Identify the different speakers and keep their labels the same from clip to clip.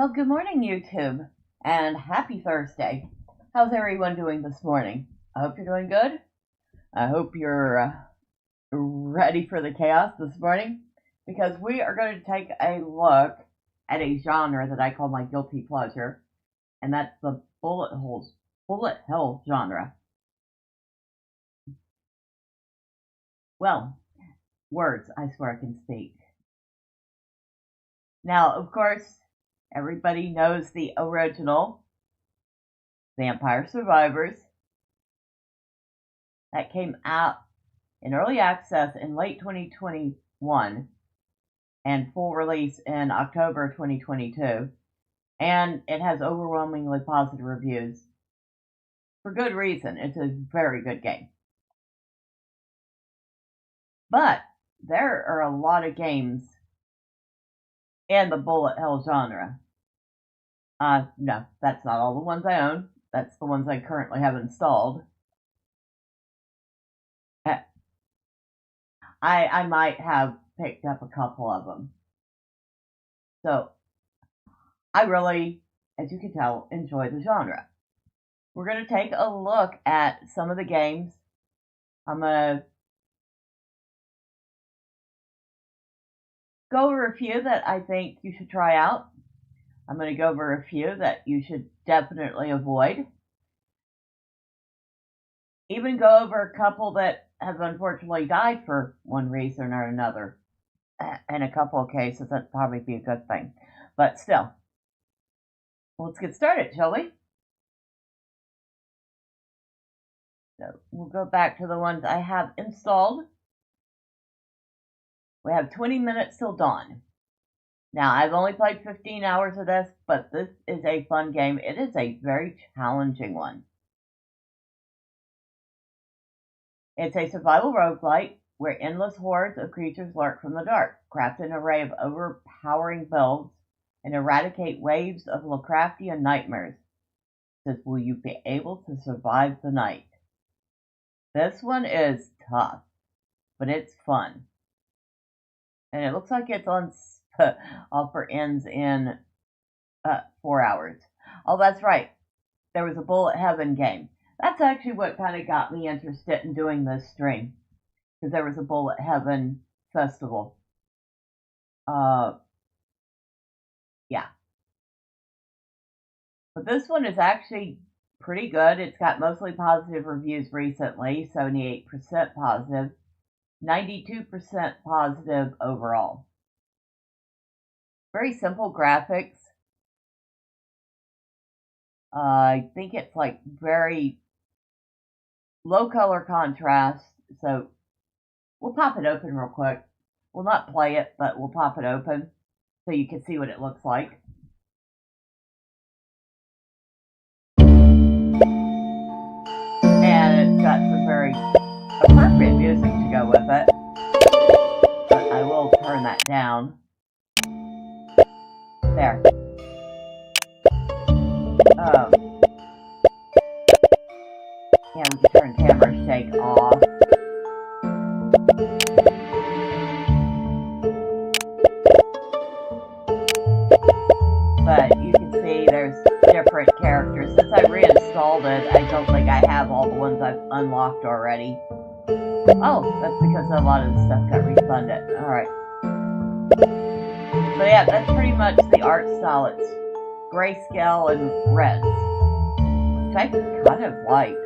Speaker 1: Well, good morning, YouTube, and happy Thursday. How's everyone doing this morning? I hope you're doing good. I hope you're ready for the chaos this morning because we are going to take a look at a genre that I call my guilty pleasure, and that's the bullet hell genre. Well, words, I swear I can speak. Now, of course, everybody knows the original Vampire Survivors that came out in early access in late 2021 and full release in October 2022. And it has overwhelmingly positive reviews. For good reason. It's a very good game. But there are a lot of games in the bullet hell genre. No, that's not all the ones I own. That's the ones I currently have installed. I might have picked up a couple of them. So, I really, as you can tell, enjoy the genre. We're going to take a look at some of the games. I'm going to go over a few that I think you should try out. I'm going to go over a few that you should definitely avoid. Even go over a couple that have unfortunately died for one reason or another. In a couple of cases, that'd probably be a good thing. But still, let's get started, shall we? So we'll go back to the ones I have installed. We have 20 minutes till dawn. Now, I've only played 15 hours of this, but this is a fun game. It is a very challenging one. It's a survival roguelite where endless hordes of creatures lurk from the dark, craft an array of overpowering builds, and eradicate waves of Lovecraftian nightmares. It says, will you be able to survive the night? This one is tough, but it's fun. And it looks like it's on offer ends in 4 hours. Oh, that's right. There was a Bullet Heaven game. That's actually what kind of got me interested in doing this stream. Because there was a Bullet Heaven festival. Yeah. But this one is actually pretty good. It's got mostly positive reviews recently. 78% positive. 92% positive overall. Very simple graphics. I think it's like very low color contrast. So we'll pop it open real quick. We'll not play it, but we'll pop it open so you can see what it looks like. And it's got some very appropriate music to go with it. But I will turn that down. There. Yeah, we can turn camera shake off. But you can see there's different characters. Since I reinstalled it, I don't think I have all the ones I've unlocked already. Oh, that's because a lot of the stuff got refunded. Alright. But yeah, that's pretty much the art style. It's grayscale and reds, which I kind of like.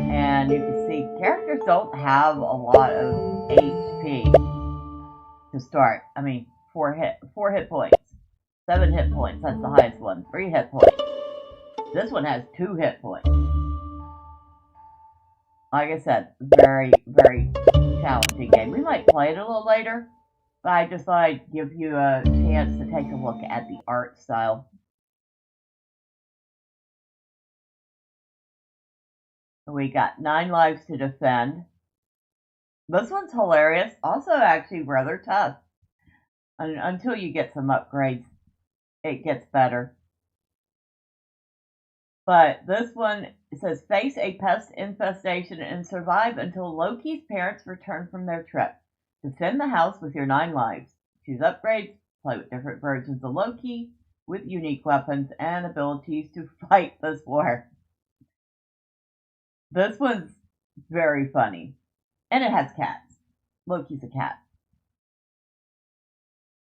Speaker 1: And you can see characters don't have a lot of HP to start. I mean, 4 hit points. 7 hit points, that's the highest one. 3 hit points. This one has 2 hit points. Like I said, very, very challenging game. We might play it a little later, but I just thought I'd give you a chance to take a look at the art style. We got 9 lives to defend. This one's hilarious. Also, actually, rather tough. Until you get some upgrades, it gets better. But this one says, face a pest infestation and survive until Loki's parents return from their trip. Defend the house with your 9 lives. Choose upgrades Play with different versions of Loki with unique weapons and abilities to fight this war. This one's very funny. And it has cats. Loki's a cat.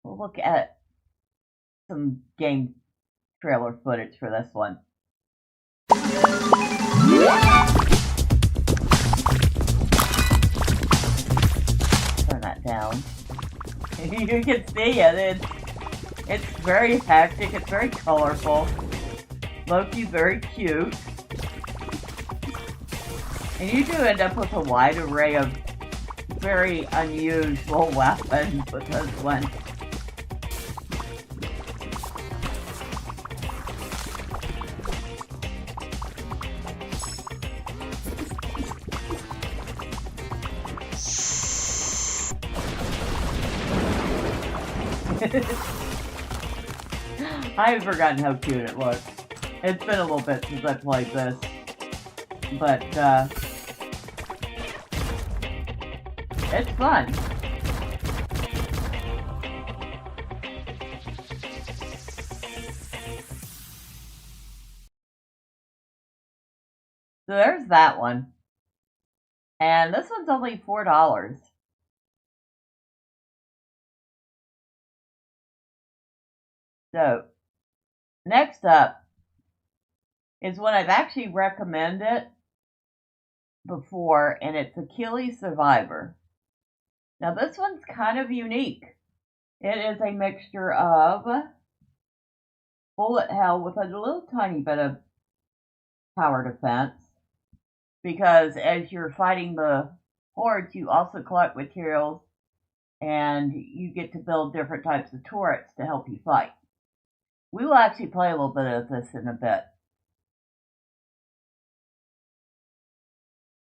Speaker 1: We'll look at some game trailer footage for this one. Turn that down. You can see it. It's very hectic. It's very colorful. Loki's very cute. And you do end up with a wide array of very unusual weapons with this one. I've forgotten how cute it looks. It's been a little bit since I played this. But, it's fun. So there's that one. And this one's only $4. So, next up is one I've actually recommended before, and it's Achilles Survivor. Now, this one's kind of unique. It is a mixture of bullet hell with a little tiny bit of tower defense, because as you're fighting the hordes, you also collect materials and you get to build different types of turrets to help you fight. We will actually play a little bit of this in a bit.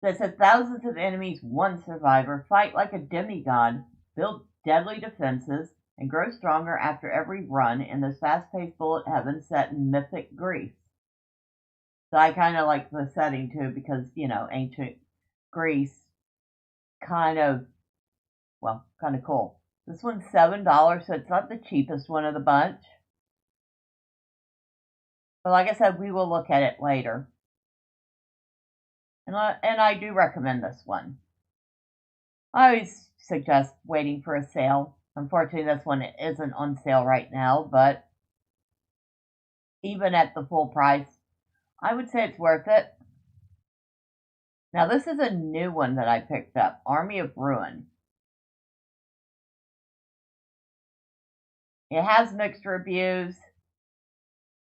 Speaker 1: It says thousands of enemies, one survivor, fight like a demigod, build deadly defenses, and grow stronger after every run in this fast-paced bullet heaven set in mythic Greece. So I kind of like the setting too, because, ancient Greece, kind of cool. This one's $7, so it's not the cheapest one of the bunch. But like I said, we will look at it later. And I do recommend this one. I always suggest waiting for a sale. Unfortunately, this one isn't on sale right now, but even at the full price, I would say it's worth it. Now, this is a new one that I picked up, Army of Ruin. It has mixed reviews.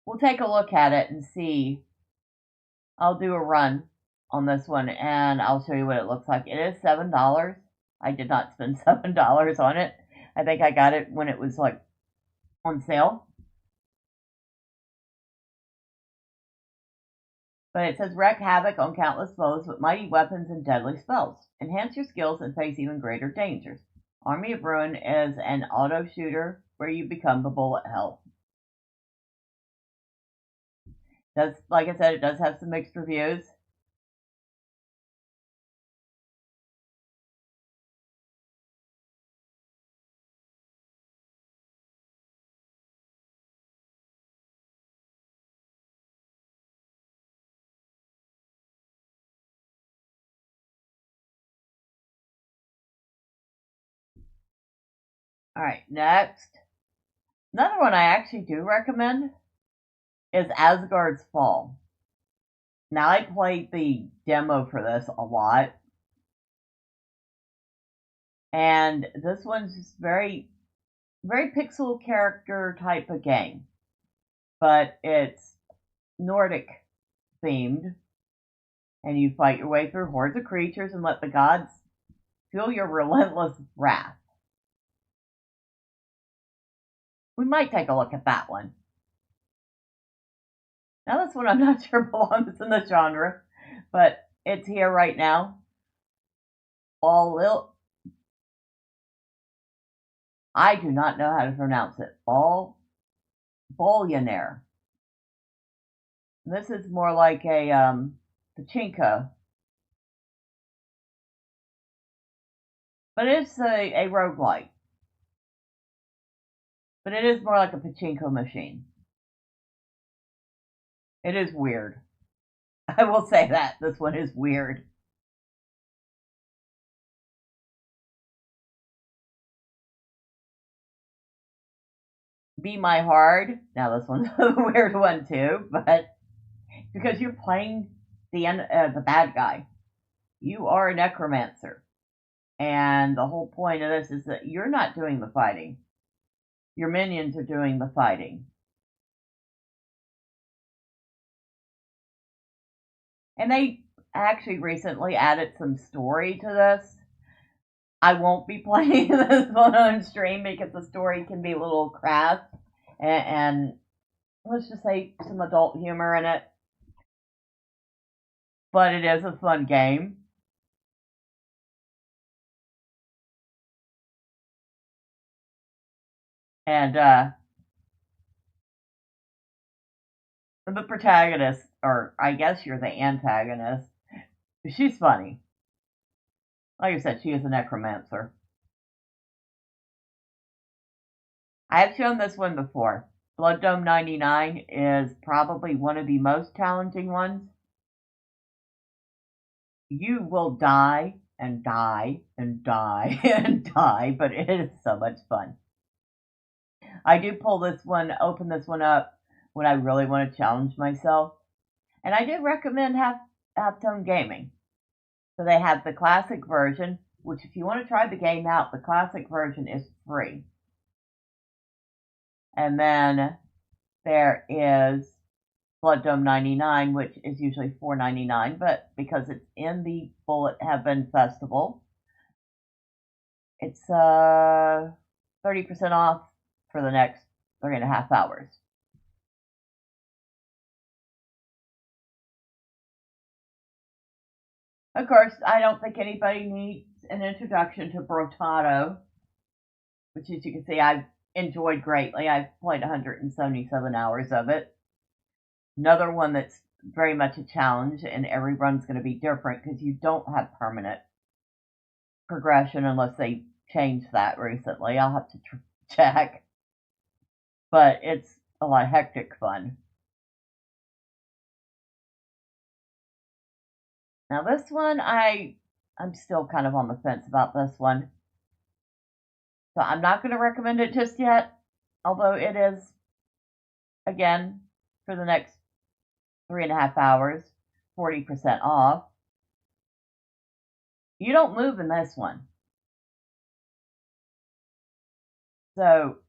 Speaker 1: We'll take a look at it and see. I'll do a run on this one, and I'll show you what it looks like. It is $7. I did not spend $7 on it. I think I got it when it was on sale. But it says wreak havoc on countless foes with mighty weapons and deadly spells. Enhance your skills and face even greater dangers. Army of Ruin is an auto shooter where you become the bullet hell. Like I said, it does have some mixed reviews. Alright, next. Another one I actually do recommend is Asgard's Fall. Now, I played the demo for this a lot. And this one's just very, very pixel character type of game. But it's Nordic themed. And you fight your way through hordes of creatures and let the gods feel your relentless wrath. We might take a look at that one. Now, this one I'm not sure belongs in the genre, but it's here right now. I do not know how to pronounce it. Billionaire. This is more like a pachinko. But it's a roguelike. But it is more like a pachinko machine. It is weird. I will say that. This one is weird. Be My Hard. Now this one's a weird one too, but because you're playing the bad guy, you are a necromancer, and the whole point of this is that you're not doing the fighting. Your minions are doing the fighting. And they actually recently added some story to this. I won't be playing this one on stream because the story can be a little crass and let's just say some adult humor in it. But it is a fun game. And the protagonist, or I guess you're the antagonist, she's funny. Like I said, she is a necromancer. I have shown this one before. Blood Dome 99 is probably one of the most challenging ones. You will die and die and die and die, but it is so much fun. I do open this one up when I really want to challenge myself. And I do recommend Halftone Gaming. So they have the classic version, which if you want to try the game out, the classic version is free. And then there is Blood Dome 99, which is usually $4.99, but because it's in the Bullet Heaven Festival, it's 30% off for the next 3.5 hours. Of course, I don't think anybody needs an introduction to Brotato, which as you can see, I've enjoyed greatly. I've played 177 hours of it. Another one that's very much a challenge, and every run's going to be different because you don't have permanent progression unless they changed that recently. I'll have to check. But it's a lot of hectic fun. Now this one, I'm still kind of on the fence about this one. So I'm not going to recommend it just yet, although it is, again, for the next 3.5 hours, 40% off. You don't move in this one. So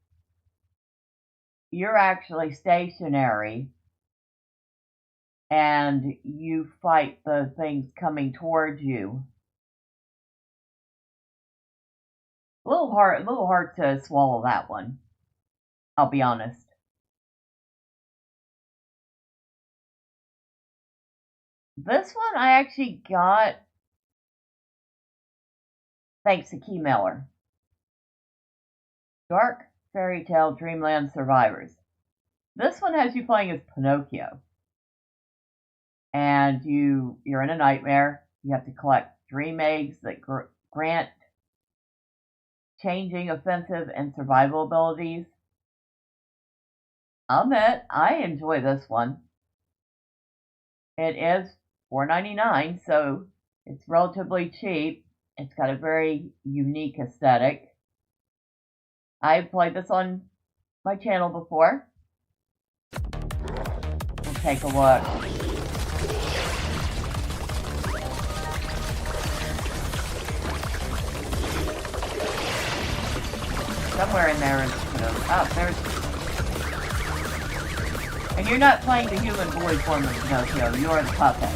Speaker 1: you're actually stationary and you fight the things coming towards you. A little hard to swallow that one. I'll be honest. This one I actually got thanks to Key Miller. Dark Fairy Tale Dreamland Survivors. This one has you playing as Pinocchio. And you're in a nightmare. You have to collect dream eggs that grant changing, offensive, and survival abilities. I'll admit, I enjoy this one. It is $4.99, so it's relatively cheap. It's got a very unique aesthetic. I've played this on my channel before. We'll take a look. Somewhere in there is, there's, and you're not playing the human boy form of Pinocchio, you're the puppet.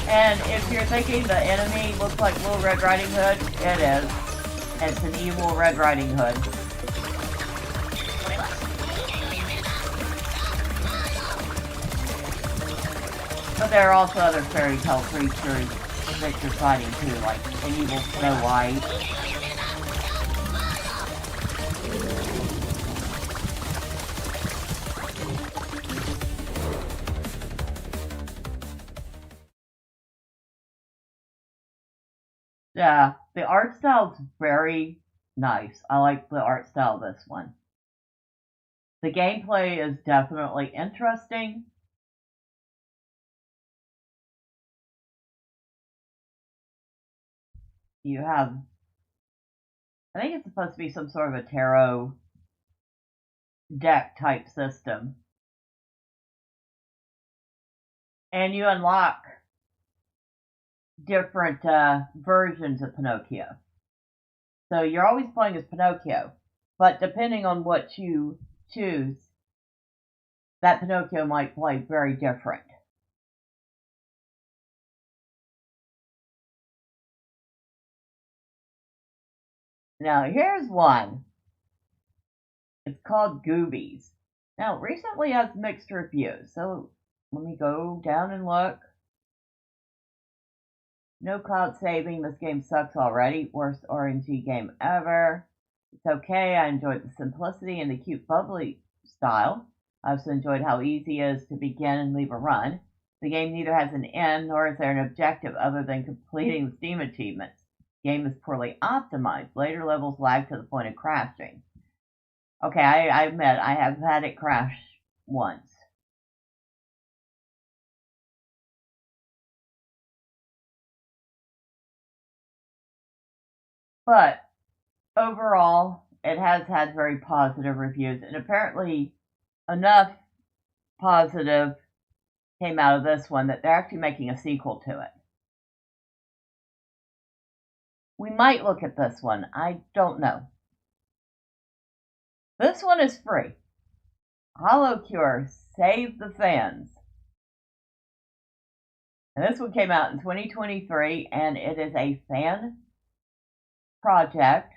Speaker 1: And if you're thinking the enemy looks like Little Red Riding Hood, it is. It's an evil Red Riding Hood. But there are also other fairy tale creatures that you're fighting too, like an evil Snow White. Yeah, the art style's very nice. I like the art style of this one. The gameplay is definitely interesting. You have, I think it's supposed to be some sort of a tarot deck type system. And you unlock different versions of Pinocchio. So you're always playing as Pinocchio, but depending on what you choose, that Pinocchio might play very different. Now here's one. It's called Goobies. Now recently has mixed reviews, so let me go down and look. No cloud saving, this game sucks already. Worst RNG game ever. It's okay, I enjoyed the simplicity and the cute bubbly style. I also enjoyed how easy it is to begin and leave a run. The game neither has an end nor is there an objective other than completing the Steam achievements. The game is poorly optimized. Later levels lag to the point of crashing. Okay, I admit I have had it crash once. But overall, it has had very positive reviews, and apparently enough positive came out of this one that they're actually making a sequel to it. We might look at this one. I don't know. This one is free. Hollow Cure, Save the Fans. And this one came out in 2023, and it is a fan project,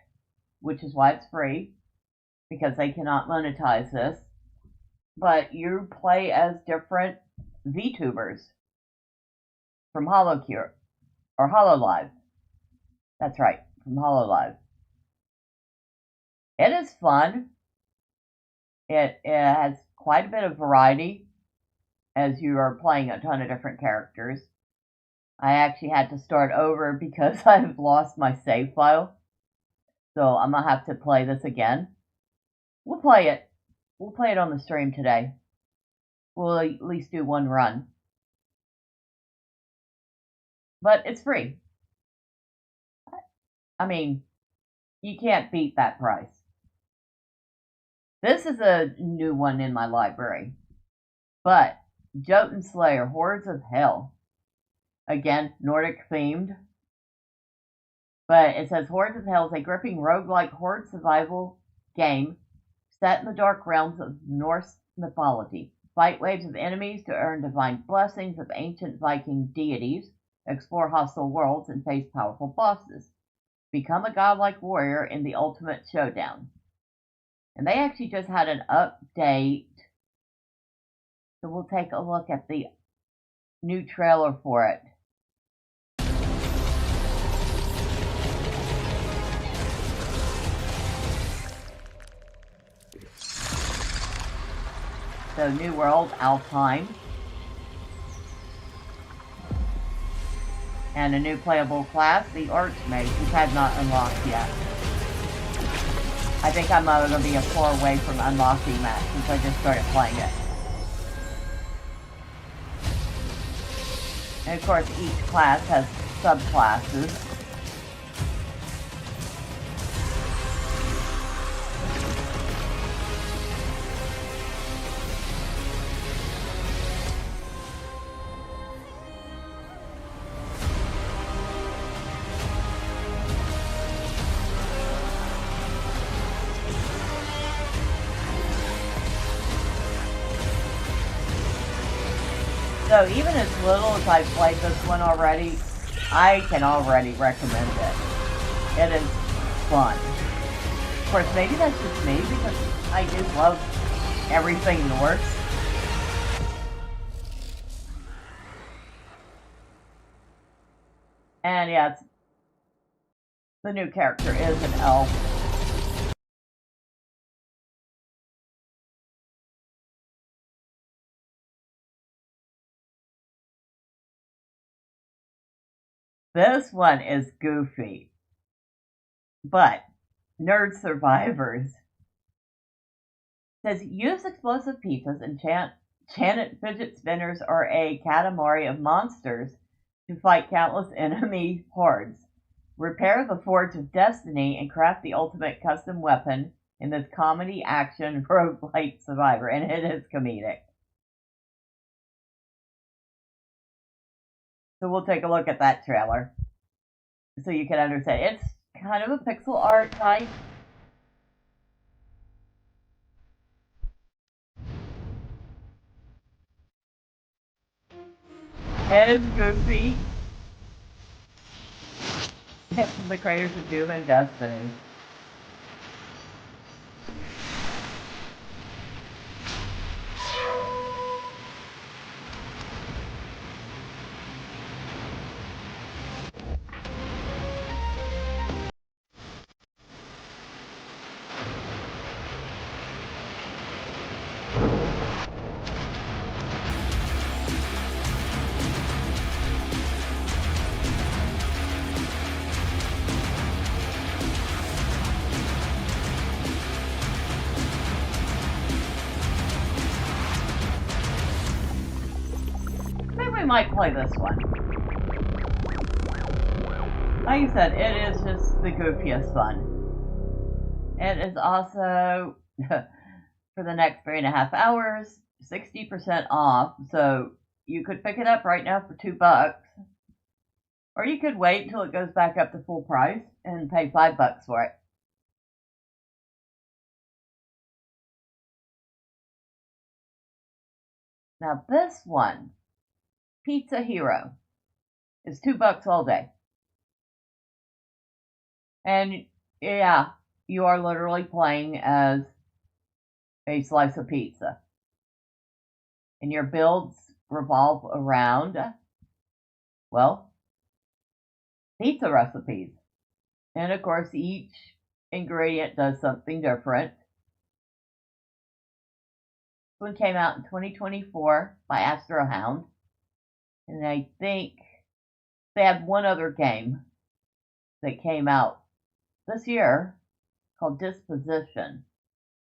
Speaker 1: which is why it's free, because they cannot monetize this. But you play as different VTubers from HoloCure, or HoloLive. That's right, from HoloLive. It is fun. It has quite a bit of variety as you are playing a ton of different characters. I actually had to start over because I've lost my save file. So I'm going to have to play this again. We'll play it. We'll play it on the stream today. We'll at least do one run. But it's free. I mean, you can't beat that price. This is a new one in my library. But Jotun Slayer, Hordes of Hell. Again, Nordic themed. But it says Hordes of Hell is a gripping roguelike horde survival game set in the dark realms of Norse mythology. Fight waves of enemies to earn divine blessings of ancient Viking deities, explore hostile worlds, and face powerful bosses. Become a godlike warrior in the ultimate showdown. And they actually just had an update. So we'll take a look at the new trailer for it. So New World, Alpine. And a new playable class, the Archmage, which had not unlocked yet. I think I'm going to be a far away from unlocking that since I just started playing it. And of course, each class has subclasses. So even as little as I've played this one already, I can already recommend it. It is fun. Of course, maybe that's just me because I do love everything Norse. And yeah, the new character is an elf. This one is goofy, but Nerd Survivors says use explosive pizzas and enchanted fidget spinners or a katamari of monsters to fight countless enemy hordes. Repair the Forge of Destiny and craft the ultimate custom weapon in this comedy action roguelike survivor, and it is comedic. So we'll take a look at that trailer so you can understand. It's kind of a pixel art type. It is goofy. It's from the creators of Doom and Destiny. Maybe we might play this one. Like I said, it is just the goofiest fun. It is also, for the next 3.5 hours, 60% off. So you could pick it up right now for $2. Or you could wait until it goes back up to full price and pay $5 for it. Now this one, Pizza Hero, is $2 all day. And yeah, you are literally playing as a slice of pizza. And your builds revolve around, well, pizza recipes. And of course, each ingredient does something different. This one came out in 2024 by Astrohound. And I think they had one other game that came out this year called Disposition.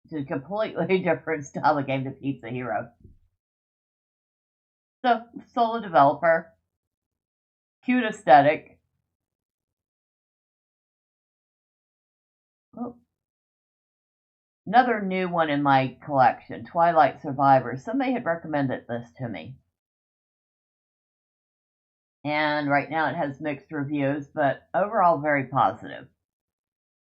Speaker 1: It's a completely different style of game to Pizza Hero. So, solo developer, cute aesthetic. Oh. Another new one in my collection, Twilight Survivors. Somebody had recommended this to me. And right now it has mixed reviews, but overall very positive.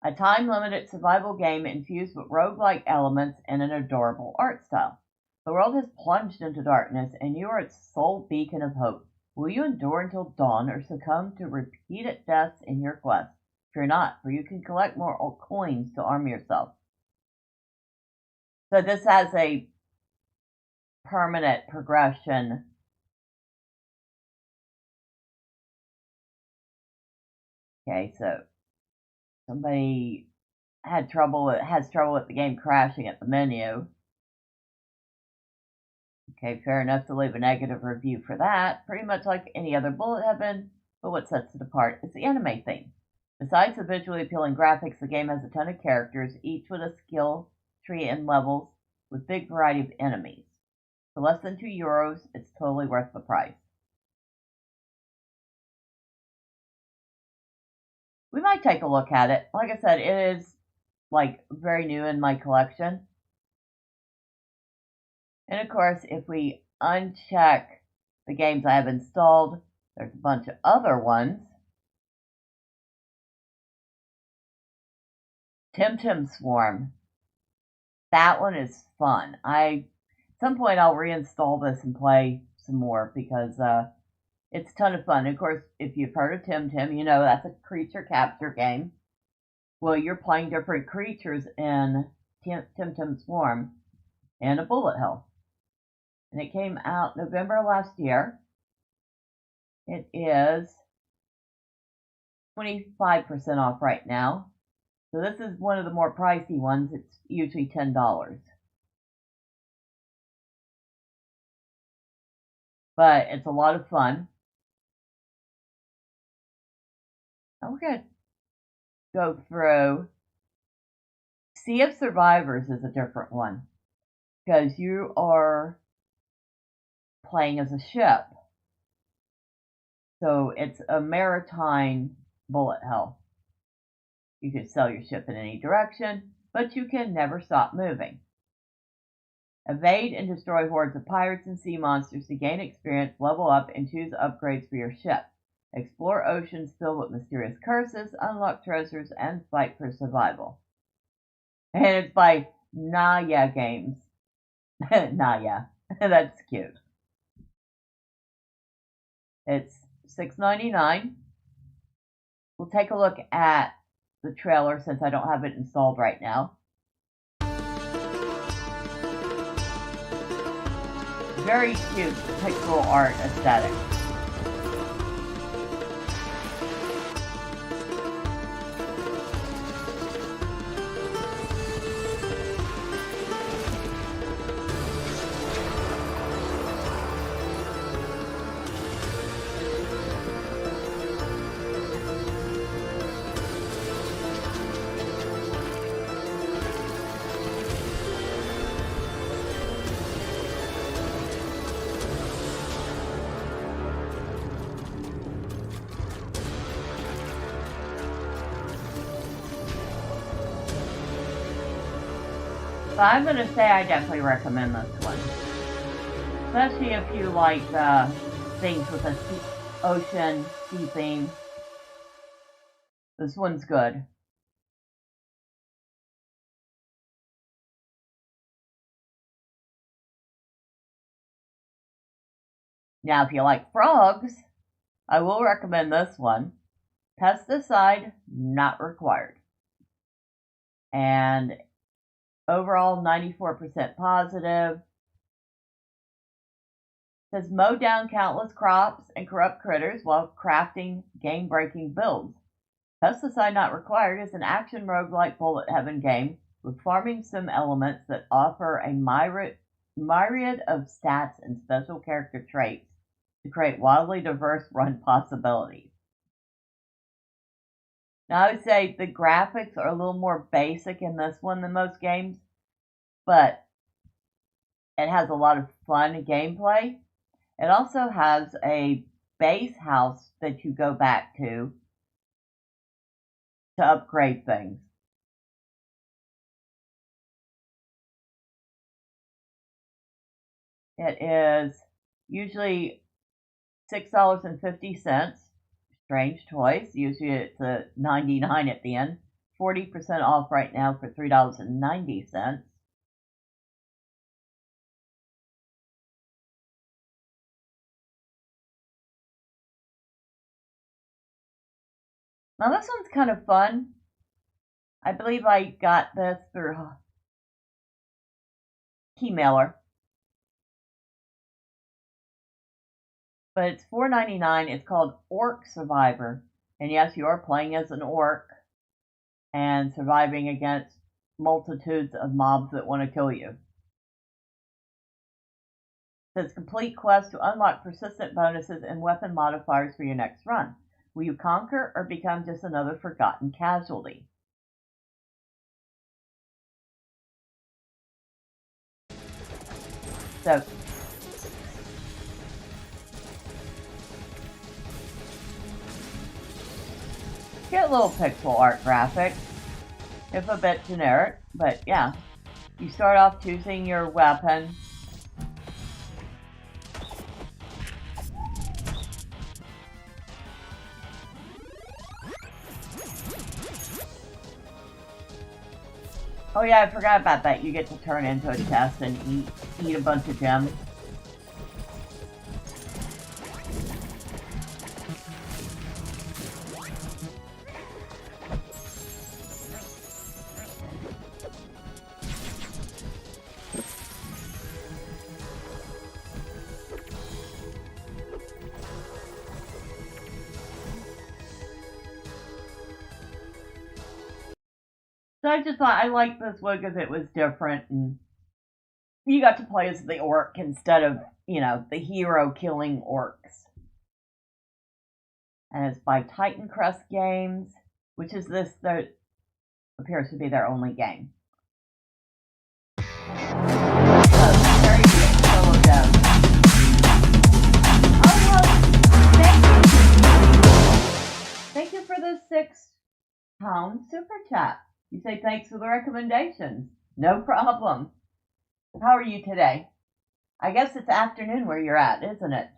Speaker 1: A time-limited survival game infused with roguelike elements and an adorable art style. The world has plunged into darkness, and you are its sole beacon of hope. Will you endure until dawn or succumb to repeated deaths in your quest? Fear not, for you can collect more coins to arm yourself. So this has a permanent progression. Okay, so somebody has trouble with the game crashing at the menu. Okay, fair enough to leave a negative review for that. Pretty much like any other bullet heaven, but what sets it apart is the anime theme. Besides the visually appealing graphics, the game has a ton of characters, each with a skill tree and levels, with big variety of enemies. For less than €2, it's totally worth the price. We might take a look at it. Like I said, it is like very new in my collection. And of course, if we uncheck the games I have installed, there's a bunch of other ones. Tim Swarm. That one is fun. At some point I'll reinstall this and play some more because it's a ton of fun. Of course, if you've heard of Tim, you know that's a creature capture game. Well, you're playing different creatures in Tim Swarm and a Bullethell. And it came out November last year. It is 25% off right now. So this is one of the more pricey ones. It's usually $10. But it's a lot of fun. And we're going to go through. Sea of Survivors is a different one because you are playing as a ship. So it's a maritime bullet hell. You can sail your ship in any direction, but you can never stop moving. Evade and destroy hordes of pirates and sea monsters to gain experience, level up, and choose upgrades for your ship. Explore oceans filled with mysterious curses, unlock treasures, and fight for survival. And it's by Naya Games. Naya. That's cute. It's $6.99. We'll take a look at the trailer since I don't have it installed right now. Very cute pixel art aesthetic. But I'm going to say I definitely recommend this one. Especially if you like things with a ocean, sea theme. This one's good. Now, if you like frogs, I will recommend this one. Pesticide not required. And overall 94% positive. It says mow down countless crops and corrupt critters while crafting game-breaking builds. Pesticide not required is an action roguelike bullet heaven game with farming sim elements that offer a myriad of stats and special character traits to create wildly diverse run possibilities. Now, I would say the graphics are a little more basic in this one than most games, but it has a lot of fun gameplay. It also has a base house that you go back to upgrade things. It is usually $6.50. Strange choice. Usually it's a 99 at the end. 40% off right now for $3.90. Now this one's kind of fun. I believe I got this through Keymailer. But it's $4.99. It's called Orc Survivor. And yes, you are playing as an orc and surviving against multitudes of mobs that want to kill you. It says complete quest to unlock persistent bonuses and weapon modifiers for your next run. Will you conquer or become just another forgotten casualty? So, get a little pixel art graphic, if a bit generic, but yeah. You start off choosing your weapon. Oh yeah, I forgot about that. You get to turn into a chest and eat a bunch of gems. So I just thought I liked this one because it was different, and you got to play as the orc instead of, the hero killing orcs. and it's by Titan Crest Games, which is this that appears to be their only game. So, very good solo dev. Thank you for the £6 super chat. You say thanks for the recommendations. No problem. How are you today? I guess it's afternoon where you're at, isn't it?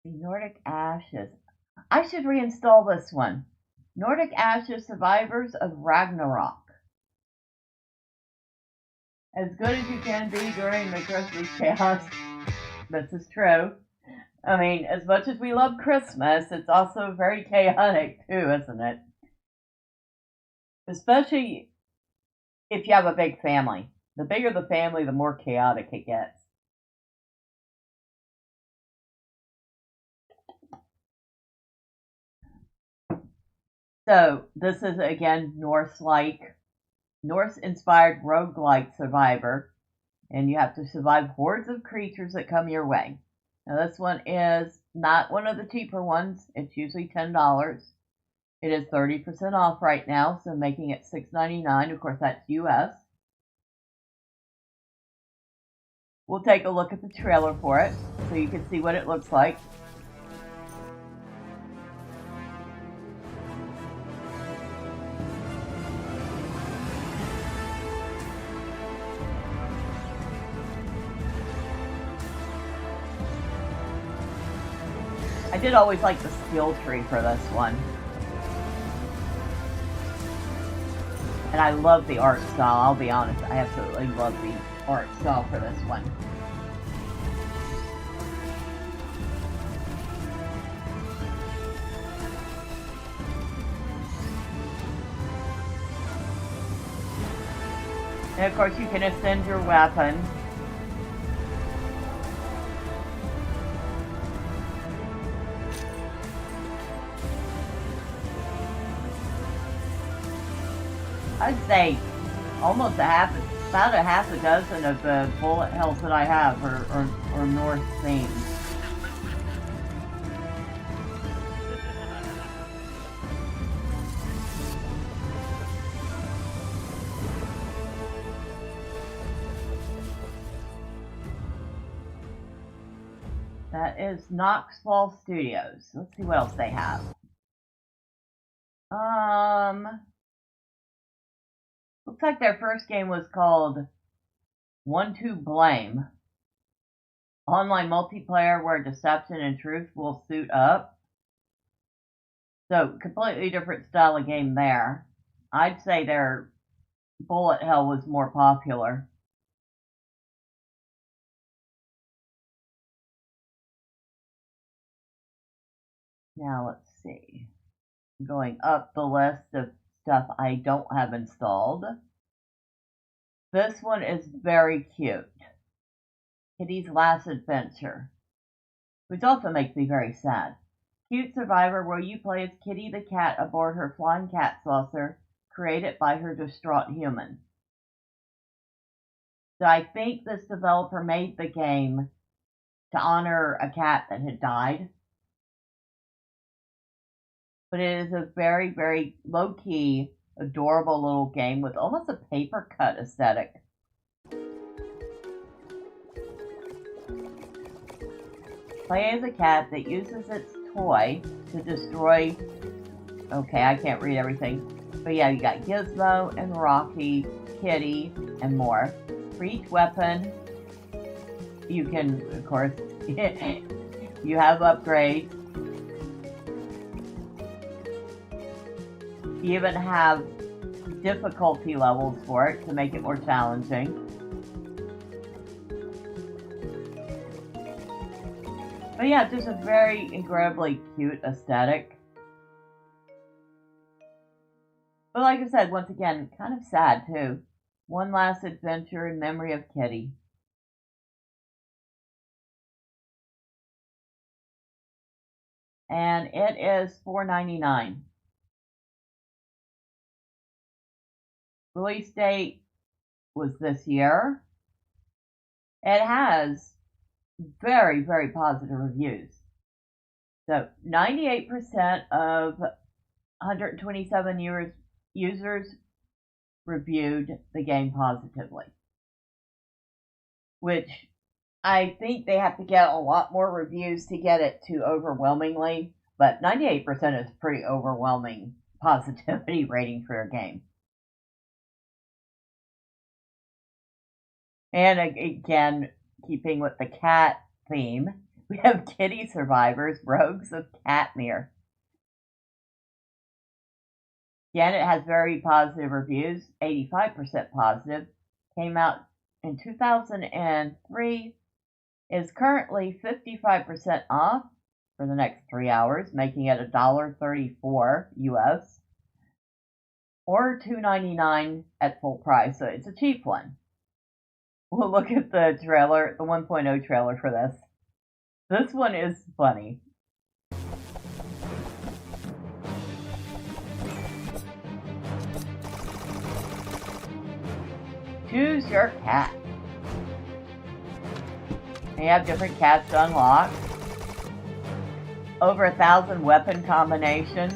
Speaker 1: The Nordic Ashes. I should reinstall this one. Nordic Ashes Survivors of Ragnarok. As good as you can be during the Christmas chaos. This is true. I mean, as much as we love Christmas, it's also very chaotic too, isn't it? Especially if you have a big family. The bigger the family, the more chaotic it gets. So, this is again Norse-inspired roguelike survivor, and you have to survive hordes of creatures that come your way. Now, this one is not one of the cheaper ones. It's usually $10. It is 30% off right now, so making it $6.99. Of course, that's US. We'll take a look at the trailer for it so you can see what it looks like. I did always like the skill tree for this one. And I love the art style, I'll be honest. I absolutely love the art style for this one. And of course you can ascend your weapon. I'd say almost about a half a dozen of the bullet hells that I have are Norse themed. That is Knoxfall Studios. Let's see what else they have. Looks like their first game was called One to Blame. Online multiplayer where deception and truth will suit up. So, completely different style of game there. I'd say their Bullet Hell was more popular. Now, let's see. Going up the list of stuff I don't have installed. This one is very cute. Kitty's Last Adventure, which also makes me very sad. Cute survivor where you play as Kitty the cat aboard her flying cat saucer created by her distraught human. So I think this developer made the game to honor a cat that had died. But it is a very, very low-key, adorable little game with almost a paper cut aesthetic. Play as a cat that uses its toy to destroy... Okay, I can't read everything. But yeah, you got Gizmo and Rocky, Kitty, and more. For each weapon, you can, of course, you have upgrades. You even have difficulty levels for it to make it more challenging. But yeah, just a very incredibly cute aesthetic. But like I said, once again, kind of sad too. One last adventure in memory of Kitty. And it is $4.99. Release date was this year. It has very, very positive reviews. So 98% of 127 users reviewed the game positively, which I think they have to get a lot more reviews to get it to overwhelmingly, but 98% is pretty overwhelming positivity rating for a game. And again, keeping with the cat theme, we have Kitty Survivors, Rogues of Katmere. Again, it has very positive reviews, 85% positive. Came out in 2003. Is currently 55% off for the next 3 hours, making it $1.34 US or $2.99 at full price. So it's a cheap one. We'll look at the trailer, the 1.0 trailer for this. This one is funny. Choose your cat. You have different cats to unlock. Over 1,000 weapon combinations.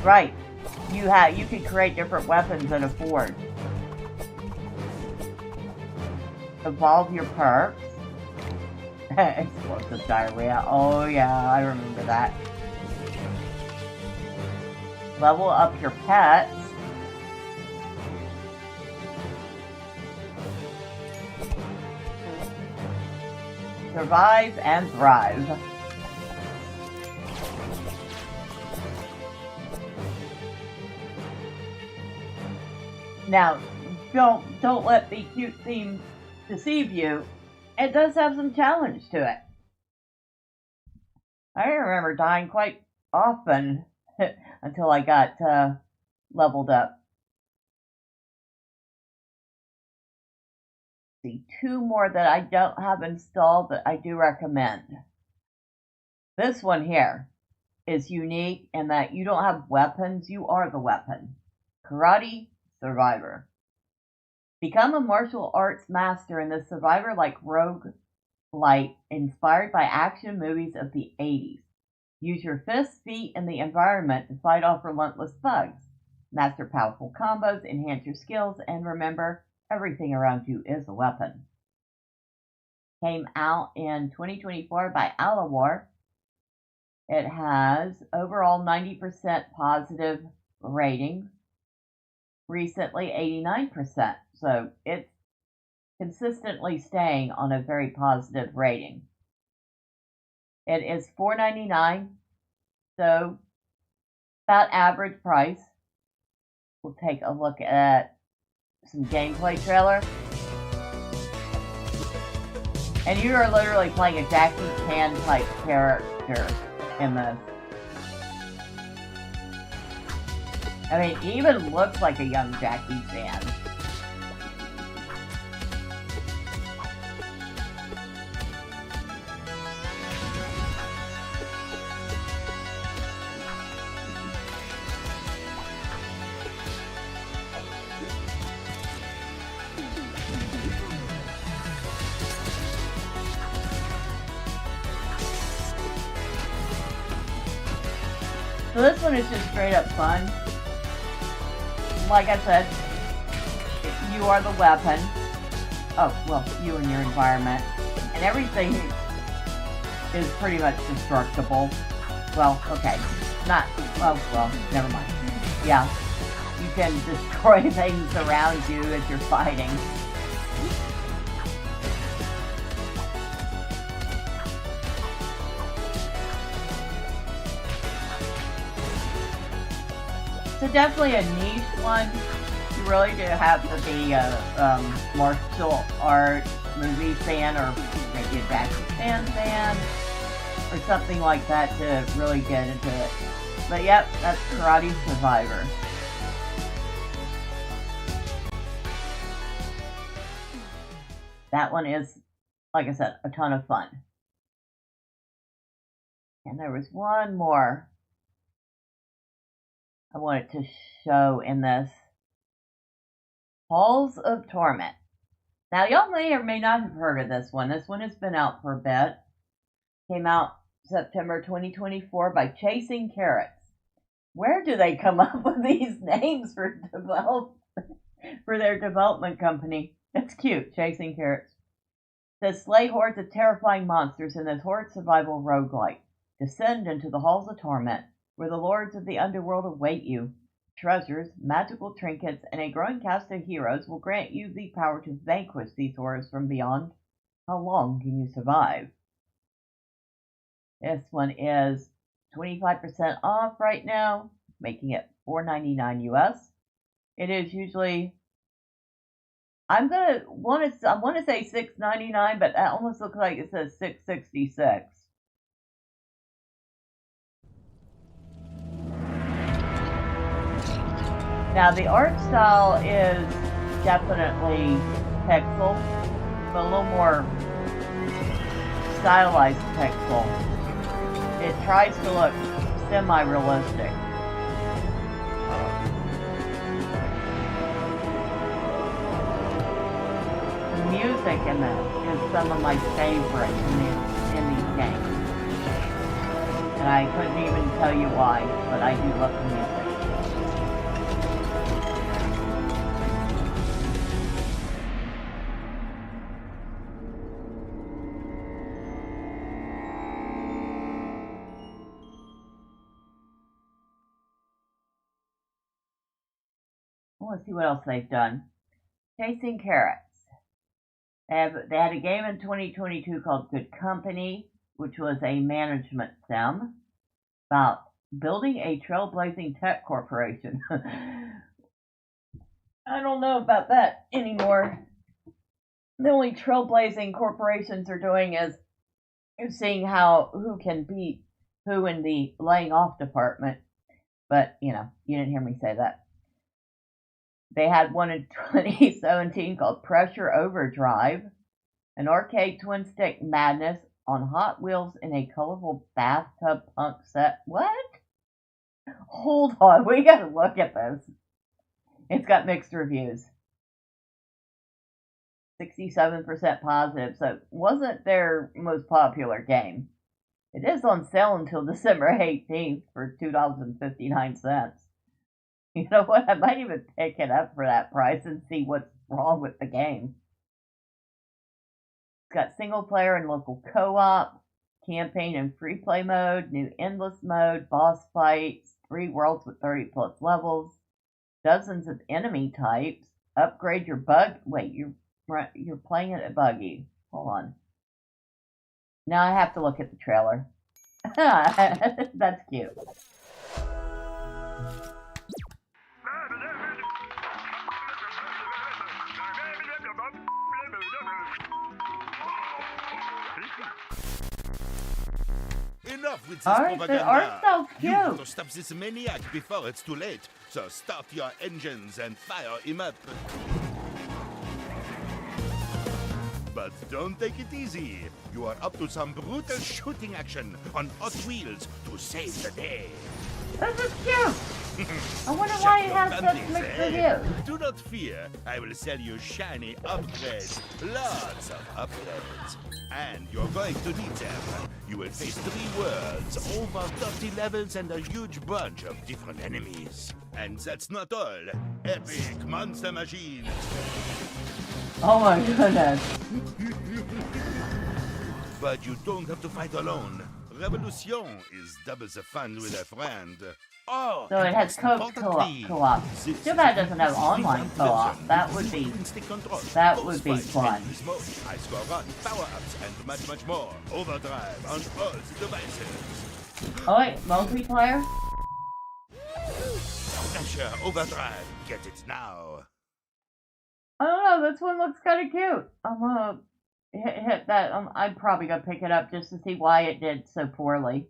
Speaker 1: Right. You can create different weapons in a forge. Evolve your perks. Explosive diarrhea. Oh yeah, I remember that. Level up your pets. Survive and thrive. Now, don't let the cute theme deceive you. It does have some challenge to it. I remember dying quite often until I got leveled up. See, 2 more that I don't have installed that I do recommend. This one here is unique in that you don't have weapons, you are the weapon. Karate Survivor. Become a martial arts master in this survivor-like roguelite inspired by action movies of the 80s. Use your fists, feet, and the environment to fight off relentless thugs. Master powerful combos, enhance your skills, and remember, everything around you is a weapon. Came out in 2024 by Alawar. It has overall 90% positive ratings. Recently 89%. So it's consistently staying on a very positive rating. It is $4.99. So about average price. We'll take a look at some gameplay trailer. And you are literally playing a Jackie Chan type character in this. I mean, he even looks like a young Jackie Chan. So this one is just straight up fun. Like I said, you are the weapon. Oh, well, you and your environment. And everything is pretty much destructible. Well, okay. Not, oh, well, never mind. Yeah, you can destroy things around you as you're fighting. So definitely a niche one. You really do have to be a martial art movie fan or maybe a Jackie Chan fan or something like that to really get into it. But yep, that's Karate Survivor. That one is, like I said, a ton of fun. And there was one more. I wanted to show in this. Halls of Torment. Now, y'all may or may not have heard of this one. This one has been out for a bit. Came out September 2024 by Chasing Carrots. Where do they come up with these names for their development company? It's cute, Chasing Carrots. It says slay hordes of terrifying monsters in this horde survival roguelike. Descend into the halls of torment, where the lords of the underworld await you. Treasures, magical trinkets, and a growing cast of heroes will grant you the power to vanquish these horrors from beyond. How long can you survive? This one is 25% off right now, making it $4.99 US. It is usually, I want to say $6.99, but that almost looks like it says $6.66. Now the art style is definitely pixel, but a little more stylized pixel. It tries to look semi-realistic. The music in this is some of my favorites in these games. And I couldn't even tell you why, but I do love the music. Let's see what else they've done. Chasing Carrots. They had a game in 2022 called Good Company, which was a management sim about building a trailblazing tech corporation. I don't know about that anymore. The only trailblazing corporations are doing is seeing who can beat who in the laying off department. But, you didn't hear me say that. They had one in 2017 called Pressure Overdrive, an arcade twin-stick madness on Hot Wheels in a colorful bathtub punk set. What? Hold on, we gotta look at this. It's got mixed reviews. 67% positive, so it wasn't their most popular game. It is on sale until December 18th for $2.59. You know what? I might even pick it up for that price and see what's wrong with the game. It's got single player and local co-op, campaign and free play mode, new endless mode, boss fights, 3 worlds with 30 plus levels, dozens of enemy types, upgrade your bug. Wait, you're playing it at buggy. Hold on. Now I have to look at the trailer. That's cute.
Speaker 2: Enough with this
Speaker 1: propaganda. The art style's cute.
Speaker 2: You have to stop this maniac before it's too late. So start your engines and fire him up. But don't take it easy. You are up to some brutal shooting action on Hot Wheels to save the day.
Speaker 1: This is cute. I wonder why it has such mixed reviews.
Speaker 2: Do not fear. I will sell you shiny upgrades. Lots of upgrades. And you're going to need them. You will face 3 worlds, over 30 levels, and a huge bunch of different enemies. And that's not all. Epic monster machines.
Speaker 1: Oh my goodness.
Speaker 2: But you don't have to fight alone. Revolution is double the fun with a friend. Oh,
Speaker 1: so it has co-op. Too bad it doesn't have online co-op. That would be fun.
Speaker 2: High score run, power-ups, and much, much more. Overdrive on all the devices.
Speaker 1: Oh wait, multiplayer?
Speaker 2: Pressure Overdrive. Get it now.
Speaker 1: I don't know, this one looks kind of cute. I'm gonna hit that. I'm probably gonna pick it up just to see why it did so poorly.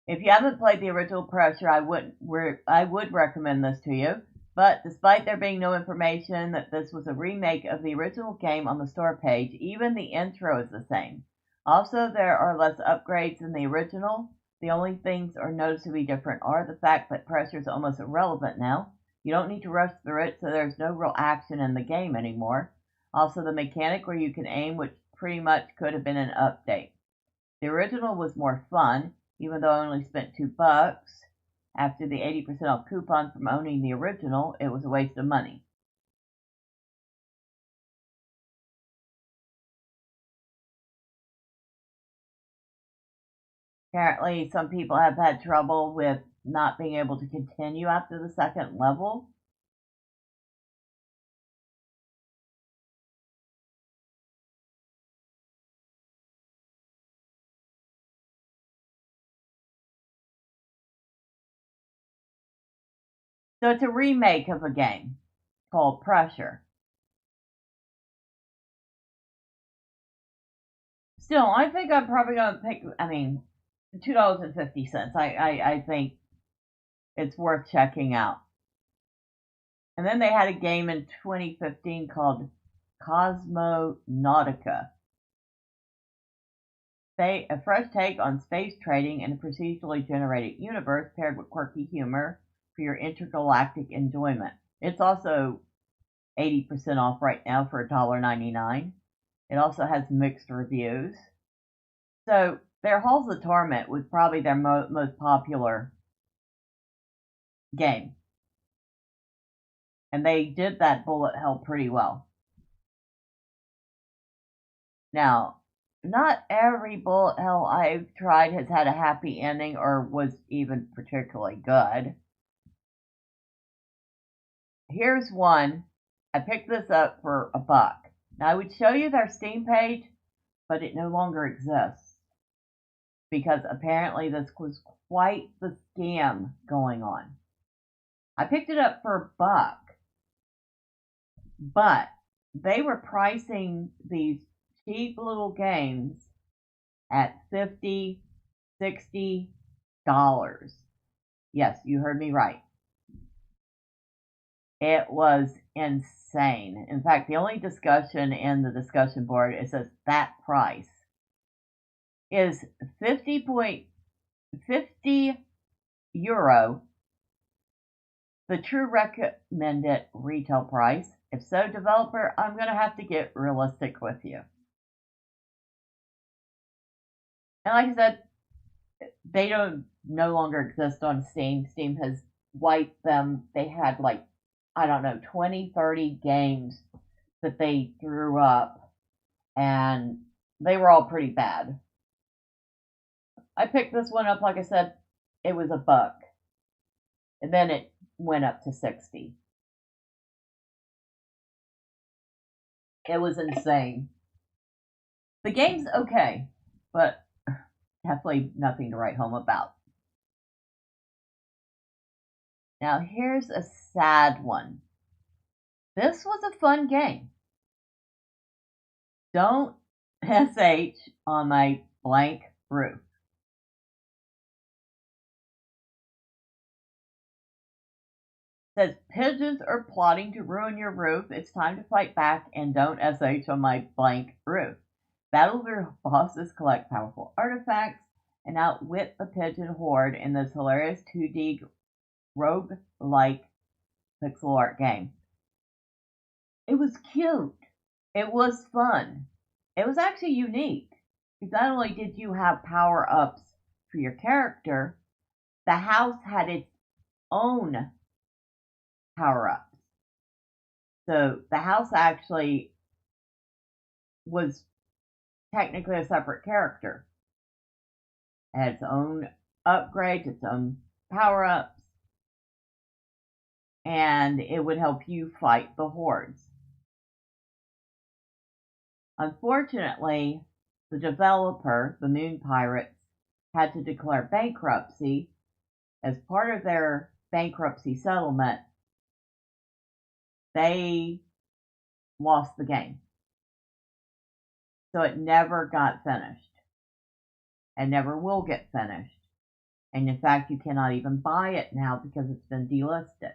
Speaker 1: If you haven't played the original Pressure, I would recommend this to you. But despite there being no information that this was a remake of the original game on the store page, even the intro is the same. Also, there are less upgrades in the original, The only things are noticeably different are the fact that pressure is almost irrelevant now. You don't need to rush through it, so there's no real action in the game anymore. Also, the mechanic where you can aim, which pretty much could have been an update. The original was more fun, even though I only spent $2. After the 80% off coupon from owning the original, it was a waste of money. Apparently, some people have had trouble with not being able to continue after the second level. So it's a remake of a game called Pressure. Still, I think I'm probably going to pick, $2.50. I think it's worth checking out. And then they had a game in 2015 called Cosmonautica. A fresh take on space trading in a procedurally generated universe paired with quirky humor for your intergalactic enjoyment. It's also 80% off right now for $1.99. It also has mixed reviews. So their Halls of Torment was probably their most popular game. And they did that Bullethell pretty well. Now, not every Bullethell I've tried has had a happy ending or was even particularly good. Here's one. I picked this up for $1. Now, I would show you their Steam page, but it no longer exists because apparently this was quite the scam going on. I picked it up for $1, but they were pricing these cheap little games at $50, $60. Yes, you heard me right. It was insane. In fact, the only discussion in the discussion board, it says that price is 50.50 euro, the true recommended retail price. If so, developer, I'm going to have to get realistic with you. And like I said, they don't no longer exist on Steam. Steam has wiped them. They had 20, 30 games that they threw up, and they were all pretty bad. I picked this one up, like I said, it was $1, and then it went up to 60. It was insane. The game's okay, but definitely nothing to write home about. Now here's a sad one. This was a fun game. Don't SH on my blank roof. Says pigeons are plotting to ruin your roof. It's time to fight back and don't SH on my blank roof. Battle your bosses, collect powerful artifacts, and outwit the pigeon horde in this hilarious 2D rogue-like pixel art game. It was cute. It was fun. It was actually unique. Because not only did you have power-ups for your character, the house had its own power-ups. So the house actually was technically a separate character. It had its own upgrades, its own power-ups, and it would help you fight the hordes. Unfortunately, the developer, the Moon Pirates, had to declare bankruptcy. As part of their bankruptcy settlement, they lost the game. So it never got finished and never will get finished. And in fact, you cannot even buy it now because it's been delisted.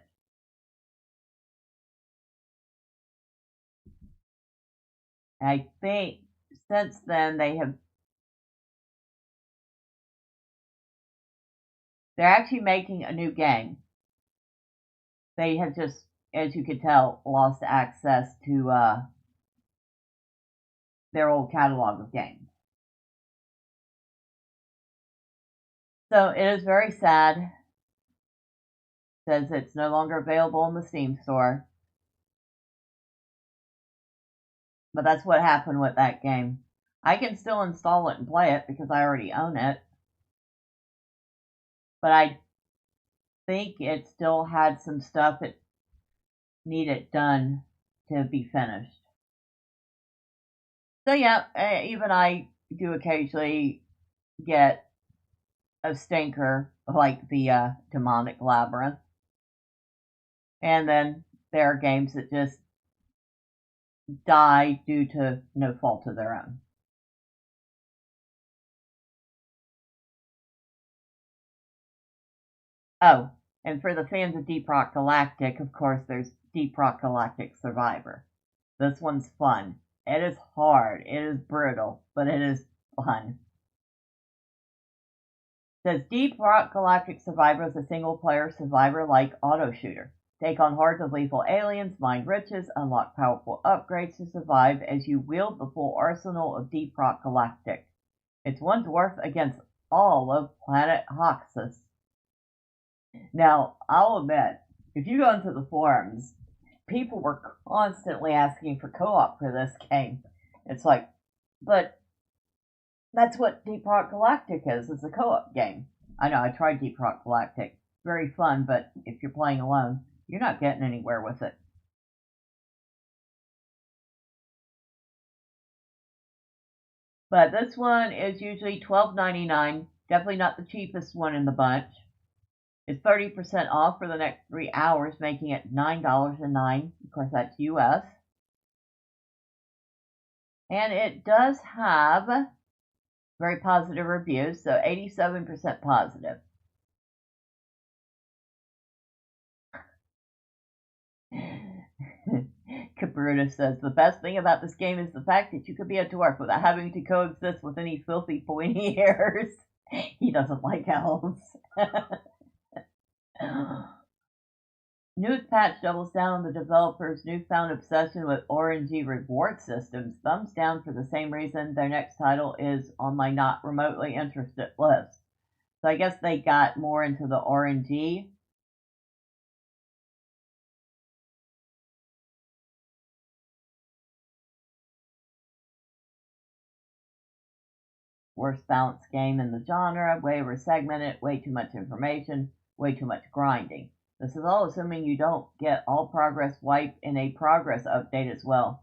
Speaker 1: I think since then they have They're actually making a new game. They have just, as you can tell, lost access to their old catalog of games. So it is very sad. It says it's no longer available in the Steam store. But that's what happened with that game. I can still install it and play it because I already own it. But I think it still had some stuff that needed done to be finished. So yeah, even I do occasionally get a stinker like the Demonic Labyrinth. And then there are games that just die due to no fault of their own. Oh, and for the fans of Deep Rock Galactic, of course, there's Deep Rock Galactic Survivor. This one's fun. It is hard. It is brutal, but it is fun. It says Deep Rock Galactic Survivor is a single-player survivor-like auto shooter. Take on hordes of lethal aliens, mine riches, unlock powerful upgrades to survive as you wield the full arsenal of Deep Rock Galactic. It's one dwarf against all of planet Hoxus. Now, I'll admit, if you go into the forums, people were constantly asking for co-op for this game. It's like, but that's what Deep Rock Galactic is. It's a co-op game. I know, I tried Deep Rock Galactic. Very fun, but if you're playing alone, you're not getting anywhere with it. But this one is usually $12.99. Definitely not the cheapest one in the bunch. It's 30% off for the next 3 hours, making it $9.09. Of course, that's US. And it does have very positive reviews, so 87% positive. Cabruta says, the best thing about this game is the fact that you could be a dwarf without having to coexist with any filthy pointy hairs. He doesn't like elves. Newest patch doubles down on the developers' newfound obsession with RNG reward systems. Thumbs down for the same reason their next title is on my not remotely interested list. So I guess they got more into the RNG. Worst balanced game in the genre, way over-segmented, way too much information, way too much grinding. This is all assuming you don't get all progress wiped in a progress update as well.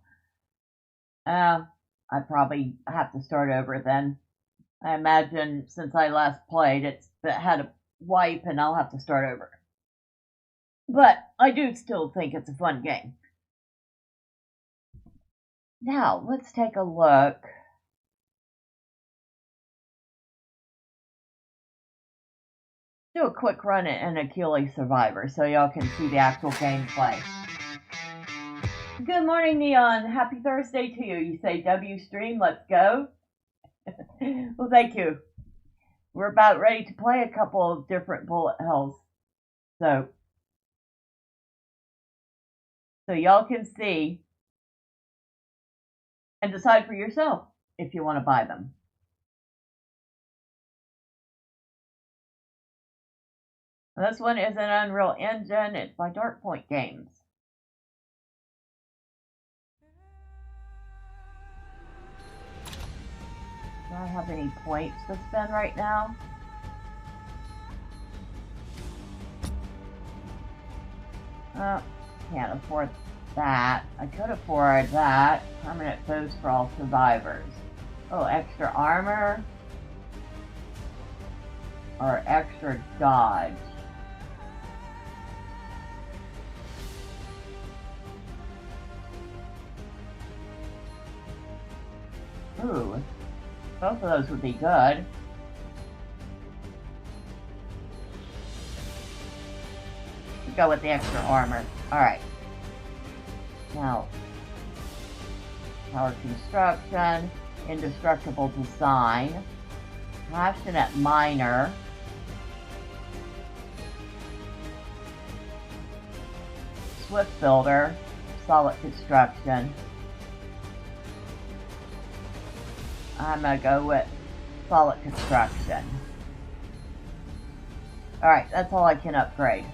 Speaker 1: I probably have to start over then. I imagine since I last played, it's had a wipe and I'll have to start over. But I do still think it's a fun game. Now, let's take a look. Do a quick run in Achilles Survivor so y'all can see the actual gameplay. Good morning, Neon. Happy Thursday to you. You say W stream, let's go. Well, thank you. We're about ready to play a couple of different Bullethell. So y'all can see and decide for yourself if you want to buy them. This one is an Unreal Engine. It's by Dark Point Games. Do I have any points to spend right now? Can't afford that. I could afford that. Permanent boost for all survivors. Oh, extra armor. Or extra dodge. Ooh, both of those would be good. Let's go with the extra armor. Alright. Now, power construction, indestructible design, passionate miner, Swift Builder, Solid Construction. I'm going to go with Solid Construction. Alright, that's all I can upgrade.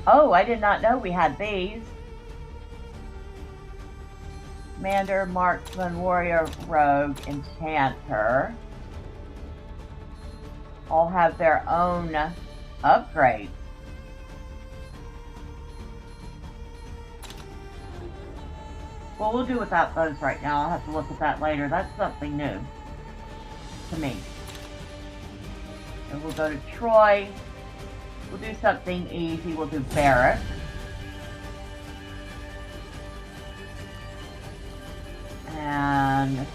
Speaker 1: Oh, I did not know we had these. Commander, Marksman, Warrior, Rogue, Enchanter all have their own upgrades. Well, we'll do without those right now. I'll have to look at that later. That's something new to me. And we'll go to Troy. We'll do something easy. We'll do Barrack. And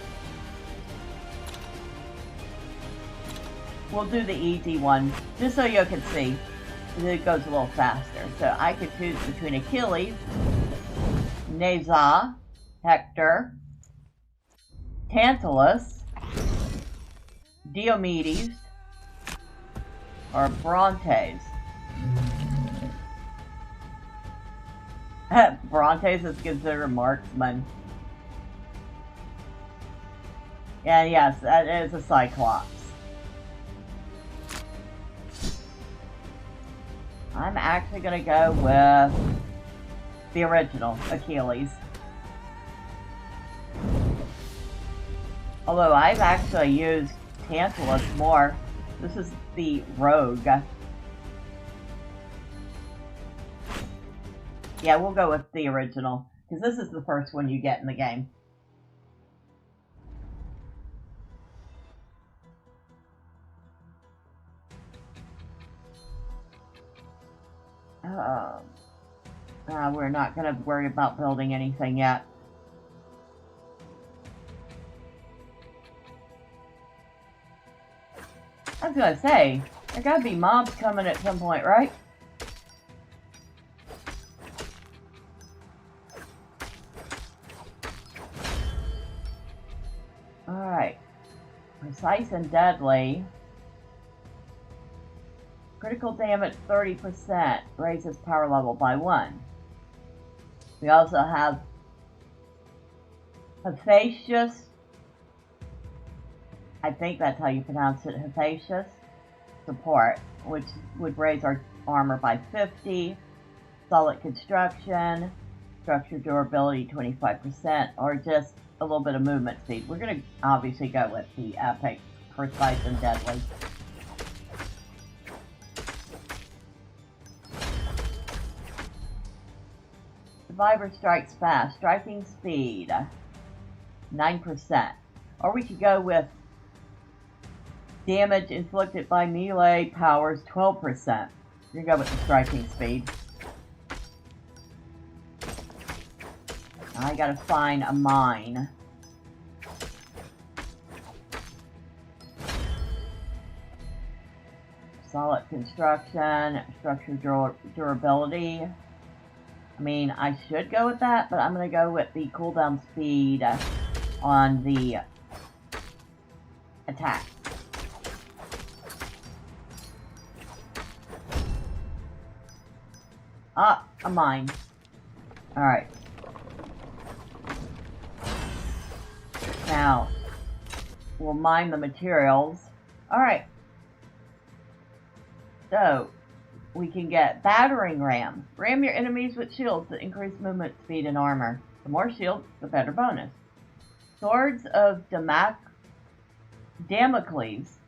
Speaker 1: we'll do the easy one, just so you can see. It goes a little faster. So I could choose between Achilles, Naza, Hector, Tantalus, Diomedes, or Brontes. Brontes is considered a marksman. And yes, that is a Cyclops. I'm actually going to go with the original, Achilles. Although I've actually used Tantalus more. This is the Rogue. Yeah, we'll go with the original, because this is the first one you get in the game. We're not going to worry about building anything yet. I was going to say, there got to be mobs coming at some point, right? Alright. Precise and deadly. Critical damage 30%, raises power level by 1. We also have Hefacious. I think that's how you pronounce it, Hefacious support, which would raise our armor by 50. Solid construction, structure durability 25%, or just a little bit of movement speed. We're going to obviously go with the epic, precise and deadly. Survivor strikes fast, striking speed 9%. Or we could go with damage inflicted by melee powers 12%. We're gonna go with the striking speed. I gotta find a mine. Solid construction, structure durability. I mean, I should go with that, but I'm going to go with the cooldown speed on the attack. Ah, a mine. Alright. Now, we'll mine the materials. Alright. So, we can get Battering Ram. Ram your enemies with shields that increase movement speed and armor. The more shields, the better bonus. Swords of Damocles.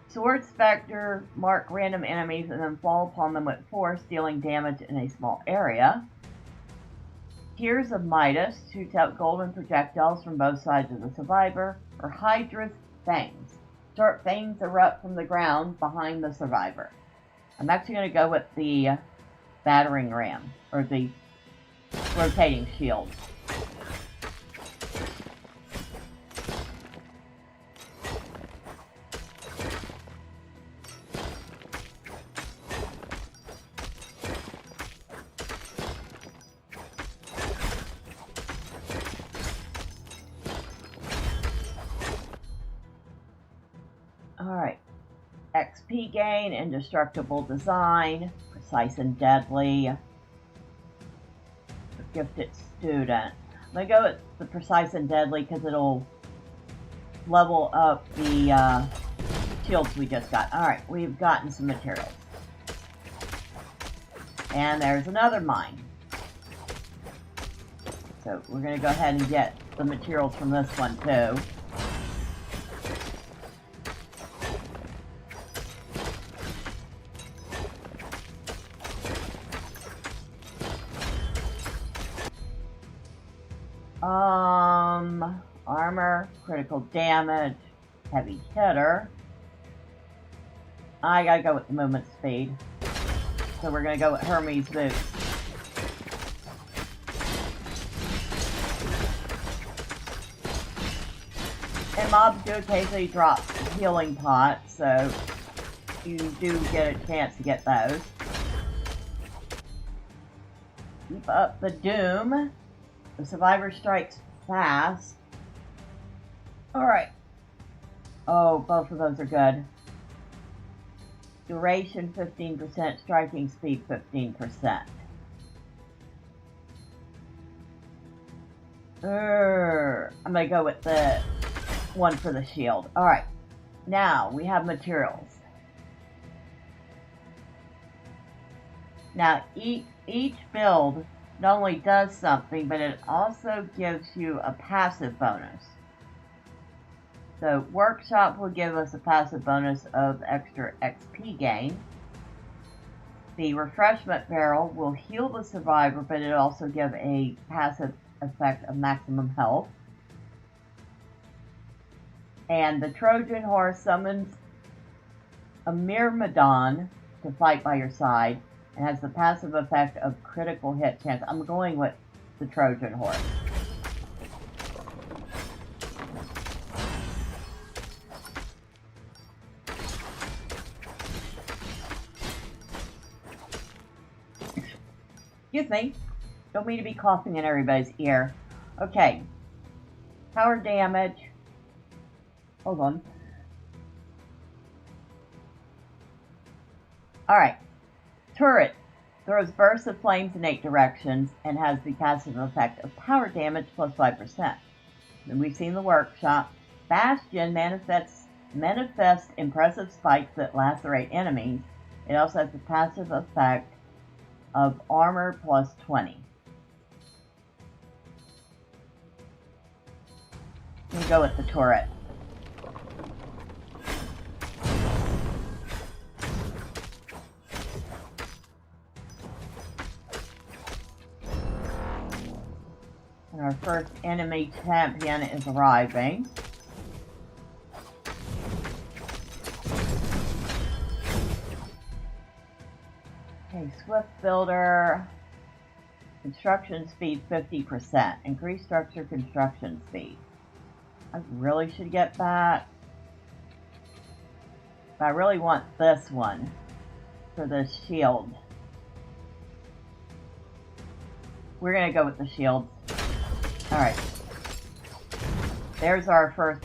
Speaker 1: Sword Spectre, mark random enemies and then fall upon them with force, dealing damage in a small area. Tears of Midas, shoots out golden projectiles from both sides of the survivor. Or Hydra's Fangs. Sharp fangs erupt from the ground behind the survivor. I'm actually going to go with the Battering Ram, or the rotating shield. Alright. XP XP gain, indestructible design, precise and deadly, gifted student. I'm going to go with the precise and deadly because it'll level up the shields we just got. Alright, we've gotten some materials. And there's another mine. So we're going to go ahead and get the materials from this one too. Armor, critical damage, heavy hitter. I gotta go with the movement speed. So we're gonna go with Hermes boots. And mobs do occasionally drop healing pots, so you do get a chance to get those. Keep up the doom. The survivor strikes fast. Alright. Oh, both of those are good. Duration 15%, striking speed 15%. I'm gonna go with the one for the shield. Alright. Now, we have materials. Now, each build not only does something, but it also gives you a passive bonus. So, Workshop will give us a passive bonus of extra XP gain. The Refreshment Barrel will heal the survivor, but it also gives a passive effect of maximum health. And the Trojan Horse summons a Myrmidon to fight by your side and has the passive effect of critical hit chance. I'm going with the Trojan Horse. Excuse me. Don't mean to be coughing in everybody's ear. Okay. Power damage. Hold on. Alright. Turret throws bursts of flames in 8 directions and has the passive effect of power damage plus 5%. Then we've seen the Workshop. Bastion manifests impressive spikes that lacerate enemies. It also has the passive effect of armor plus 20. We'll go with the turret. And our first enemy champion is arriving. Okay, Swift Builder. Construction speed 50%. Increased structure construction speed. I really should get that. But I really want this one for the shield. We're going to go with the shield. Alright. There's our first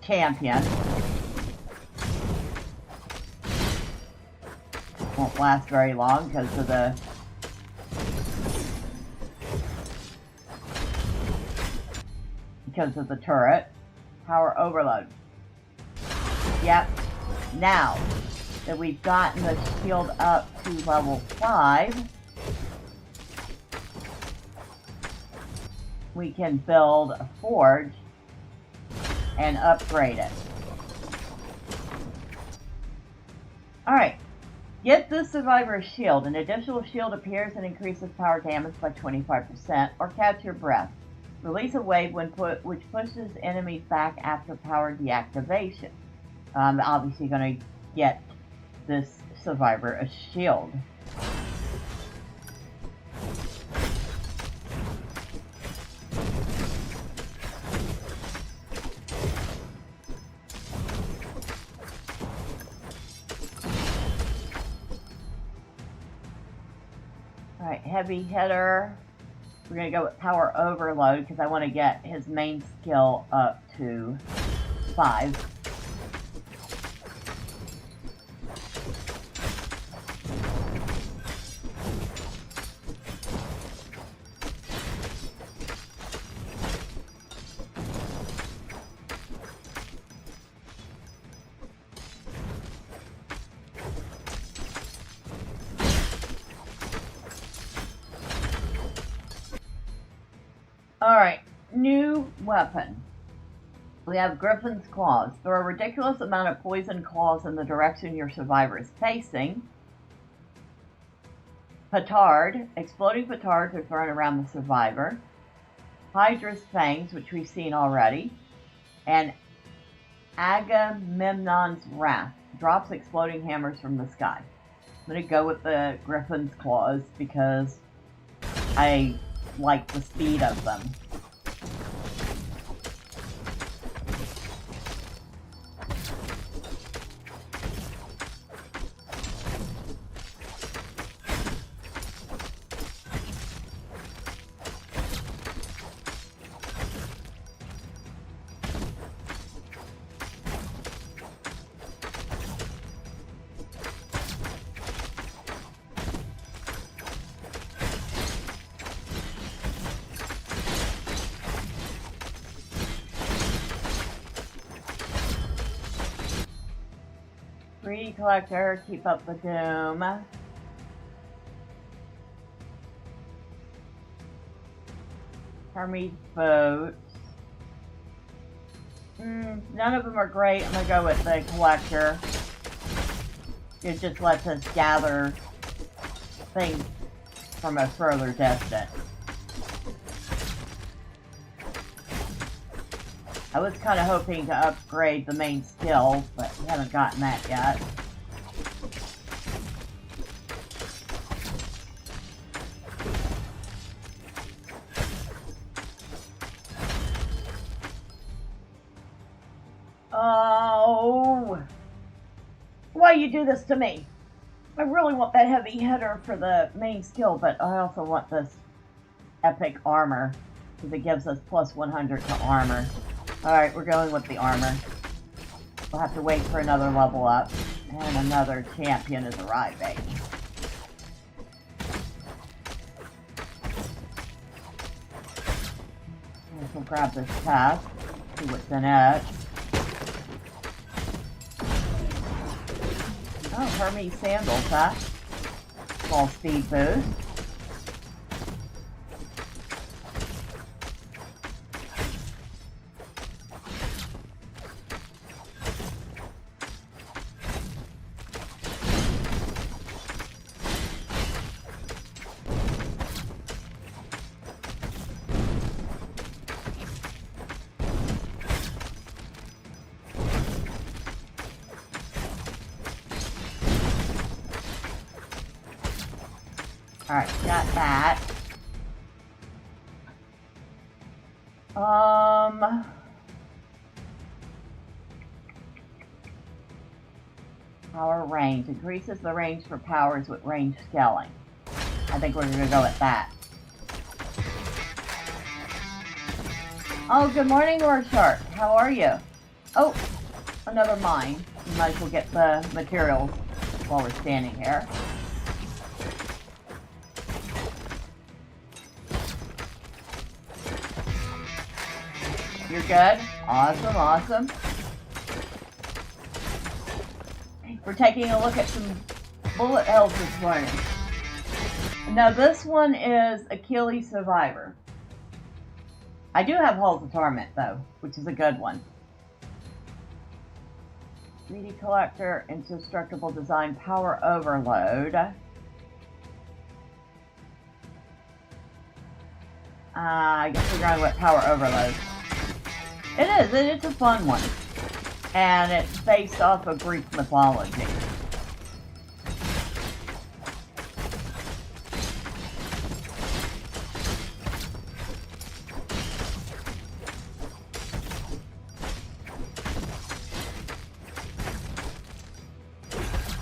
Speaker 1: champion. Won't last very long because of the turret. Power overload. Yep. Now that we've gotten the shield up to level 5, we can build a forge and upgrade it. Alright. Get the survivor's shield. An additional shield appears and increases power damage by 25%, or catch your breath. Release a wave which pushes enemies back after power deactivation. I'm obviously going to get this survivor a shield. Alright, heavy hitter. We're going to go with power overload because I want to get his main skill up to 5. Alright, new weapon. We have Griffin's Claws. Throw a ridiculous amount of poison claws in the direction your survivor is facing. Petard. Exploding petards are thrown around the survivor. Hydra's Fangs, which we've seen already. And Agamemnon's Wrath. Drops exploding hammers from the sky. I'm going to go with the Griffin's Claws because I like the speed of them. Greedy Collector, keep up the doom. Hermes Boats. None of them are great. I'm gonna go with the Collector. It just lets us gather things from a further distance. I was kind of hoping to upgrade the main skill, but we haven't gotten that yet. Oh! Why you do this to me? I really want that heavy hitter for the main skill, but I also want this epic armor, because it gives us plus 100 to armor. Alright, we're going with the armor. We'll have to wait for another level up. And another champion is arriving. We'll grab this chest. See what's in it. Oh, Hermes sandals, huh? Small speed boost. Alright, got that. Power range. Increases the range for powers with range scaling. I think we're gonna go with that. Oh, good morning, Lord Shark. How are you? Oh, another mine. We might as well get the materials while we're standing here. You're good? Awesome, awesome. We're taking a look at some Bullethell this morning. Now this one is Achilles Survivor. I do have Halls of Torment though, which is a good one. Greedy Collector, Indestructible Design, Power Overload. I guess we're going with Power Overload. It's a fun one. And it's based off of Greek mythology.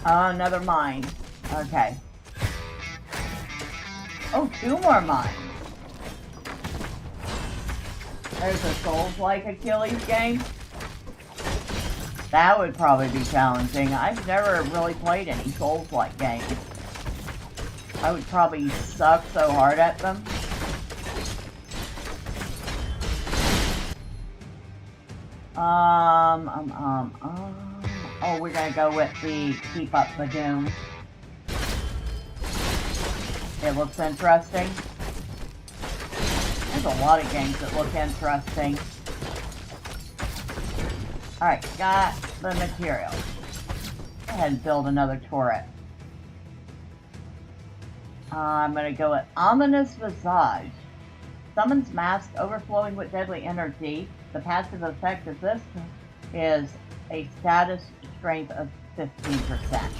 Speaker 1: Oh, another mine. Okay. Oh, 2 more mines. There's a Souls-like Achilles game. That would probably be challenging. I've never really played any Souls-like games. I would probably suck so hard at them. Oh, we're gonna go with the Keep Up the Doom. It looks interesting. There's a lot of games that look interesting. Alright, got the material. Go ahead and build another turret. I'm going to go with Ominous Visage. Summons mask overflowing with deadly energy. The passive effect of this is a status strength of 15%.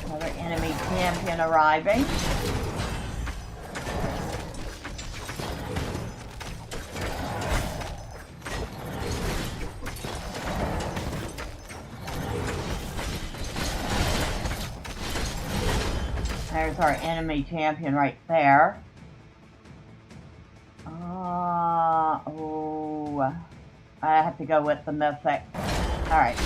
Speaker 1: Another enemy champion arriving. There's our enemy champion right there. Oh, I have to go with the mythic. Alright.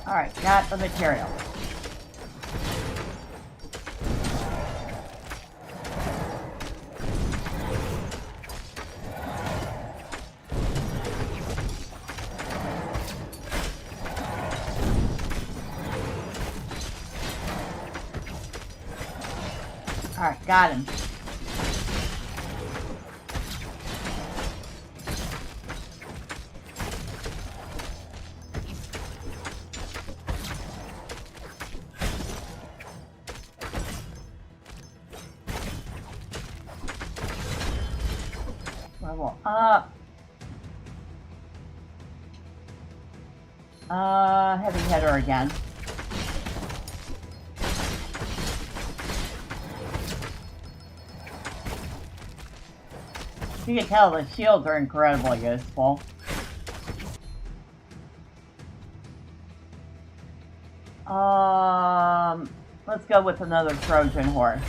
Speaker 1: Alright, got the material. Alright, got him. Level up. Heavy hitter again. You can tell the shields are incredibly useful. Let's go with another Trojan horse.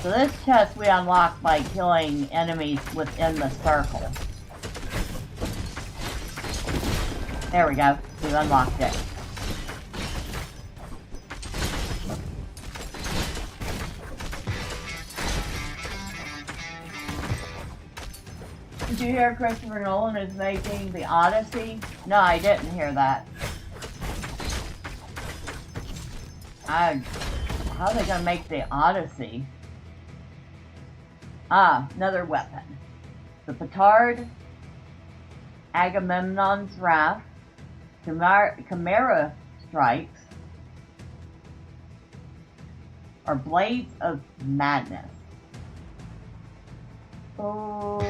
Speaker 1: So this chest we unlock by killing enemies within the circle. There we go. We've unlocked it. Did you hear Christopher Nolan is making The Odyssey? No, I didn't hear that. How are they gonna make The Odyssey? Another weapon. The Petard, Agamemnon's Wrath, Chimera Strikes, or Blades of Madness. Ooh.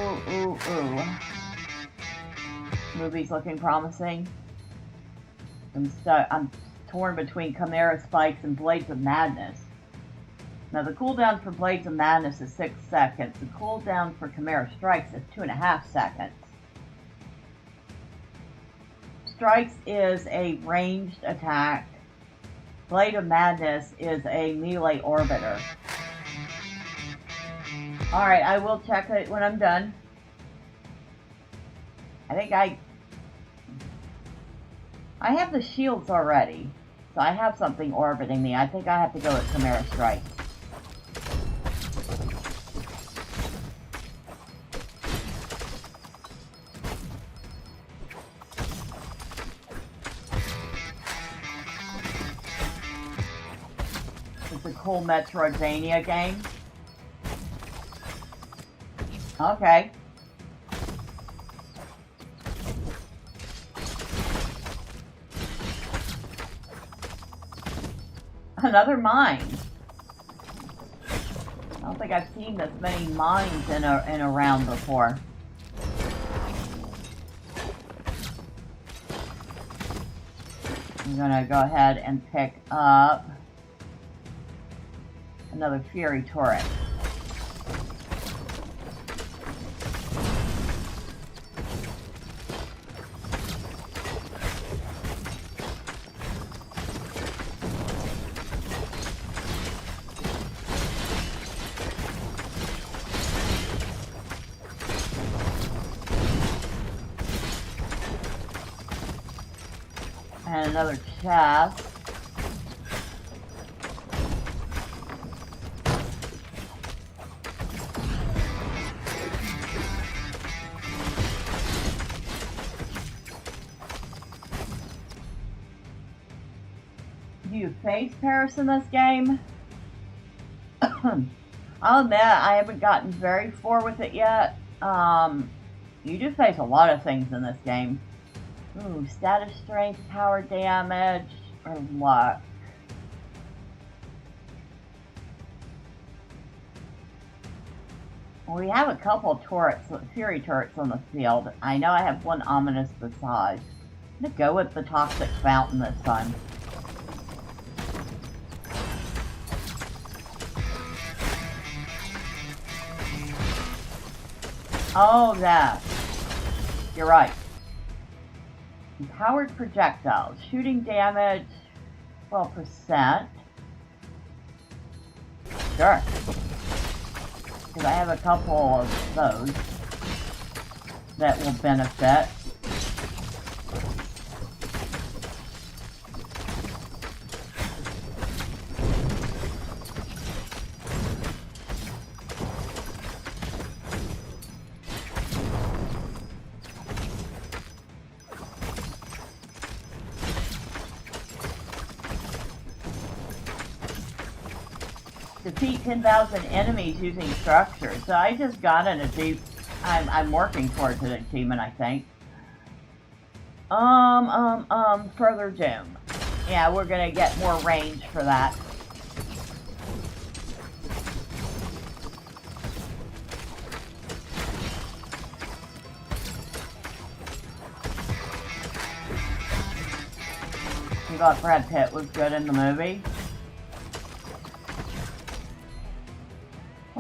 Speaker 1: Movie's looking promising. I'm torn between Chimera Spikes and Blades of Madness. Now the cooldown for Blades of Madness is 6 seconds. The cooldown for Chimera Strikes is 2.5 seconds. Strikes is a ranged attack. Blade of Madness is a melee orbiter. Alright, I will check it when I'm done. I think I have the shields already. So I have something orbiting me. I think I have to go with Chimera Strikes. It's a cool Metroidvania game. Okay. Another mine. I don't think I've seen this many mines in a round before. I'm gonna go ahead and pick up Another Fury turret. And another chest. Do you face Paris in this game? I'll admit I haven't gotten very far with it yet. You do face a lot of things in this game. Ooh, status strength, power damage, or luck. We have a couple of turrets, Fury turrets on the field. I know I have one ominous besides. I'm gonna go with the toxic fountain this time. Oh, yeah. You're right. Empowered projectiles. Shooting damage 12%. Sure. Because I have a couple of those that will benefit. Defeat 10,000 enemies using structures. So I just got an achievement. I'm working towards an achievement, I think. Further doom. Yeah, we're gonna get more range for that. You thought Brad Pitt was good in the movie?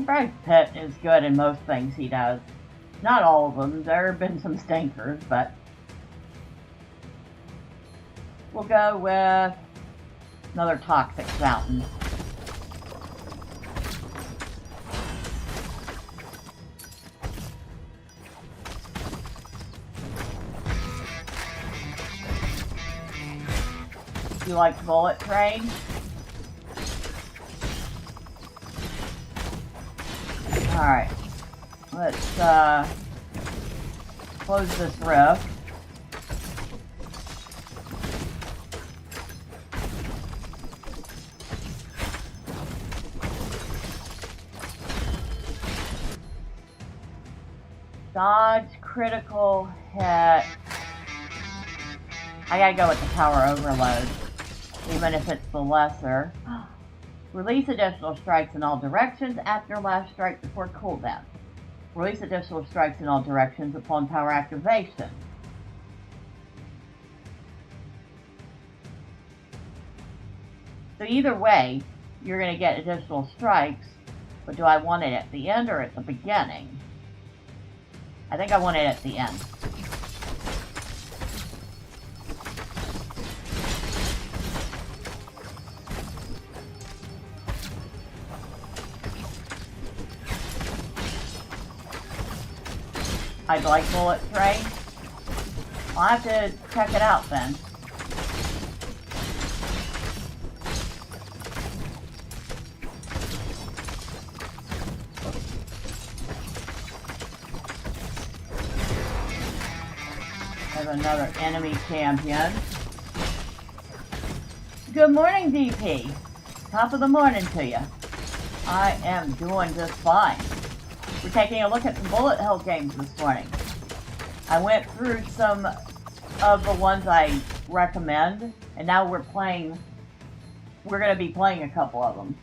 Speaker 1: Brad Pitt is good in most things he does. Not all of them. There have been some stinkers, but we'll go with another toxic fountain. You like bullet train? Alright, let's close this rift. Dodge, critical hit. I gotta go with the power overload, even if it's the lesser. Release additional strikes in all directions after last strike before cooldown. Release additional strikes in all directions upon power activation. So either way, you're going to get additional strikes, but do I want it at the end or at the beginning? I think I want it at the end. I'd like bullet train. I'll have to check it out then. There's another enemy champion. Good morning, DP. Top of the morning to you. I am doing just fine. We're taking a look at some Bullethell games this morning. I went through some of the ones I recommend, and now we're going to be playing a couple of them.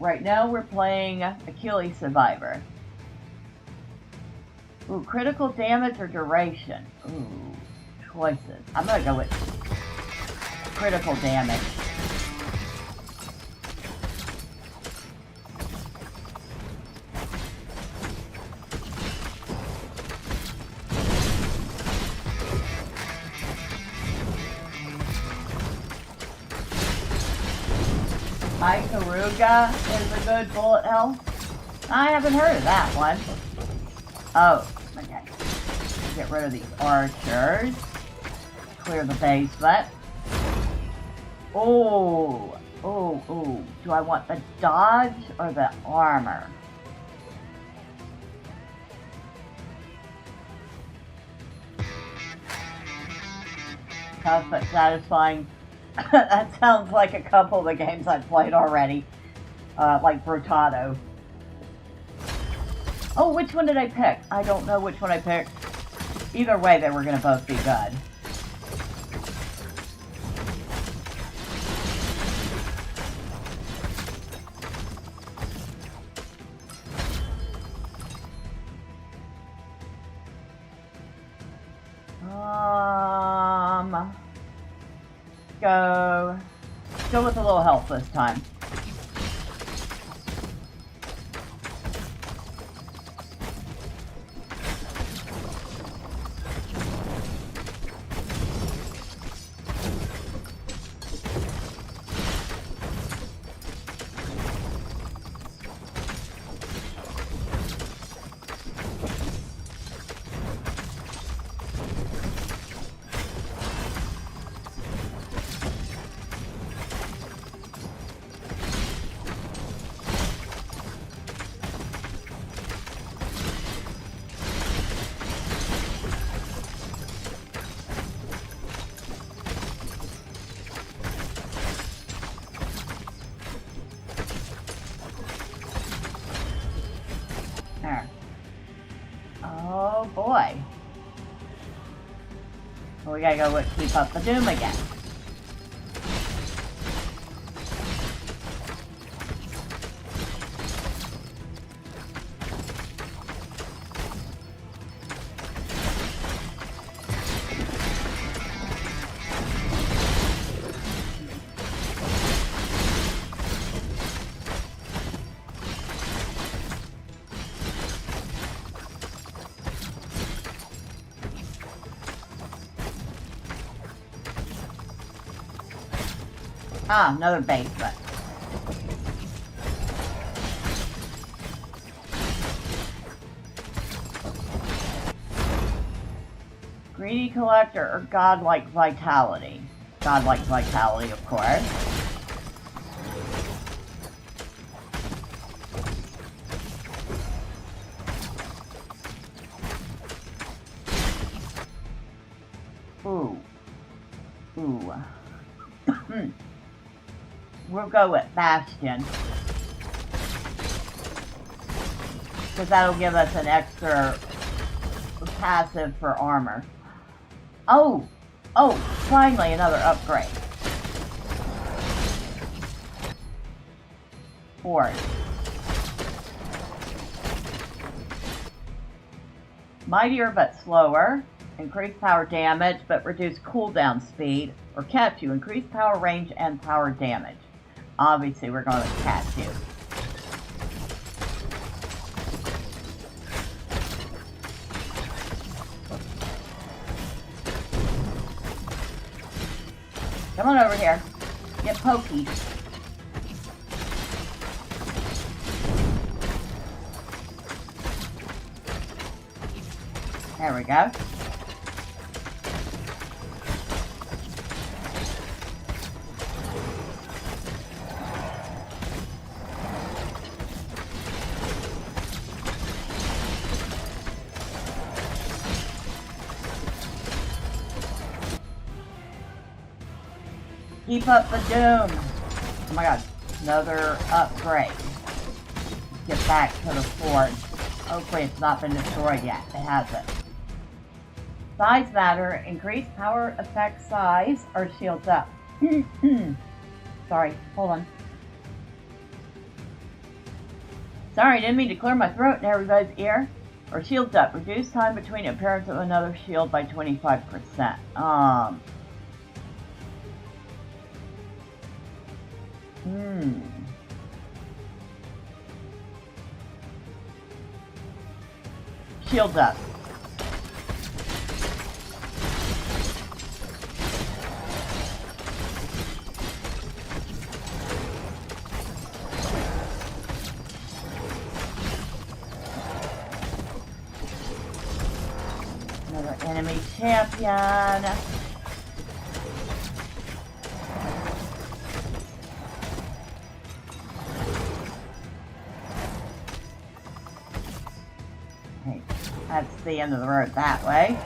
Speaker 1: Right now we're playing Achilles Survivor. Ooh, critical damage or duration? Ooh, choices. I'm going to go with critical damage. Ikaruga is a good bullet hell. I haven't heard of that one. Oh, okay. Get rid of these archers. Clear the basement. Oh, oh, oh. Do I want the dodge or the armor? Tough but satisfying. That sounds like a couple of the games I've played already. Like Brutado. Oh, which one did I pick? I don't know which one I picked. Either way, they were going to both be good. Go with a little health this time. There. Oh boy. Well, we gotta go keep up the doom again. Ah, another basement. Greedy collector or godlike vitality? Godlike vitality, of course. Ooh. Ooh. We'll go with Bastion. Because that'll give us an extra passive for armor. Oh! Oh, finally another upgrade. Force. Mightier but slower. Increase power damage but reduce cooldown speed. Or catch you. Increase power range and power damage. Obviously, we're going to catch you. Come on over here. Get pokey. There we go. Keep up the doom. Oh my god, another upgrade. Get back to the forge. Hopefully it's not been destroyed yet. It hasn't. Size matter. Increase power effect size or shields up. Sorry, hold on. Sorry, didn't mean to clear my throat in everybody's ear. Or shields up. Reduce time between appearance of another shield by 25%. Shields up. Enemy champion. Okay, that's the end of the road that way.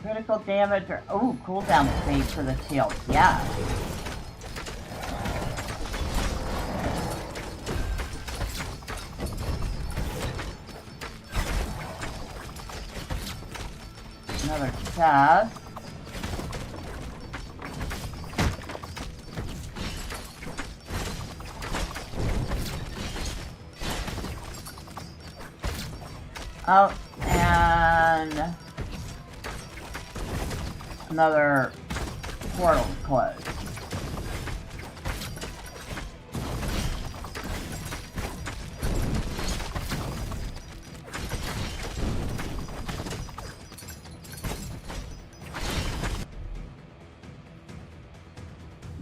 Speaker 1: Critical damage or cooldown speed for the shield. Yeah. Another chest. Oh, and another portal closed.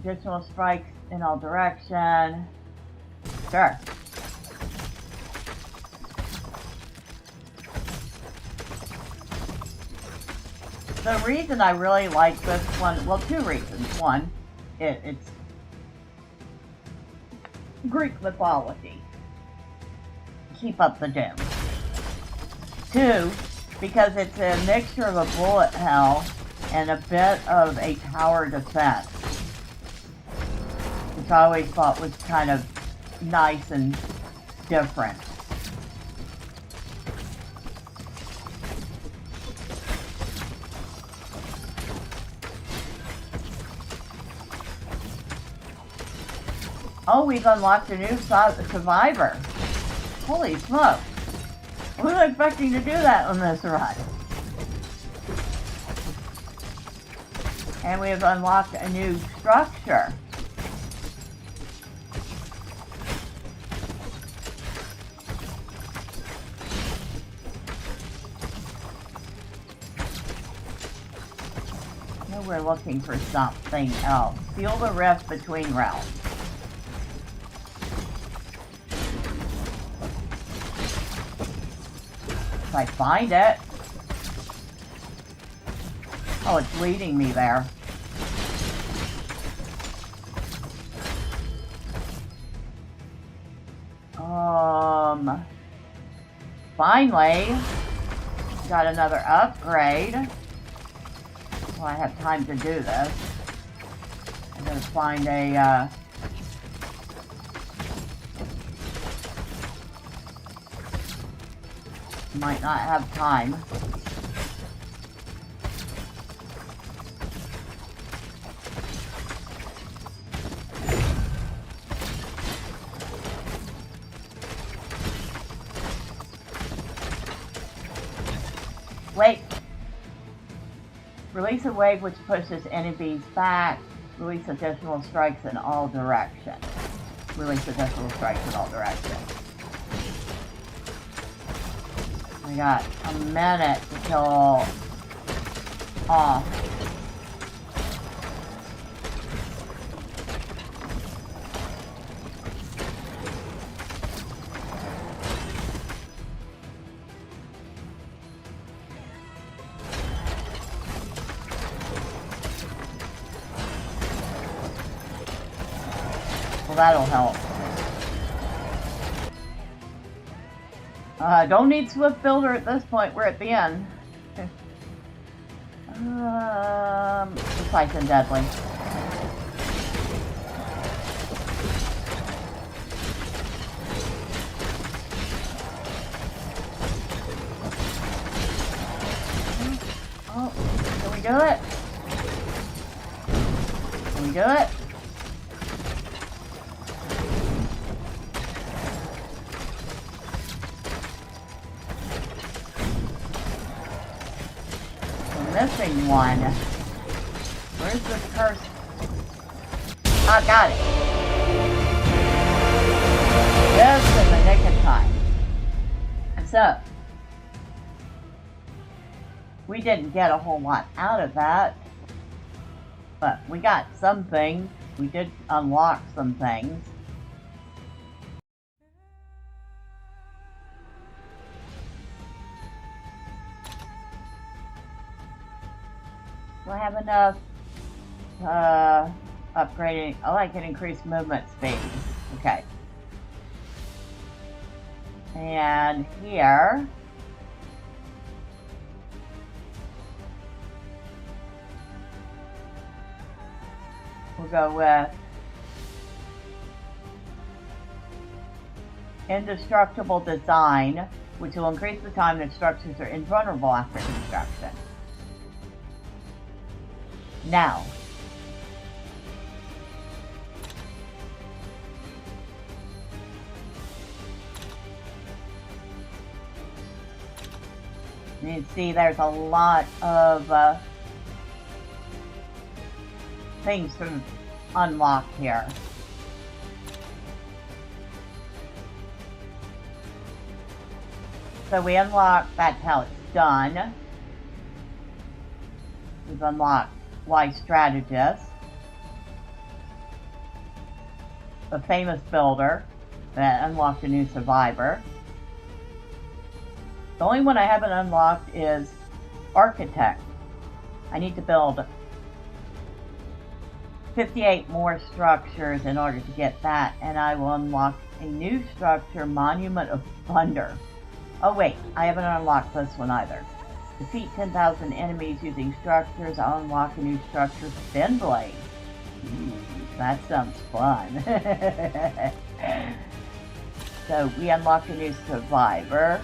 Speaker 1: Additional strikes in all direction. Sure. The reason I really like this one, well, two reasons. One, it's Greek mythology. Keep up the doom. Two, because it's a mixture of a bullet hell and a bit of a tower defense, which I always thought was kind of nice and different. Oh, we've unlocked a new survivor. Holy smoke. I wasn't expecting to do that on this run. And we have unlocked a new structure. Now we're looking for something else. Feel the rift between realms. If I find it. Oh, it's leading me there. Finally, got another upgrade. Well, I have time to do this. I'm gonna find a, might not have time. Wait. Release a wave which pushes enemies back. Release additional strikes in all directions. Release additional strikes in all directions. I got a minute to kill off. Well, that'll help. Don't need Swift Builder at this point. We're at the end. Precise and deadly. Oh, can we do it? Can we do it? Missing one. Where's this curse? Oh, got it. Just in the nick of time. So, we didn't get a whole lot out of that, but we got some things. We did unlock some things. Do I have enough upgrading? Oh, I can increase movement speed. Okay. And here, we'll go with indestructible design, which will increase the time that structures are invulnerable after construction. Now, you can see there's a lot of things to unlock here. So we unlock, that's how it's done. We've unlocked Wise Strategist, a famous builder that unlocked a new survivor. The only one I haven't unlocked is Architect. I need to build 58 more structures in order to get that, and I will unlock a new structure, Monument of Thunder. Oh wait, I haven't unlocked this one either. Defeat 10,000 enemies using structures. I'll unlock a new structure, Spin Blade. Ooh, that sounds fun. So we unlocked a new survivor.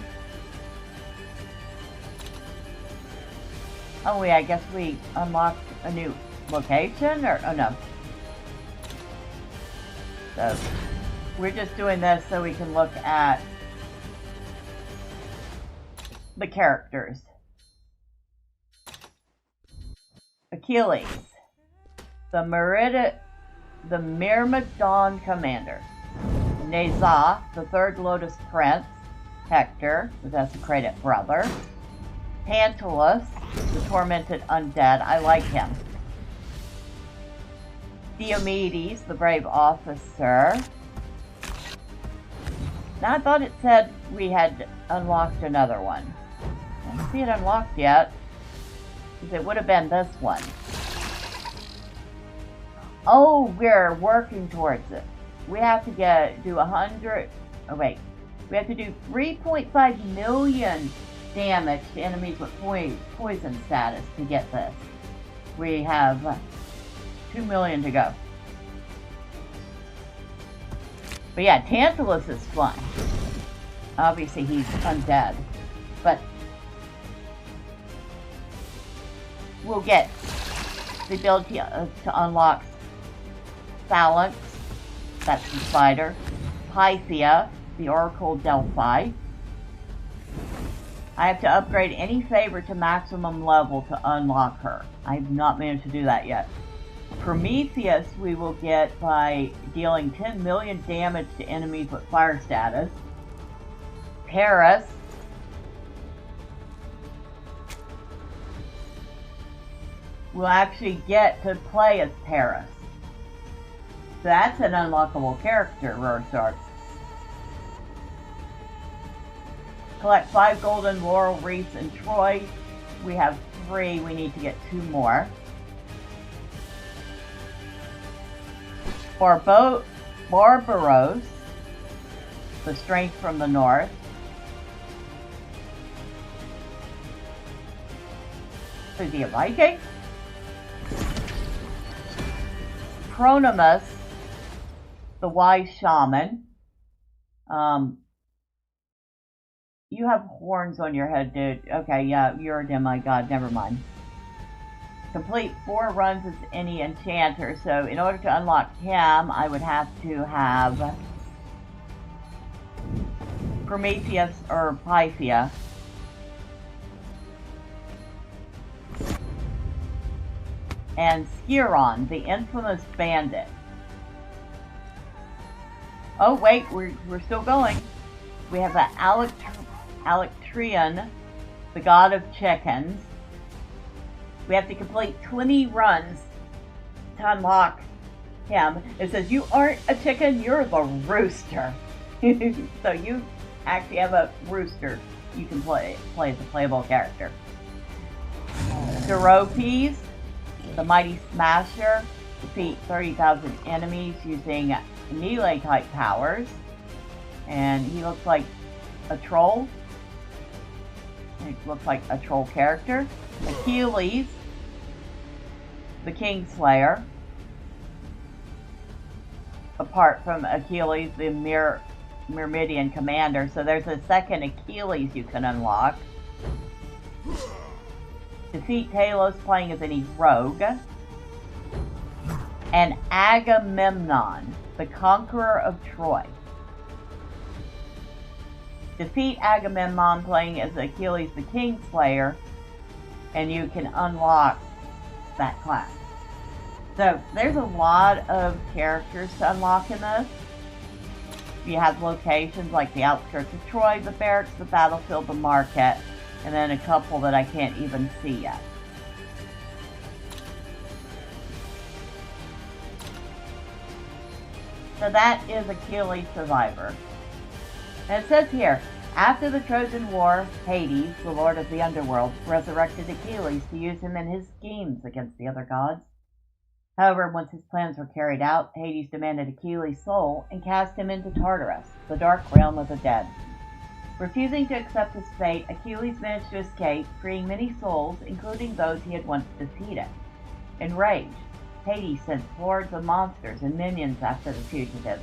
Speaker 1: Oh yeah, I guess we unlocked a new location, or oh no. So we're just doing this so we can look at the characters. Achilles, the Myrmidon commander. Neza, the third Lotus Prince. Hector, the desecrated brother. Tantalus, the tormented undead. I like him. Diomedes, the brave officer. Now I thought it said we had unlocked another one. I don't see it unlocked yet, because it would have been this one. Oh, we're working towards it. We have to do 100. Oh wait, we have to do 3.5 million damage to enemies with poison status to get this. We have 2 million to go. But yeah, Tantalus is fun. Obviously he's undead, but we'll get the ability to unlock Phalanx, that's the spider, Pythia, the Oracle Delphi. I have to upgrade any favor to maximum level to unlock her. I have not managed to do that yet. Prometheus we will get by dealing 10 million damage to enemies with fire status. Paris. We'll actually get to play as Paris. So that's an unlockable character, Rorschach. Collect 5 golden laurel wreaths in Troy. We have 3, we need to get 2 more. Barbaros, the strength from the north. Is he a Viking? Chronomus, the wise shaman. You have horns on your head, dude. Okay, yeah, you're a demigod. Never mind. Complete 4 runs as any enchanter. So in order to unlock him, I would have to have Prometheus or Pythia. And Skiron, the infamous bandit. Oh wait, we're still going. We have the Alectrian, the god of chickens. We have to complete 20 runs to unlock him. It says you aren't a chicken, you're the rooster. So you actually have a rooster you can play as a playable character. Seropes, the mighty smasher, defeat 30,000 enemies using melee type powers. And he looks like a troll. He looks like a troll character. Achilles, the Kingslayer. Apart from Achilles, the Myrmidian commander, so there's a second Achilles you can unlock. Defeat Talos playing as any rogue. And Agamemnon, the conqueror of Troy. Defeat Agamemnon playing as Achilles the Kingslayer, and you can unlock that class. So there's a lot of characters to unlock in this. You have locations like the outskirts of Troy, the barracks, the battlefield, the market, and then a couple that I can't even see yet. So that is Achilles Survivor. And it says here, after the Trojan War, Hades, the lord of the underworld, resurrected Achilles to use him in his schemes against the other gods. However, once his plans were carried out, Hades demanded Achilles' soul and cast him into Tartarus, the dark realm of the dead. Refusing to accept his fate, Achilles managed to escape, freeing many souls, including those he had once defeated. Enraged, Hades sent hordes of monsters and minions after the fugitives,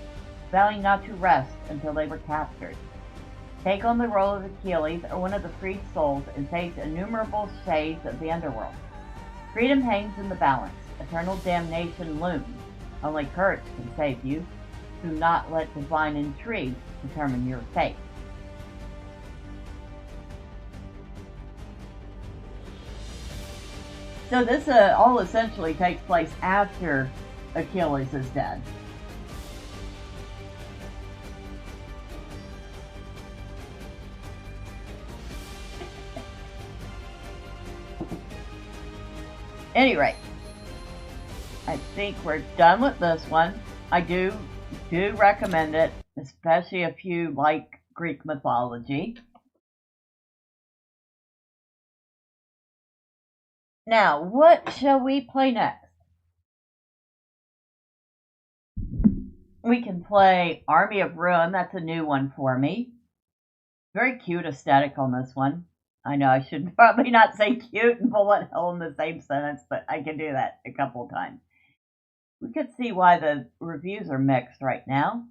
Speaker 1: vowing not to rest until they were captured. Take on the role of Achilles or one of the freed souls and face innumerable shades of the underworld. Freedom hangs in the balance. Eternal damnation looms. Only courage can save you. Do not let divine intrigue determine your fate. So this all essentially takes place after Achilles is dead. Any rate, I think we're done with this one. I do recommend it, especially if you like Greek mythology. Now, what shall we play next? We can play Army of Ruin. That's a new one for me. Very cute aesthetic on this one. I know I should probably not say cute and bullet hell in the same sentence, but I can do that a couple times. We could see why the reviews are mixed right now.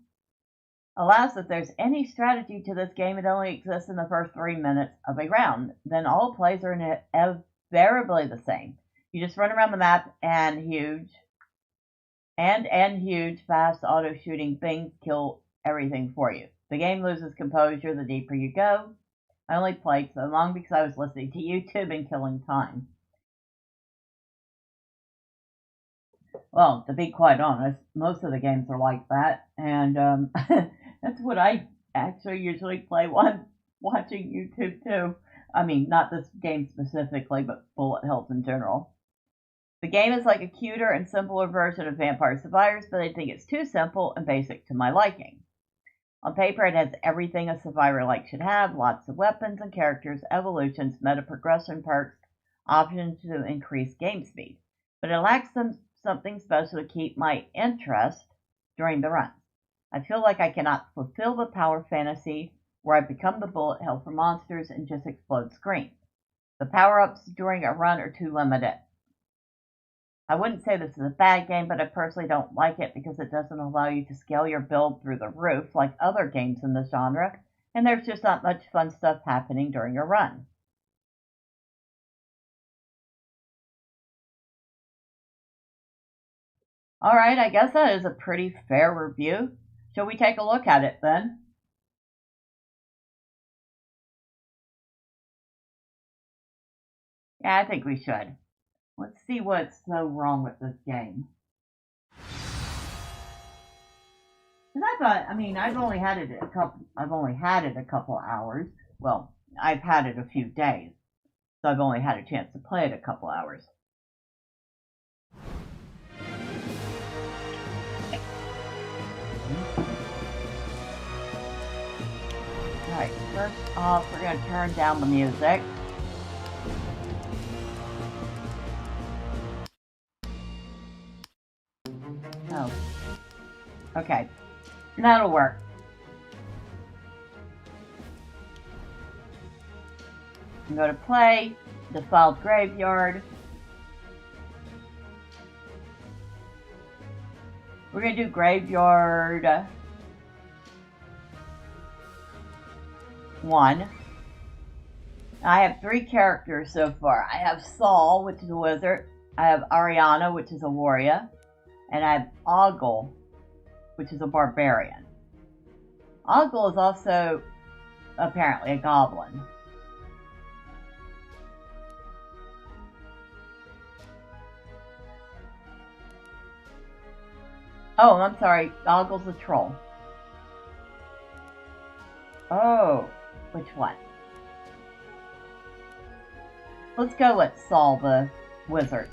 Speaker 1: Alas, if there's any strategy to this game, it only exists in the first 3 minutes of a round. Then all plays are invariably the same. You just run around the map and huge, fast auto shooting things kill everything for you. The game loses composure the deeper you go. I only played so long because I was listening to YouTube and killing time. Well, to be quite honest, most of the games are like that, and that's what I actually usually play while watching YouTube too. I mean, not this game specifically, but bullet hells in general. The game is like a cuter and simpler version of Vampire Survivors, but I think it's too simple and basic to my liking. On paper, it has everything a survivor-like should have, lots of weapons and characters, evolutions, meta progression perks, options to increase game speed. But it lacks something special to keep my interest during the run. I feel like I cannot fulfill the power fantasy where I become the bullet hell for monsters and just explode screens. The power-ups during a run are too limited. I wouldn't say this is a bad game, but I personally don't like it because it doesn't allow you to scale your build through the roof like other games in the genre, and there's just not much fun stuff happening during a run. Alright, I guess that is a pretty fair review. Shall we take a look at it then? Yeah, I think we should. Let's see what's so wrong with this game. Because I thought, I mean, I've only had it a couple hours. Well, I've had it a few days, so I've only had a chance to play it a couple hours. Alright, first off, we're going to turn down the music. Oh. Okay. That'll work. I'm going to play Default Graveyard. We're going to do Graveyard 1. I have 3 characters so far. I have Saul, which is a wizard. I have Ariana, which is a warrior. And I have Ogle, which is a barbarian. Ogle is also apparently a goblin. Oh, I'm sorry. Ogle's a troll. Oh, which one? Let's go with Saul the wizard.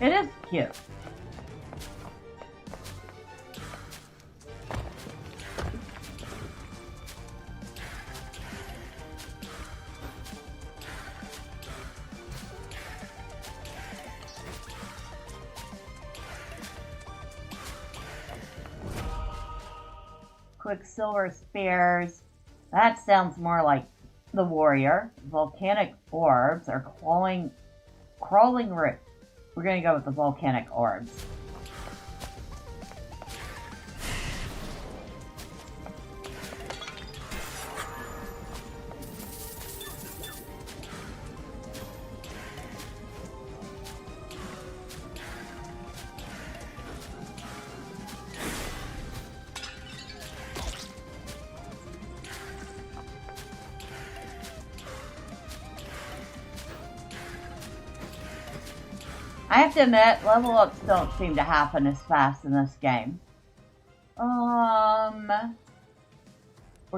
Speaker 1: It is cute. Quicksilver spears. That sounds more like the warrior. Volcanic orbs are crawling roots. We're going to go with the volcanic orbs. I have to admit, level ups don't seem to happen as fast in this game. We're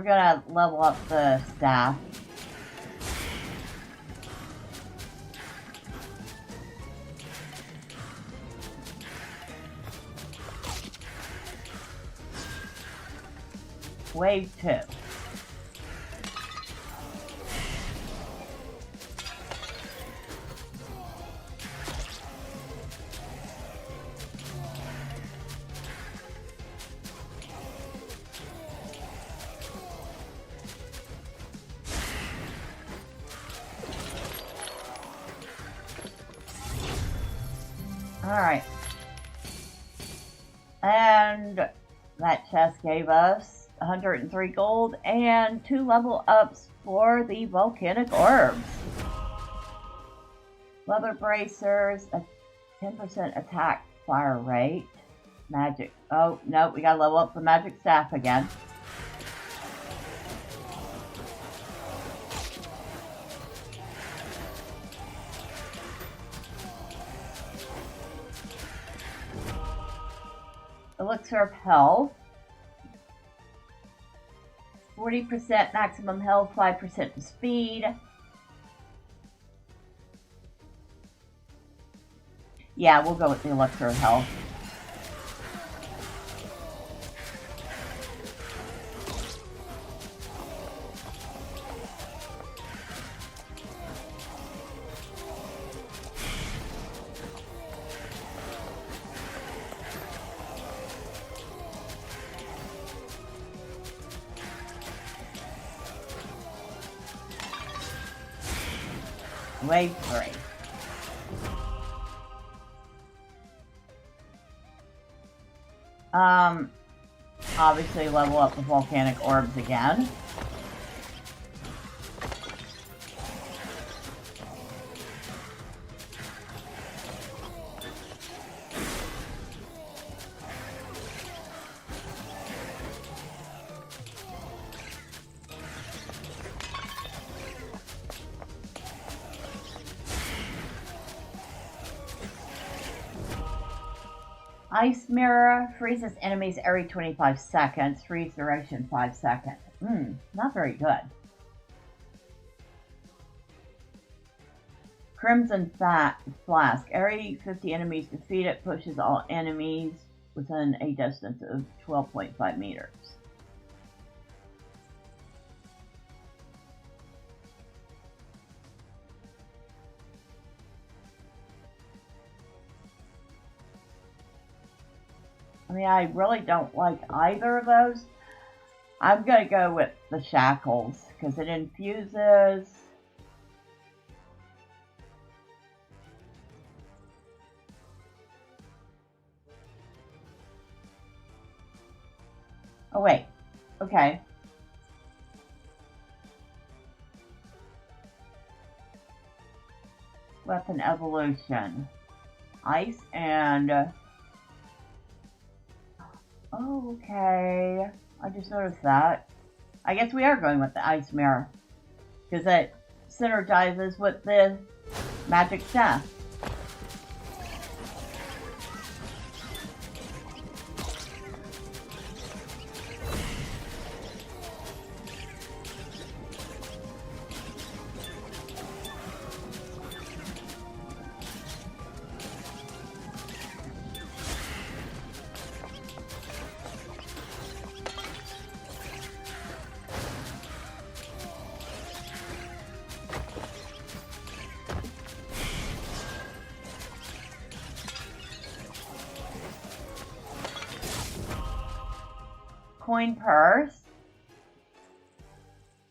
Speaker 1: gonna level up the staff. Wave 2. Alright. And that chest gave us 103 gold and 2 level ups for the volcanic orbs. Leather bracers, a 10% attack fire rate. Magic. Oh, no, we gotta level up the magic staff again. Elixir of health. 40% maximum health, 5% to speed. Yeah, we'll go with the elixir of health. Wave 3. Obviously level up the volcanic orbs again. Ice Mirror freezes enemies every 25 seconds. Freeze duration 5 seconds. Not very good. Crimson Flask. Every 50 enemies defeated pushes all enemies within a distance of 12.5 meters. I mean, I really don't like either of those. I'm going to go with the Shackles because it infuses... Oh, wait. Okay. Weapon evolution. Ice and... Okay. I just noticed that. I guess we are going with the Ice Mirror. Because it synergizes with the Magic Staff. Coin Purse,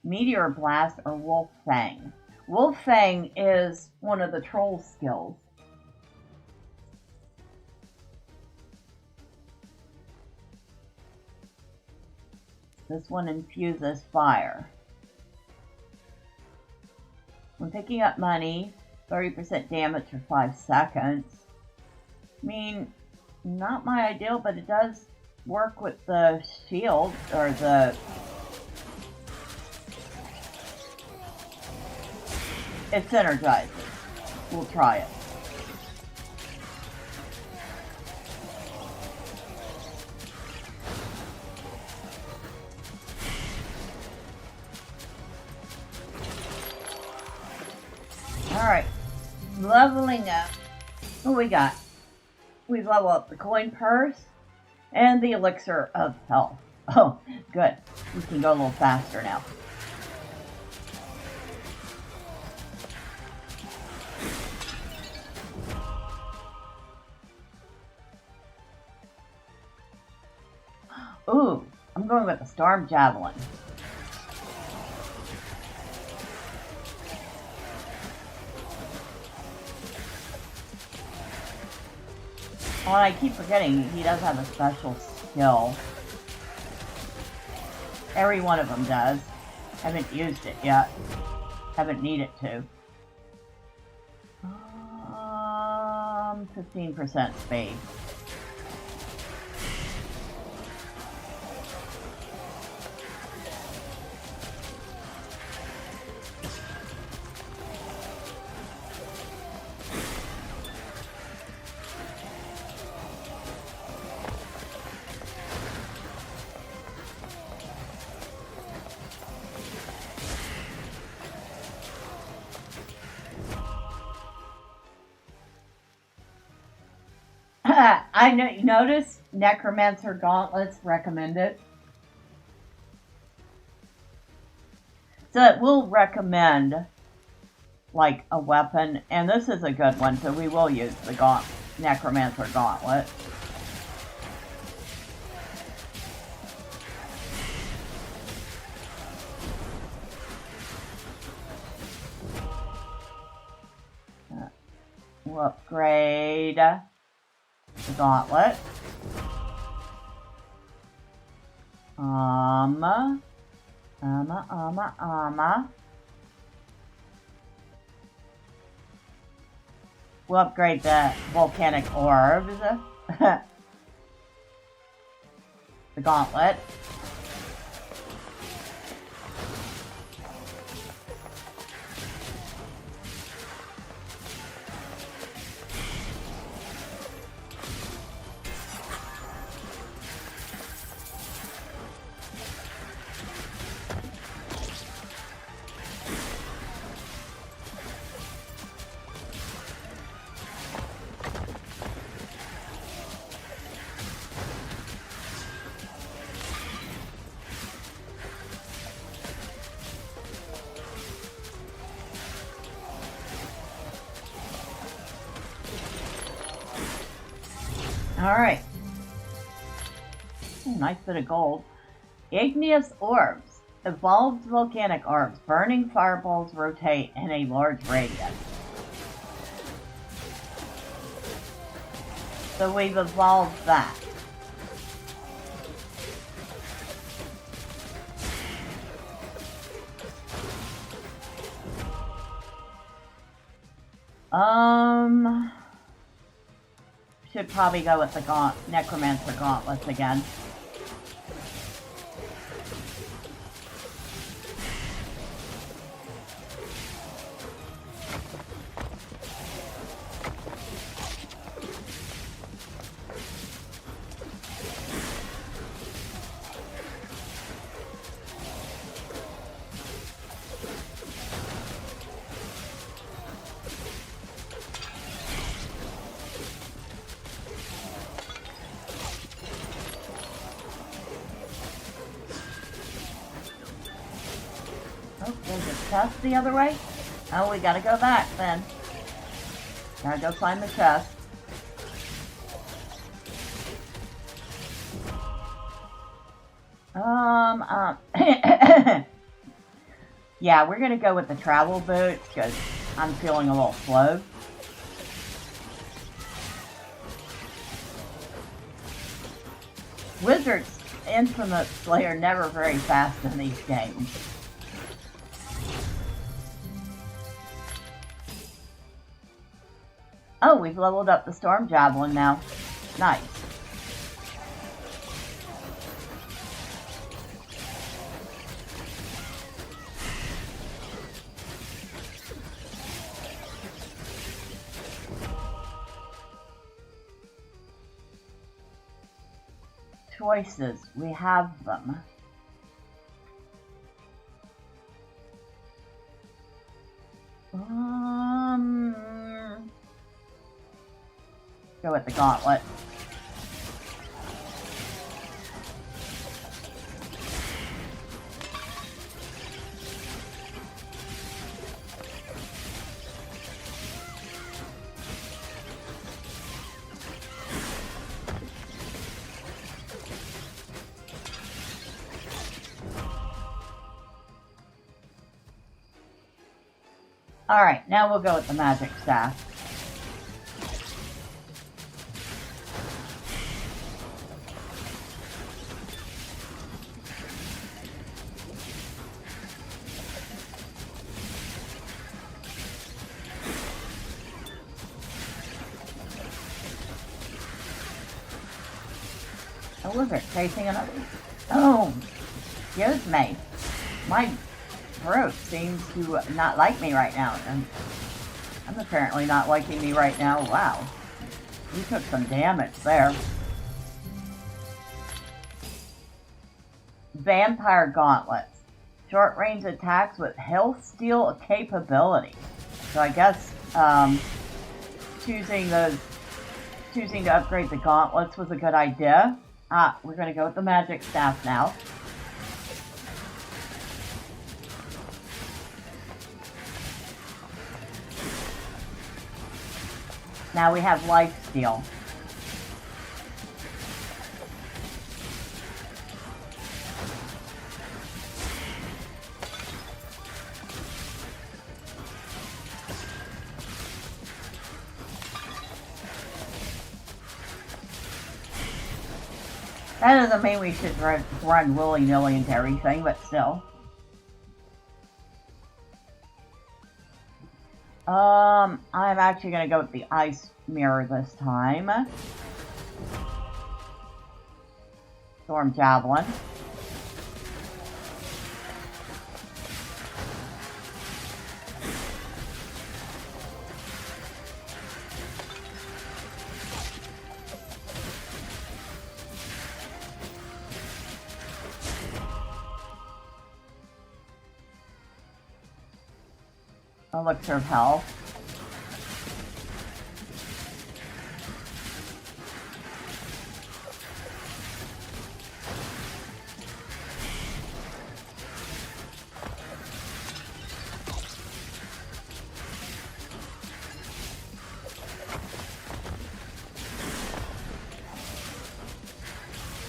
Speaker 1: Meteor Blast, or Wolf Fang. Wolf Fang is one of the troll skills. This one infuses fire. When picking up money, 30% damage for 5 seconds. I mean, not my ideal, but it does work with the shield, or the... It synergizes. We'll try it. Alright. Leveling up. What we got? We level up the coin purse and the elixir of health. Oh, good. We can go a little faster now. Ooh, I'm going with the Storm Javelin. Oh, and I keep forgetting he does have a special skill. Every one of them does. Haven't used it yet. Haven't needed to. 15% speed. I know you notice Necromancer Gauntlets recommended. So it will recommend like a weapon, and this is a good one, so we will use the Necromancer Gauntlet. We'll upgrade the gauntlet. We'll upgrade the volcanic orbs. The gauntlet. Alright. Nice bit of gold. Igneous orbs. Evolved volcanic orbs. Burning fireballs rotate in a large radius. So we've evolved that. Should probably go with the Necromancer Gauntlets again. Oh, there's a chest the other way? Oh, we gotta go back then. Gotta go find the chest. Yeah, we're gonna go with the travel boots because I'm feeling a little slow. Wizards infamously are never very fast in these games. Oh, we've leveled up the Storm Javelin now. Nice. Choices. We have them. Go with the gauntlet. Alright, now we'll go with the magic staff. A wizard chasing another. Oh, excuse me. My throat seems to not like me right now, and I'm apparently not liking me right now. Wow, you took some damage there. Vampire Gauntlets. Short range attacks with health steal capability. So I guess choosing to upgrade the gauntlets was a good idea. We're going to go with the magic staff now. Now we have lifesteal. That doesn't mean we should run willy-nilly into everything, but still. I'm actually going to go with the ice mirror this time. Storm Javelin. Elixir of Health.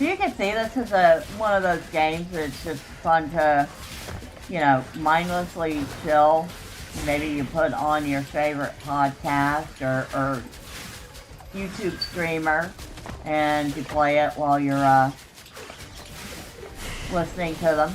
Speaker 1: So you can see this is one of those games that's just fun to, you know, mindlessly chill. Maybe you put on your favorite podcast or YouTube streamer and you play it while you're listening to them.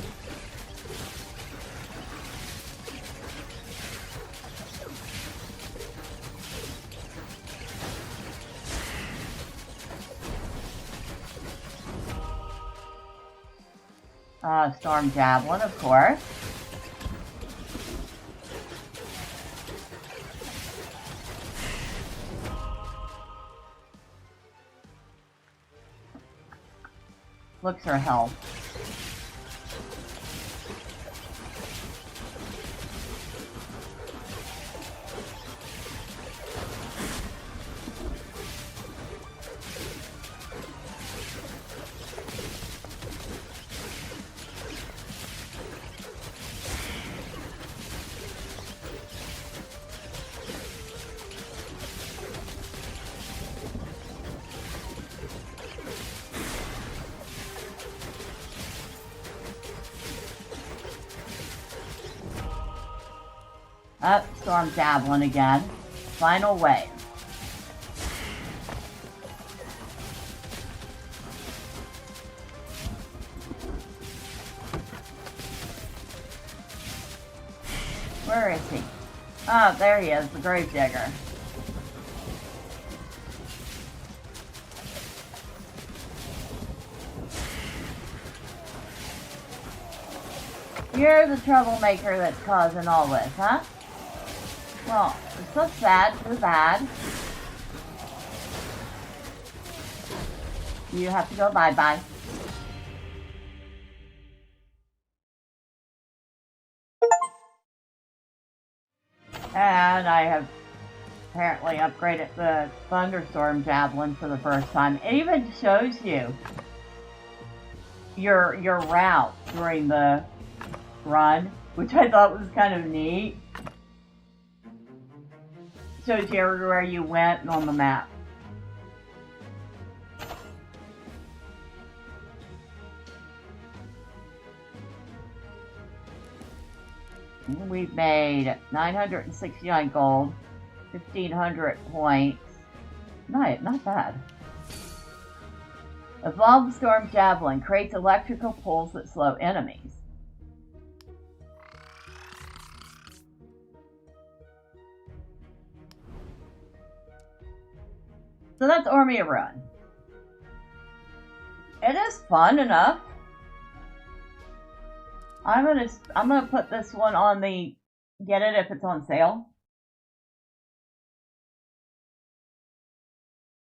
Speaker 1: Storm Javelin, of course. Looks her health. Up, Storm Javelin again. Final wave. Where is he? Oh, there he is, the Gravedigger. You're the troublemaker that's causing all this, huh? Well, it's so sad, too bad. You have to go bye-bye. And I have apparently upgraded the Thunderstorm Javelin for the first time. It even shows you your route during the run, which I thought was kind of neat. Shows you everywhere you went on the map. We've made 969 gold, 1,500 points. Not bad. Evolved Storm Javelin creates electrical pulls that slow enemies. So that's Ormia Run. It is fun enough. I'm gonna put this one on the get it if it's on sale.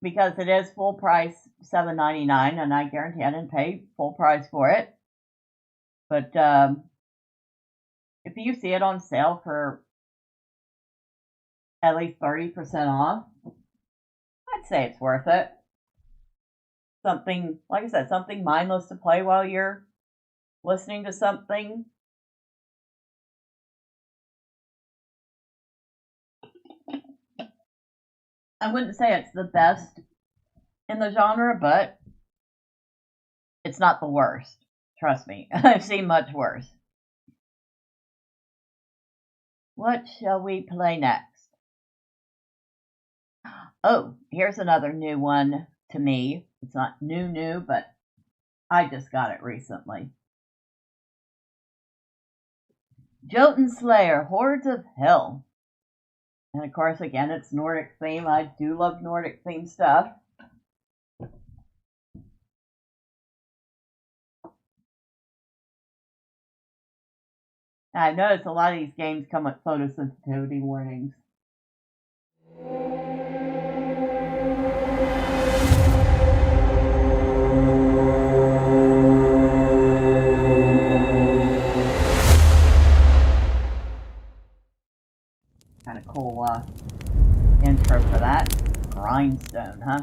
Speaker 1: Because it is full price $7.99 and I guarantee I didn't pay full price for it. But if you see it on sale for at least 30% off, I'd say it's worth it. Something, like I said, something mindless to play while you're listening to something. I wouldn't say it's the best in the genre, but it's not the worst. Trust me, I've seen much worse. What shall we play next? Oh, here's another new one to me. It's not new, but I just got it recently. Jotun Slayer, Hordes of Hell. And of course, again, it's Nordic theme. I do love Nordic theme stuff. I've noticed a lot of these games come with photosensitivity warnings. Kind of cool intro for that. Grindstone, huh?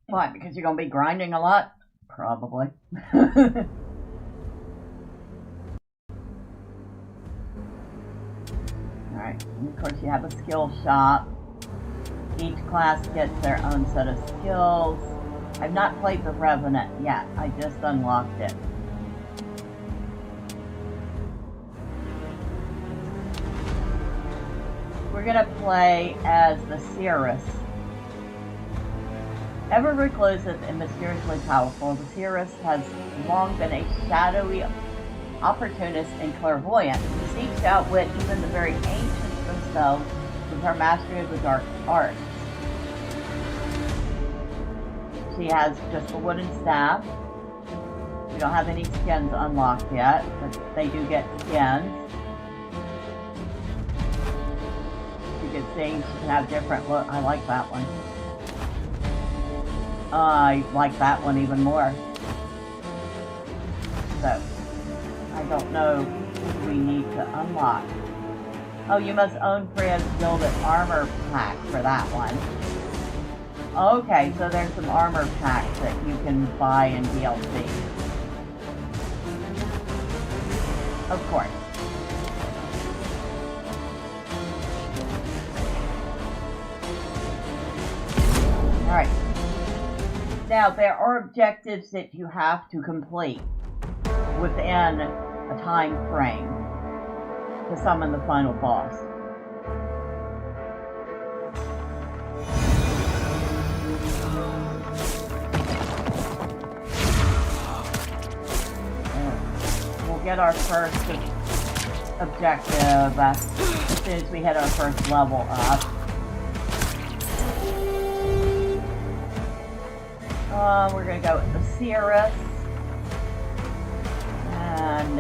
Speaker 1: Why? Because you're going to be grinding a lot? Probably. Alright, and of course you have a skill shop. Each class gets their own set of skills. I've not played the Revenant yet. I just unlocked it. We're gonna play as the Seeress. Ever reclusive and mysteriously powerful, the Seeress has long been a shadowy opportunist and clairvoyant who seeks to outwit even the very ancients themselves with her mastery of the dark arts. She has just a wooden staff. We don't have any skins unlocked yet, but they do get skins. You can see she can have different look. I like that one. I like that one even more. So, I don't know who we need to unlock. Oh, you must own Freya's Gilded Armor Pack for that one. Okay, so there's some armor packs that you can buy in DLC. Of course. Alright. Now, there are objectives that you have to complete within a time frame to summon the final boss. We'll get our first objective as soon as we hit our first level up. We're going to go with the Seeress. And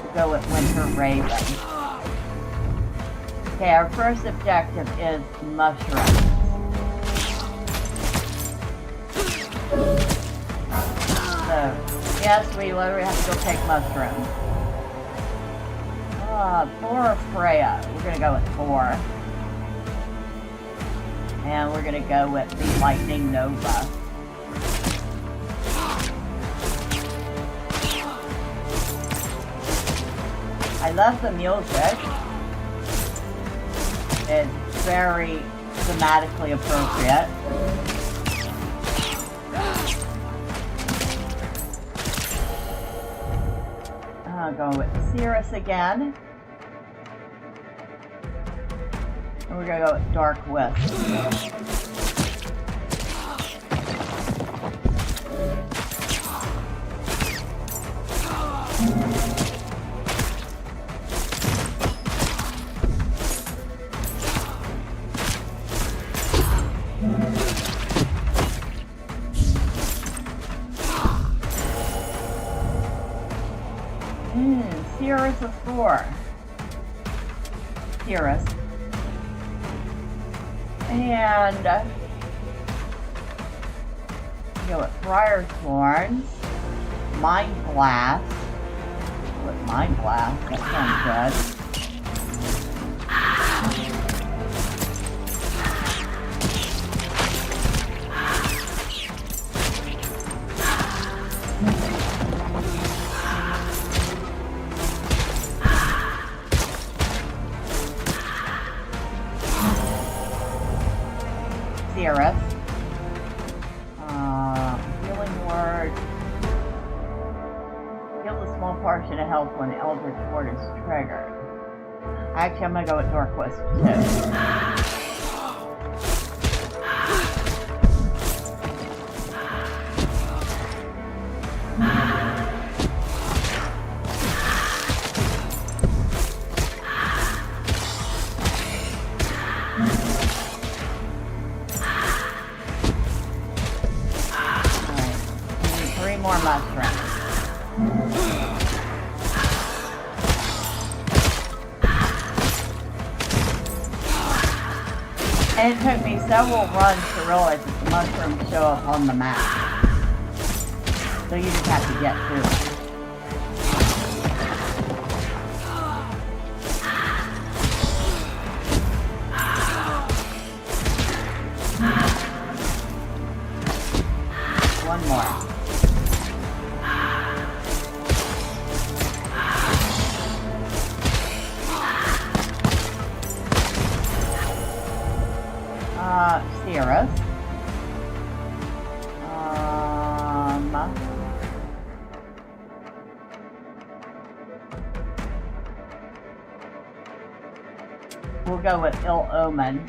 Speaker 1: we'll go with Winter Raven. Okay, our first objective is mushrooms. So, yes, we literally have to go pick mushrooms. Thor or Freya? We're going to go with Thor. And we're going to go with the Lightning Nova. I love the music. It's very thematically appropriate. I'll go with the Seeress again. And we're going to go with Dark Wisp. Seeress of Thor. Seeress. And go with Briar Thorns. Mind Blast. With Mind Blast, that sounds good. Seeress. Healing Word. Heals a small portion of health when the Eldritch Ward is triggered. Actually, I'm going to go with Dark Wisp too. More mushrooms. And it took me several runs to realize that the mushrooms show up on the map. So you just have to get through it. One more. Seeress. We'll go with Ill Omen.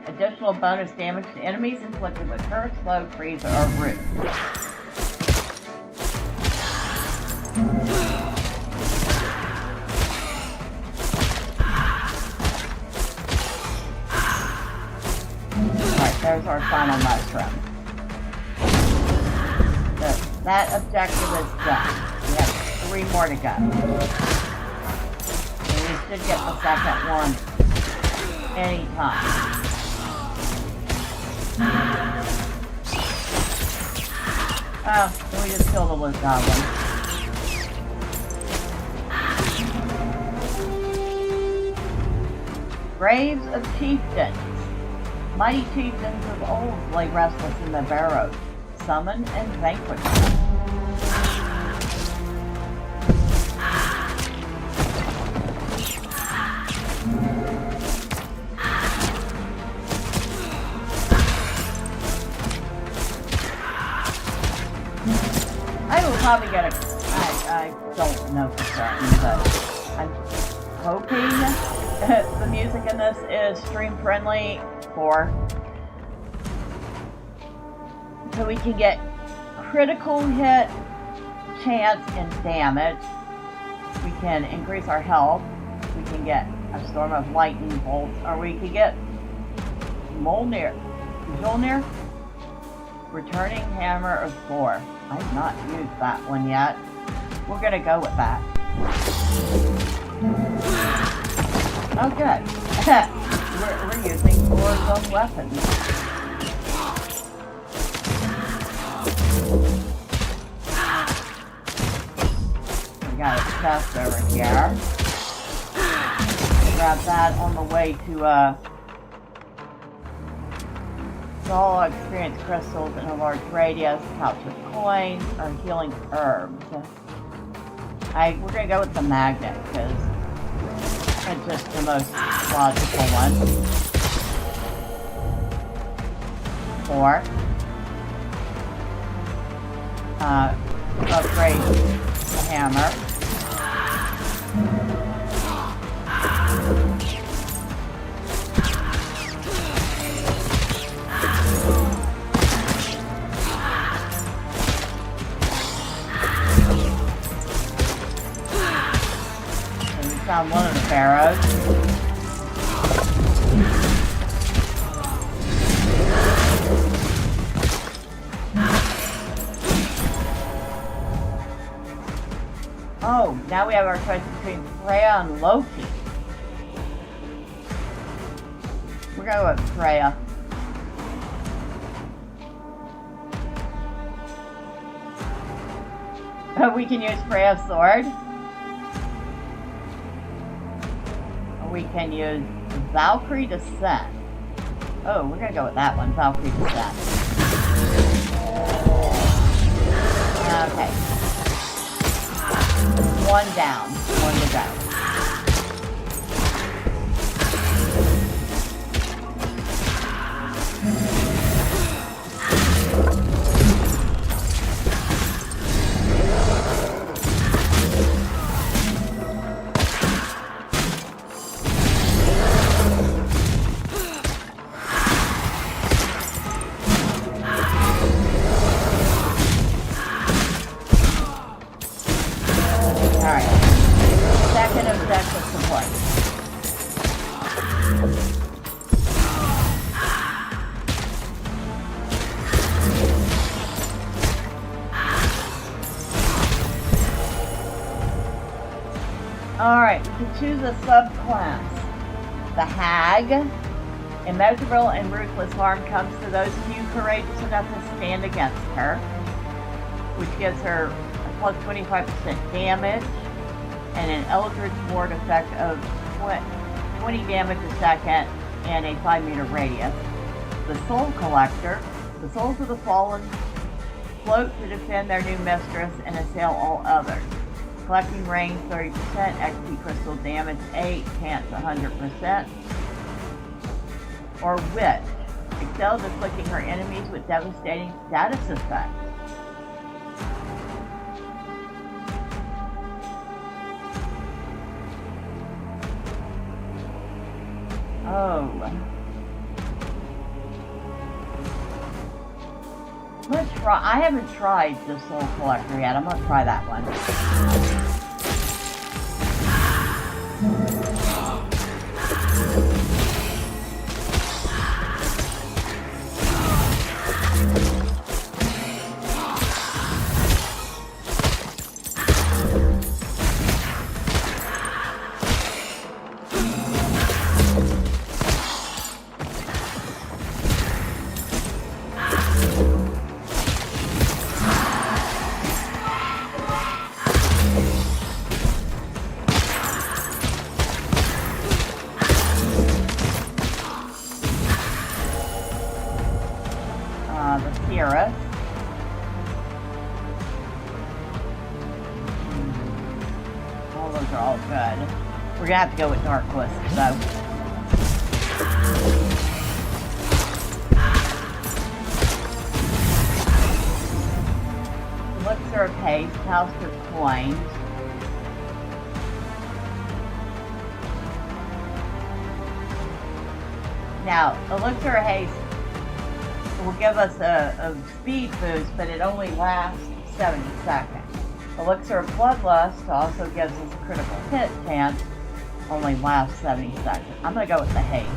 Speaker 1: Additional bonus damage to enemies inflicted with Curse, Slow, Freeze, or Root. Alright, there's our final mushroom. So that objective is done. We have 3 more to go. And we should get the second one anytime. Oh, we just killed a loot goblin. Graves of Chieftains. Mighty chieftains of old lay restless in the barrows, summoned and vanquished. I will probably get a... I don't know for certain, but I'm hoping the music in this is stream friendly so we can get critical hit chance and damage. We can increase our health. We can get a storm of lightning bolts, or we could get Mjolnir. Returning Hammer of Thor. I've not used that one yet. We're gonna go with that. Oh, good. We're using Thor's own weapons. We got a chest over here. Grab that on the way to all experience crystals in a large radius, pouch of coins, or healing herbs. We're gonna go with the magnet because it's just the most logical one. 4. Upgrade the hammer. And we found one of the barrows. Oh, now we have our choice between Freya and Loki. We're going with Freya. We can use Freya's sword. Or we can use Valkyrie Descent. Oh, we're going to go with that one, Valkyrie Descent. Okay. 1 down, 1 to go. Alright, we can choose a subclass. The Hag. Immeasurable and ruthless harm comes to those of you courageous enough to stand against her, which gives her a plus 25% damage and an Eldritch Ward effect of 20 damage a second and a 5-meter radius. The Soul Collector. The souls of the fallen float to defend their new mistress and assail all others. Collecting range 30%, XP crystal damage 8, chance 100%. Or Wit. Excels at afflicting her enemies with devastating status effects. Oh. Let's try. I haven't tried the Soul Collector yet. I'm gonna try that one. The Sierra. All those are all good. We're gonna have to go with Dark Wisp, though. Elixir of Haste, House of Coins. Now, Elixir of Haste will give us a speed boost, but it only lasts 70 seconds. Elixir of Bloodlust also gives us a critical hit chance, only lasts 70 seconds. I'm going to go with the Haste.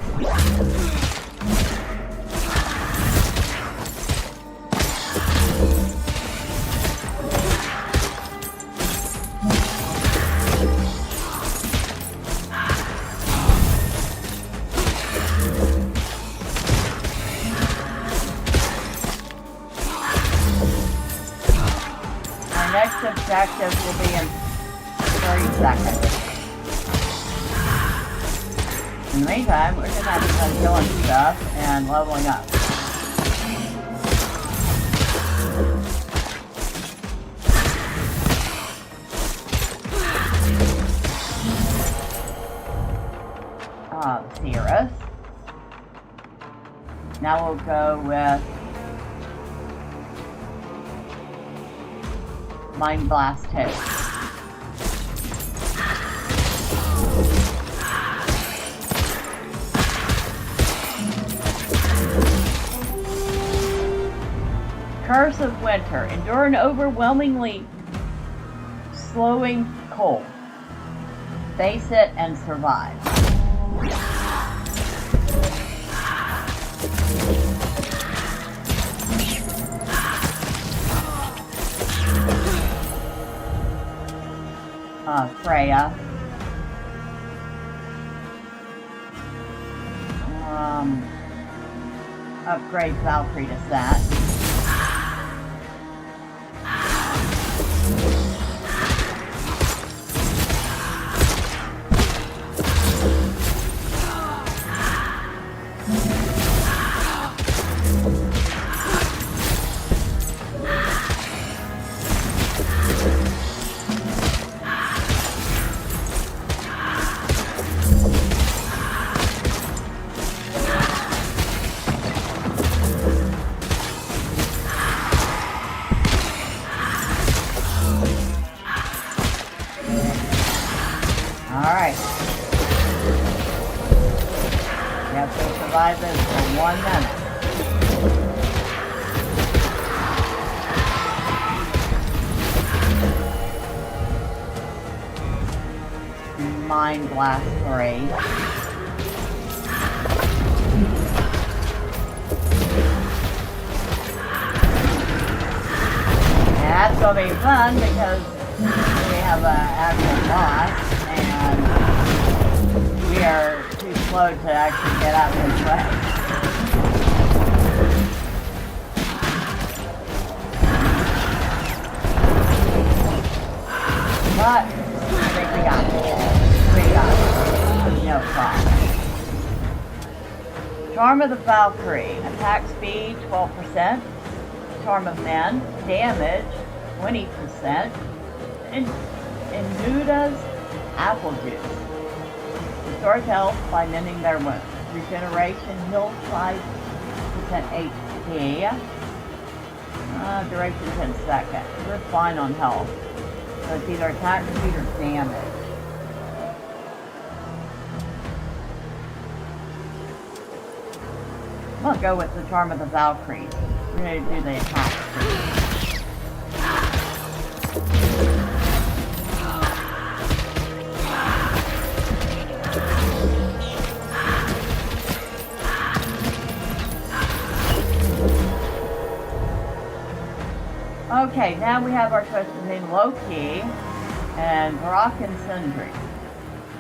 Speaker 1: Next objective will be in 30 seconds. In the meantime, we're just having fun killing stuff and leveling up. Sierra. Now we'll go with Mind Blast 2. Curse of Winter. Endure an overwhelmingly slowing cold. Face it and survive. Freya. Upgrade Valkyrie to that. Alright. You have to survive this for 1 minute. Mind Blast 3. And that's going to be fun because we have an actual boss. And we are too slow to actually get out of his way. But I think we got it. No problem. Charm of the Valkyrie. Attack speed 12%. Charm of Men. Damage 20%. And Nuda's Apple Juice. Restores health by mending their wounds. Regeneration heals 5% HP. Duration 10 seconds. We're fine on health. So it's either attack speed or damage. We'll go with the Charm of the Valkyries. We're going to do the attack. Okay, now we have our choice between Loki and Brock and Sindri.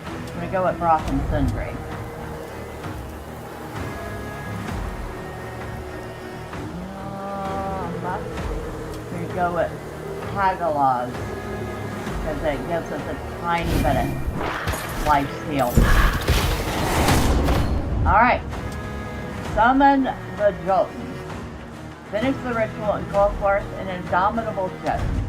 Speaker 1: I'm going to go with Brock and Sindri. I'm going to go with Hagalaz because it gives us a tiny bit of life steal. Alright, summon the Jotun. Finish the ritual and call forth an indomitable Jotun.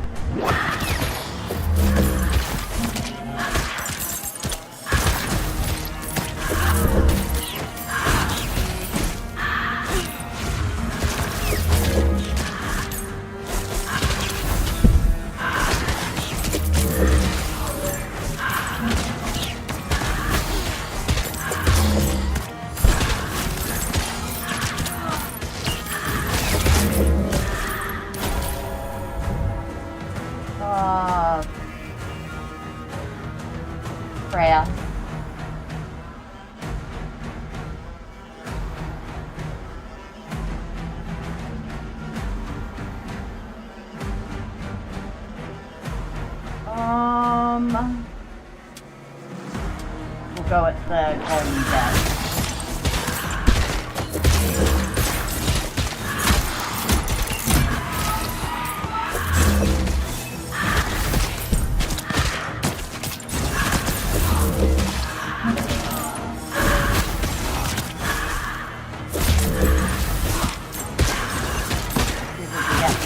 Speaker 1: Freya. We'll go with the Golden Death.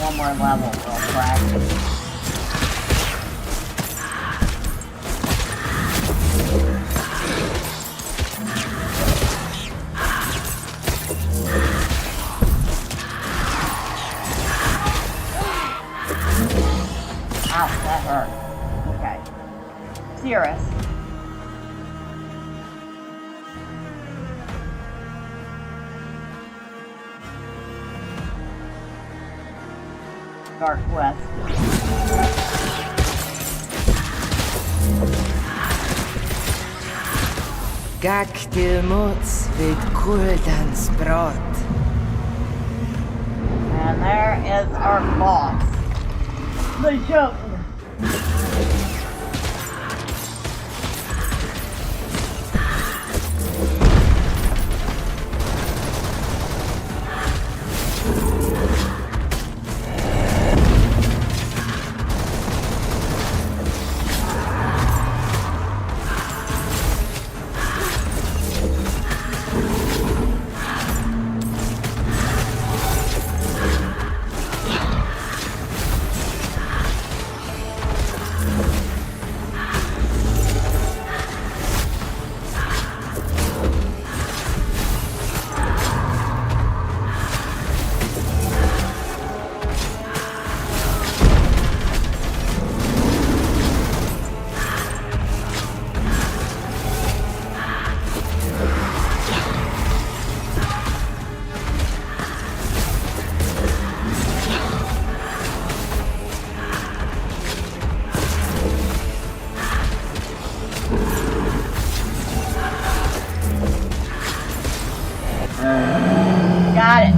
Speaker 1: One more level real quick. Ow, that hurt. Okay. Cirrus. Dark West.
Speaker 3: Gak til mots vid Kuldans brott.
Speaker 1: And there is our boss. The Jotun. Got it.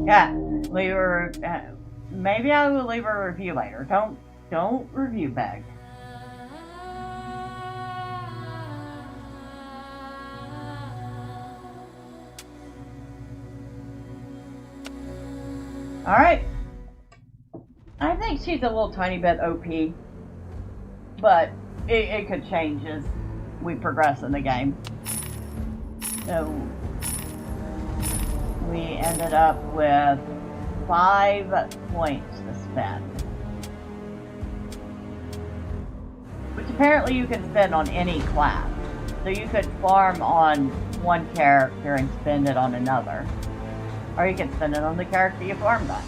Speaker 1: Yeah, leave a maybe I will leave a review later. Don't review beg. All right. I think she's a little tiny bit OP, but it could change as we progress in the game. So we ended up with 5 points to spend, which apparently you can spend on any class. So you could farm on one character and spend it on another, or you can spend it on the character you farmed on.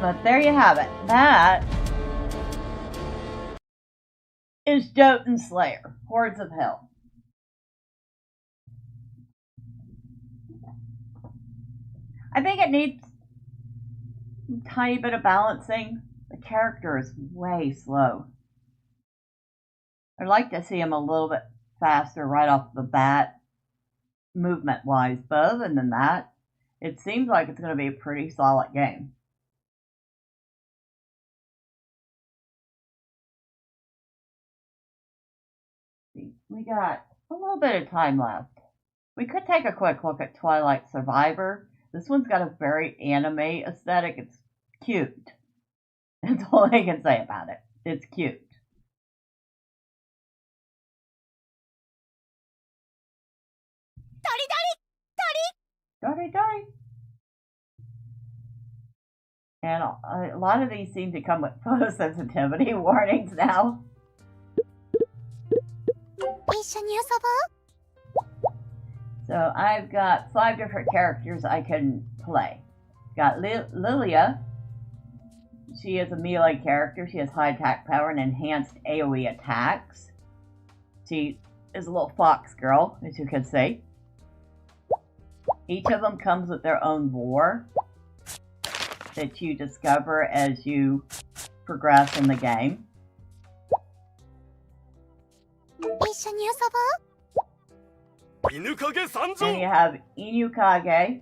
Speaker 1: But there you have it. That is Jotun Slayer, Hordes of Hell. I think it needs a tiny bit of balancing. The character is way slow. I'd like to see him a little bit faster right off the bat, movement-wise. But other than that, it seems like it's going to be a pretty solid game. We got a little bit of time left. We could take a quick look at Twilight Survivor. This one's got a very anime aesthetic. It's cute. That's all I can say about it. It's cute. Dari Dari. And a lot of these seem to come with photosensitivity warnings now. So I've got 5 different characters I can play. Got Lilia. She is a melee character. She has high attack power and enhanced AoE attacks. She is a little fox girl, as you can see. Each of them comes with their own lore that you discover as you progress in the game. And you have Inukage,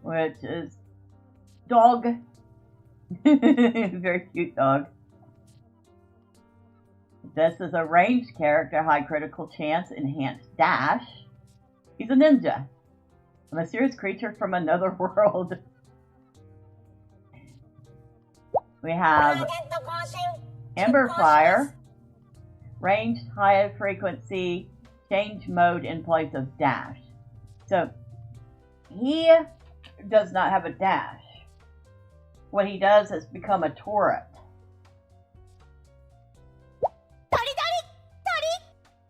Speaker 1: which is dog. Very cute dog. This is a ranged character, high critical chance, enhanced dash. He's a ninja. A mysterious creature from another world. We have Emberfire, ranged high frequency, change mode in place of dash. So he does not have a dash. What he does is become a turret.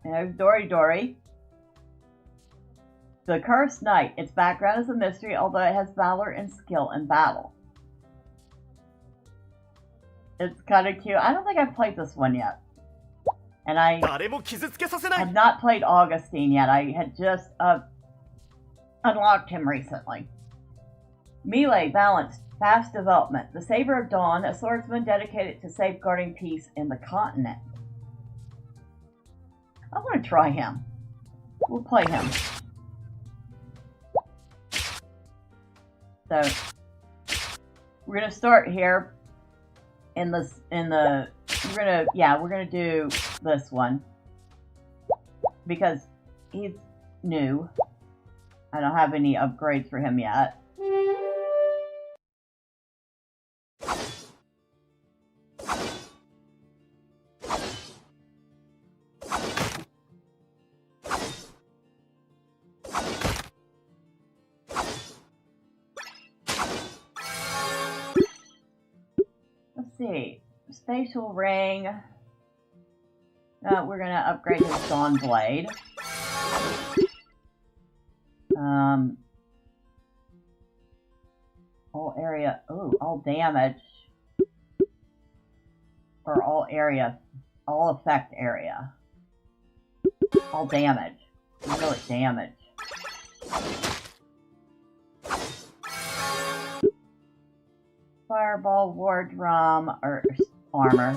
Speaker 1: And there's Dory Dory. The Cursed Knight. Its background is a mystery, although it has valor and skill in battle. It's kind of cute. I don't think I've played this one yet. And I have not played Augustine yet. I had just unlocked him recently. Melee, balanced, fast development. The Saber of Dawn, a swordsman dedicated to safeguarding peace in the continent. I want to try him. We'll play him. So we're gonna start here in the we're gonna do this one because he's new. I don't have any upgrades for him yet. See, spatial ring. We're gonna upgrade his Dawn Blade. All area. Ooh, all damage. Or all area. All effect area. All damage. Really damage. Fireball, war drum, or armor.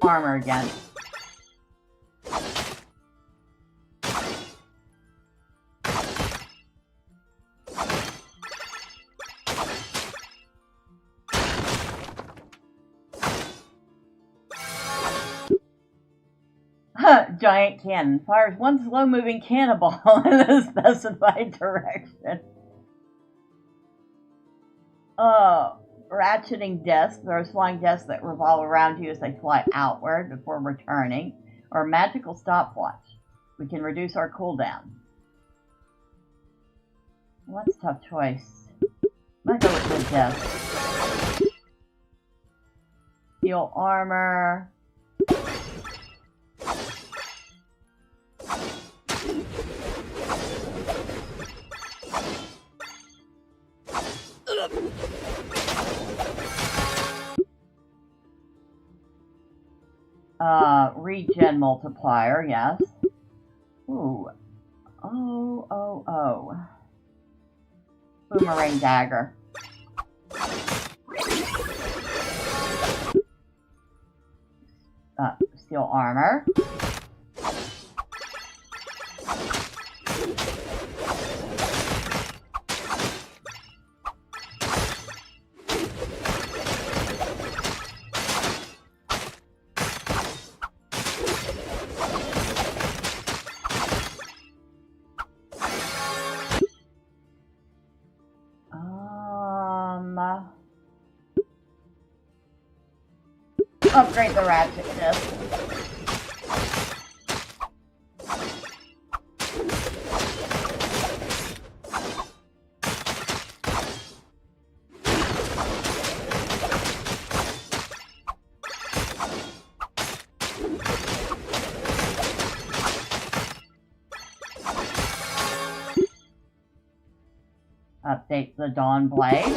Speaker 1: Armor again. Giant cannon fires one slow-moving cannonball in a specified direction. Ratcheting disc. Those flying discs that revolve around you as they fly outward before returning. Or magical stopwatch. We can reduce our cooldown. What's a tough choice? I'm gonna go with the death. Steel armor. Regen multiplier, yes. Ooh. Oh. Boomerang dagger. Steel armor. Upgrade the ratchet disc. Update the Dawn Blade.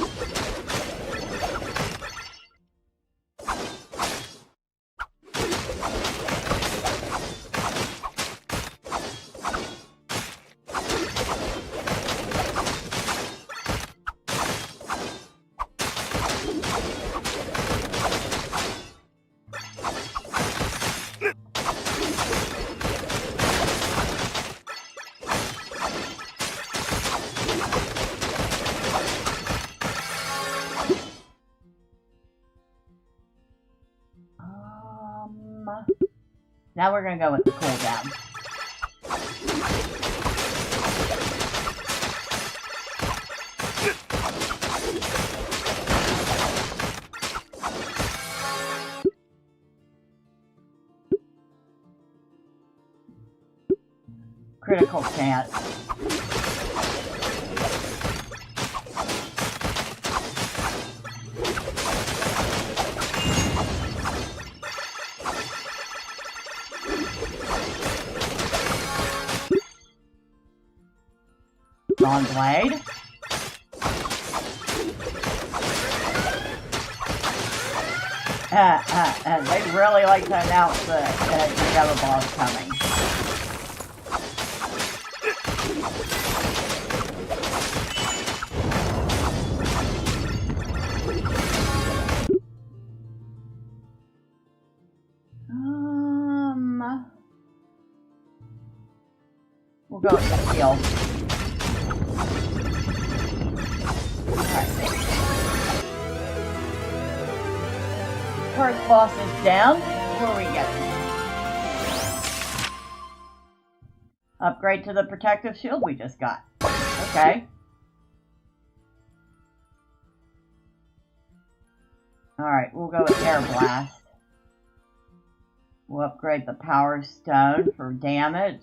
Speaker 1: Now we're going to go with the cooldown. Critical chance. Dawn Blade. And they really like to announce that you have a boss coming. We'll go with the shield. First boss is down. Where are we getting? Upgrade to the protective shield we just got. Okay. Alright, we'll go with Air Blast. We'll upgrade the Power Stone for damage.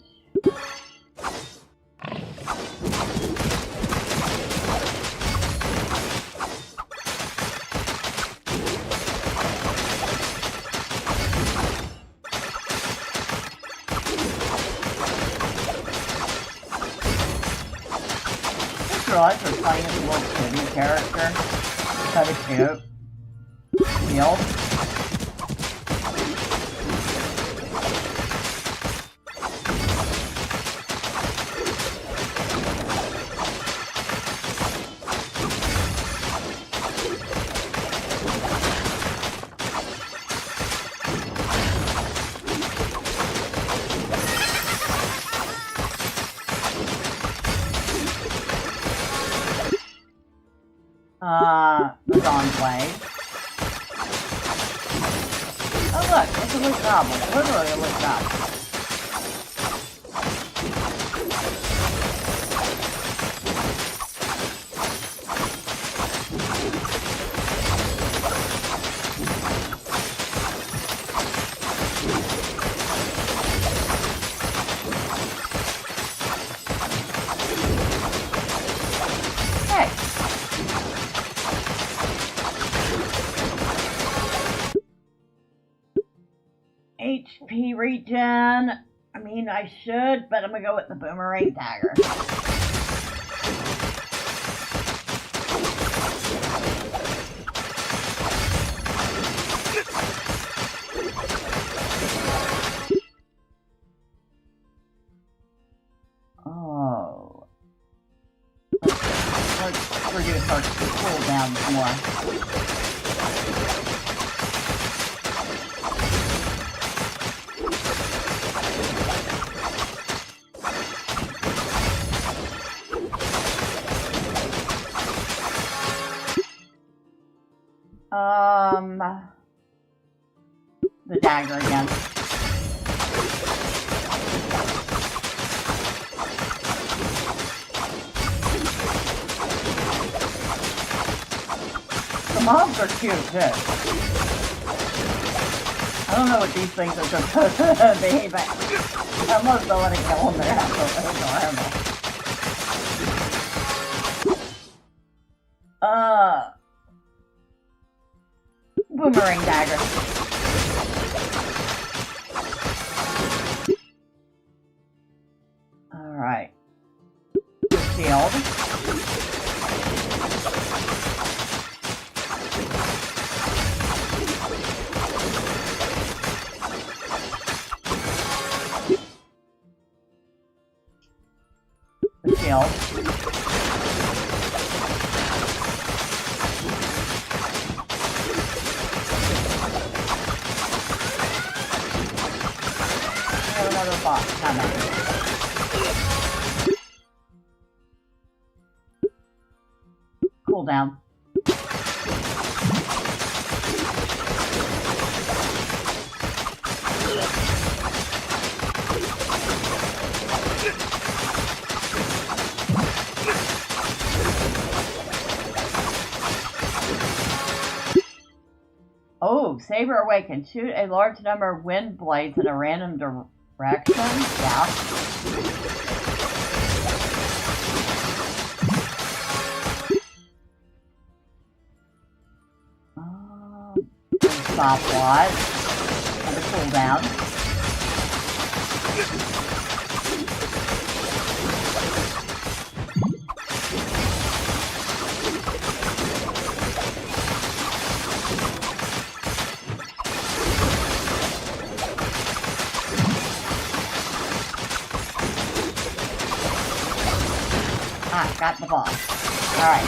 Speaker 1: Realize we're playing as a little kitty character. Kind of cute. Shield. The Dawn Blade. Oh look, it's a loot goblin. Literally a loot goblin. HP regen. I mean, I should, but I'm gonna go with the boomerang dagger. Oh. Let's reduce our cooldowns more. The dagger again. The mobs are cute too. I don't know what these things are supposed to be, but I almost don't want to kill them. They're absolutely adorable. Boomerang dagger. Alright. Shield. The shield. Another box coming. Cool down. Oh, Saber Awaken. Shoot a large number of wind blades in a random direction. Yeah. Stopwatch. And a cooldown. Ah, got the boss. Alright.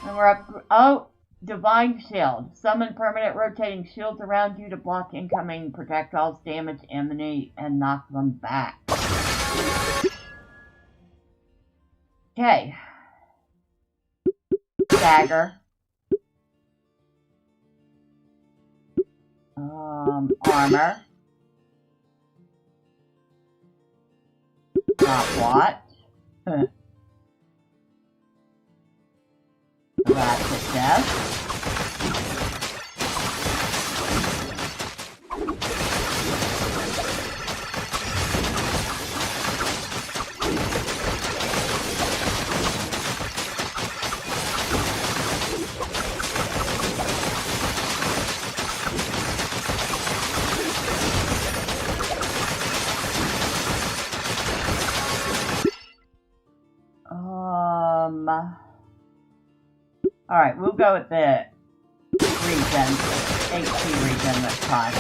Speaker 1: And we're up. Oh, Divine Shield. Summon permanent rotating shields around you to block incoming projectiles, damage enemy, and knock them back. Okay. Dagger. Armor. Stopwatch. Ratchet death. Alright, we'll go with the regen, HP regen this time.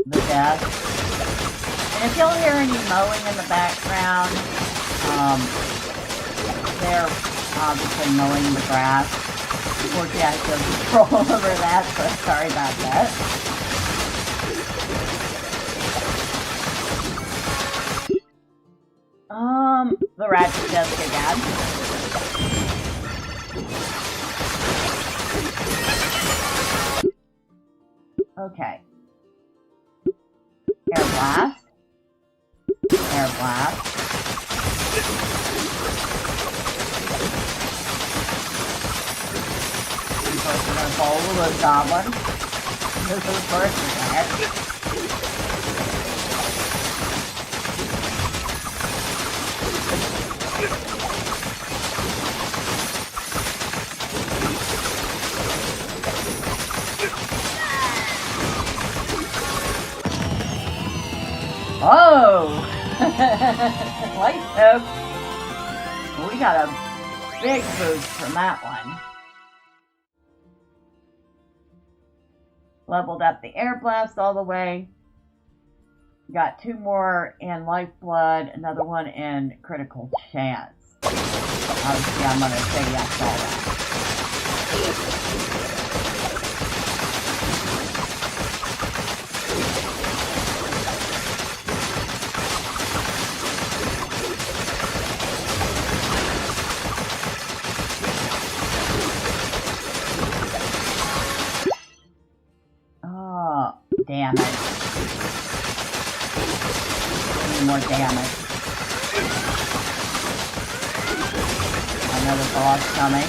Speaker 1: The death. And if you'll hear any mowing in the background, they're obviously mowing the grass. Unfortunately, I have no control over that, so sorry about that. The ratchet desk again. Okay. Air blast. Air blast. First we're gonna follow the wood goblin. This is first attack. Oh! Light hook. We got a big boost from that one. Leveled up the air blast all the way. Got 2 more in lifeblood, another one in critical chance. Obviously, I'm going to say yes to all that. Oh, damn it. Need more damage. Another boss coming.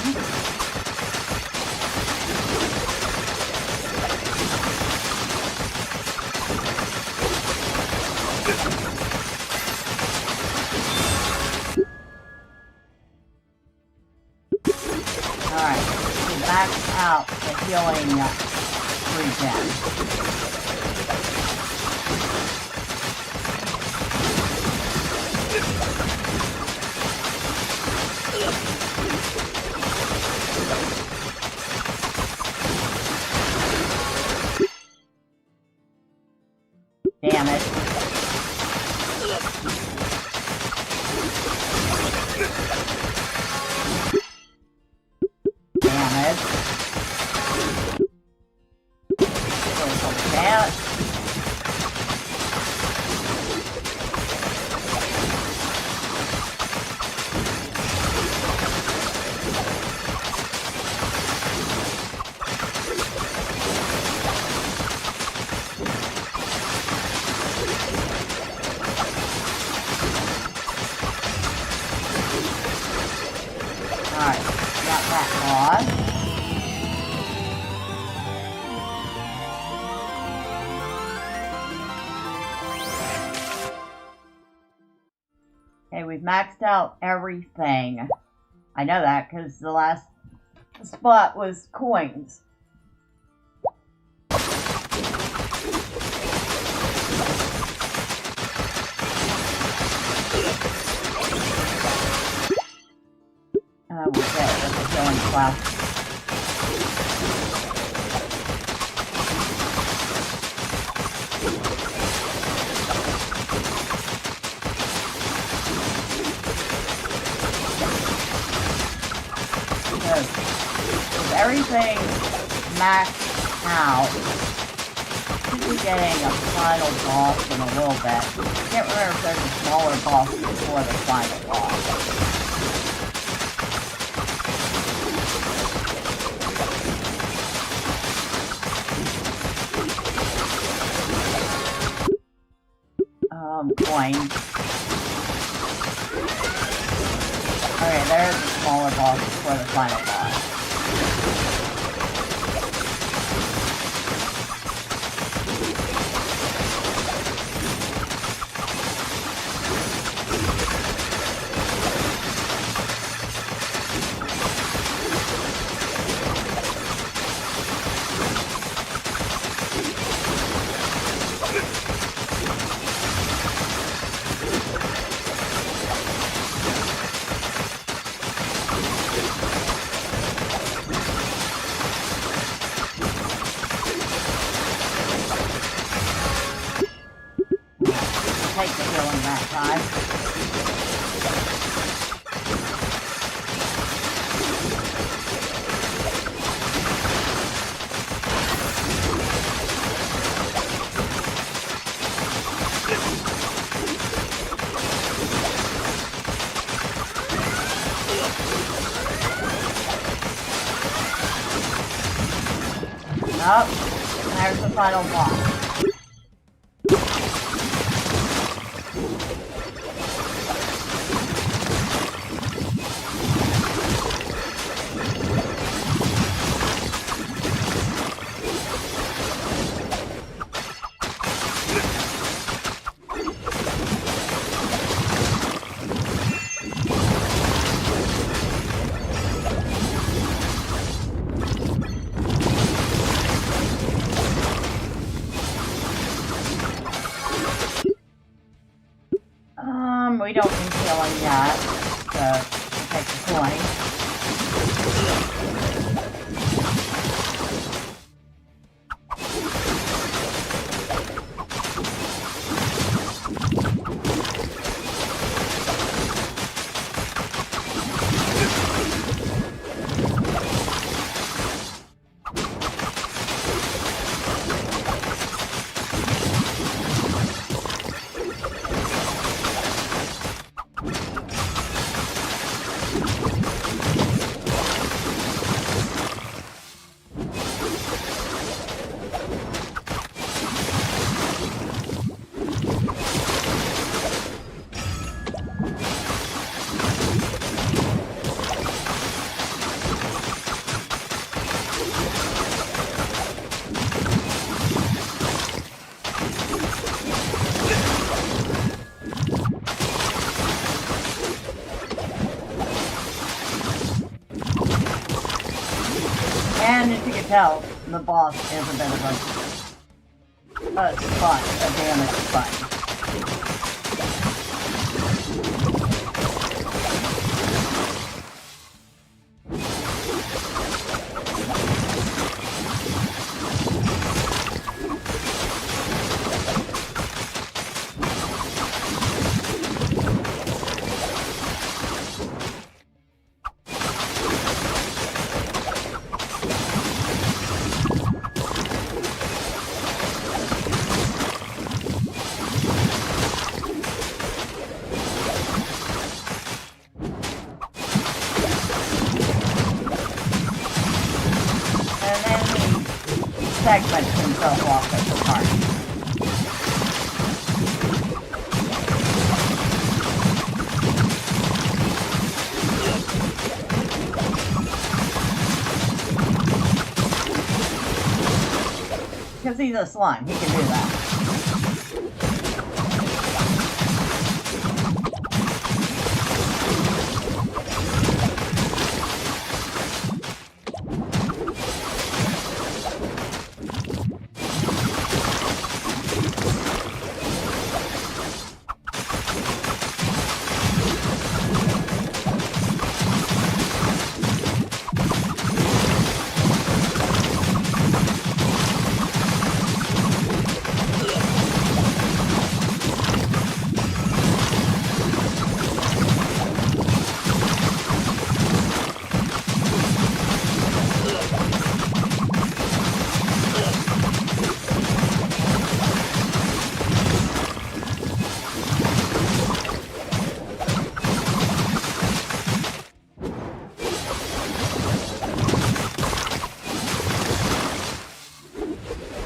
Speaker 1: Alright, we max out the healing regen. Damn it. Damn it. Critical chance. Alright, got that boss. Okay, we've maxed out everything. I know that because the last spot was coins. We'll get with the healing class. With everything maxed out, should be getting a final boss in a little bit. I can't remember if there's a smaller boss before the final boss. Coins. Okay, there's a smaller boss before the final boss. Take the healing that time. Nope. There's the final boss. we don't need healing yet, so we'll take the coin. And as you can tell, the boss is a bit of a sponge, a damage sponge. Segments himself off at the party. Because he's a slime, he can do that.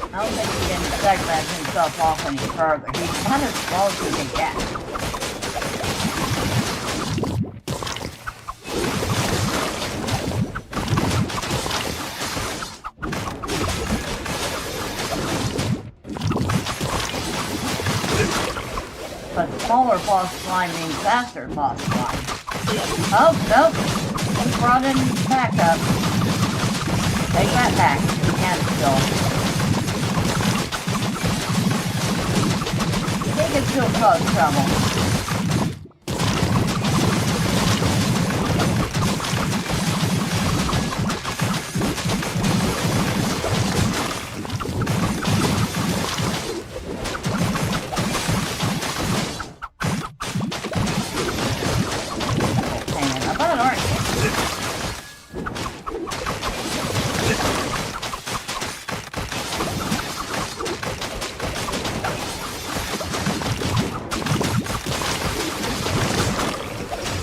Speaker 1: I don't think he can segment himself off any further. He's not as slow as he can get. But smaller boss slime means faster boss slime. Oh, nope. He brought in backup. Take that back. You can't still. He can still cause trouble. Pain in the butt, aren't you?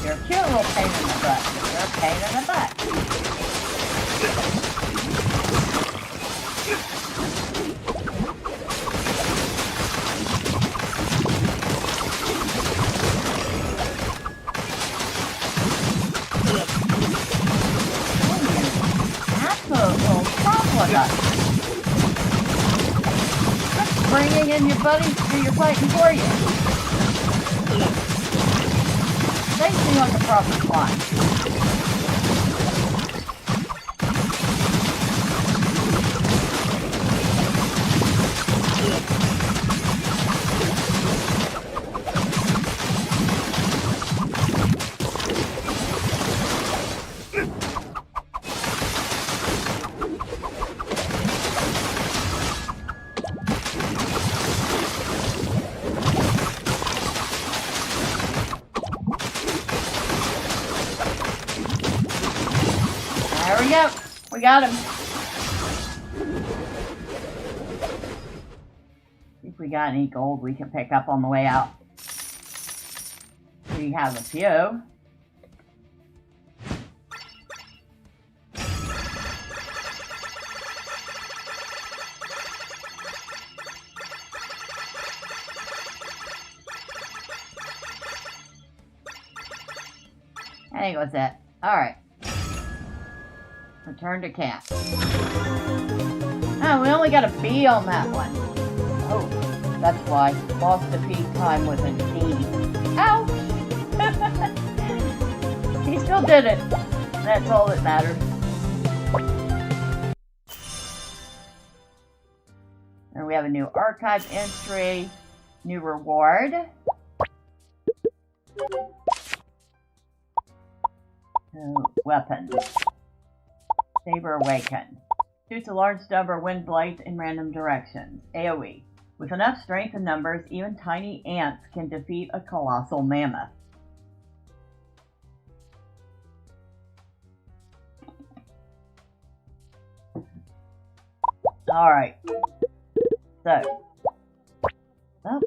Speaker 1: You're a cute little pain in the butt. You're a pain in the butt. Absolute problem. Just bringing in your buddies who you're fighting for you. They seem like a proper slime. we go. We got him. See if we got any gold we can pick up on the way out. We have a few. I think that's it. Alright. Return to camp. Oh, we only got a B on that one. Oh, that's why. Lost defeat time with a D. Ouch! He still did it. That's all that matters. And we have a new archive entry. New reward. Weapon. Saber Awakened. Shoots a large number of wind blades in random directions. AoE. With enough strength and numbers, even tiny ants can defeat a colossal mammoth. Alright. So. Oh.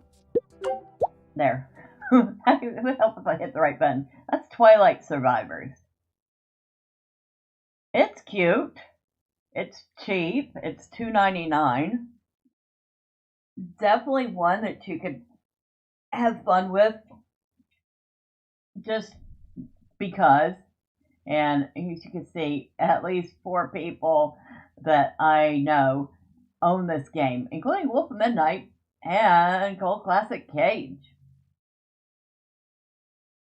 Speaker 1: There. It would help if I hit the right button. That's Twilight Survivors. It's cute. It's cheap. It's $2.99. Definitely one that you could have fun with. Just because. And as you can see, at least 4 people that I know own this game, including Wolf of Midnight and Gold Classic Cage.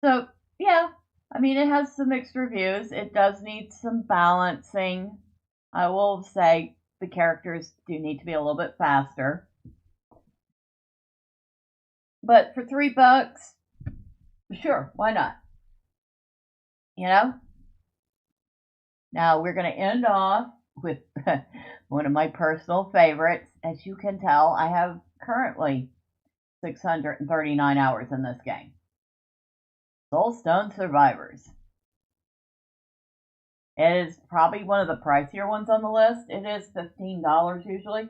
Speaker 1: So, yeah. I mean, it has some mixed reviews. It does need some balancing. I will say the characters do need to be a little bit faster. But for $3, sure, why not? You know? Now, we're going to end off with one of my personal favorites. As you can tell, I have currently 639 hours in this game. Soulstone Survivors. It is probably one of the pricier ones on the list. It is $15 usually.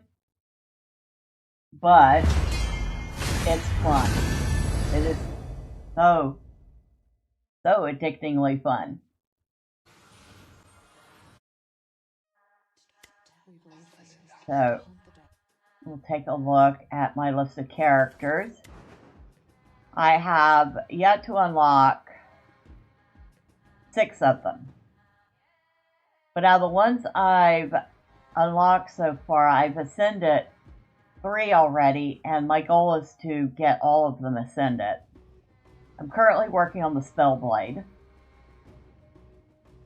Speaker 1: But it's fun. It is so addictingly fun. So we'll take a look at my list of characters. I have yet to unlock 6 of them. But out of the ones I've unlocked so far, I've ascended 3 already, and my goal is to get all of them ascended. I'm currently working on the Spellblade.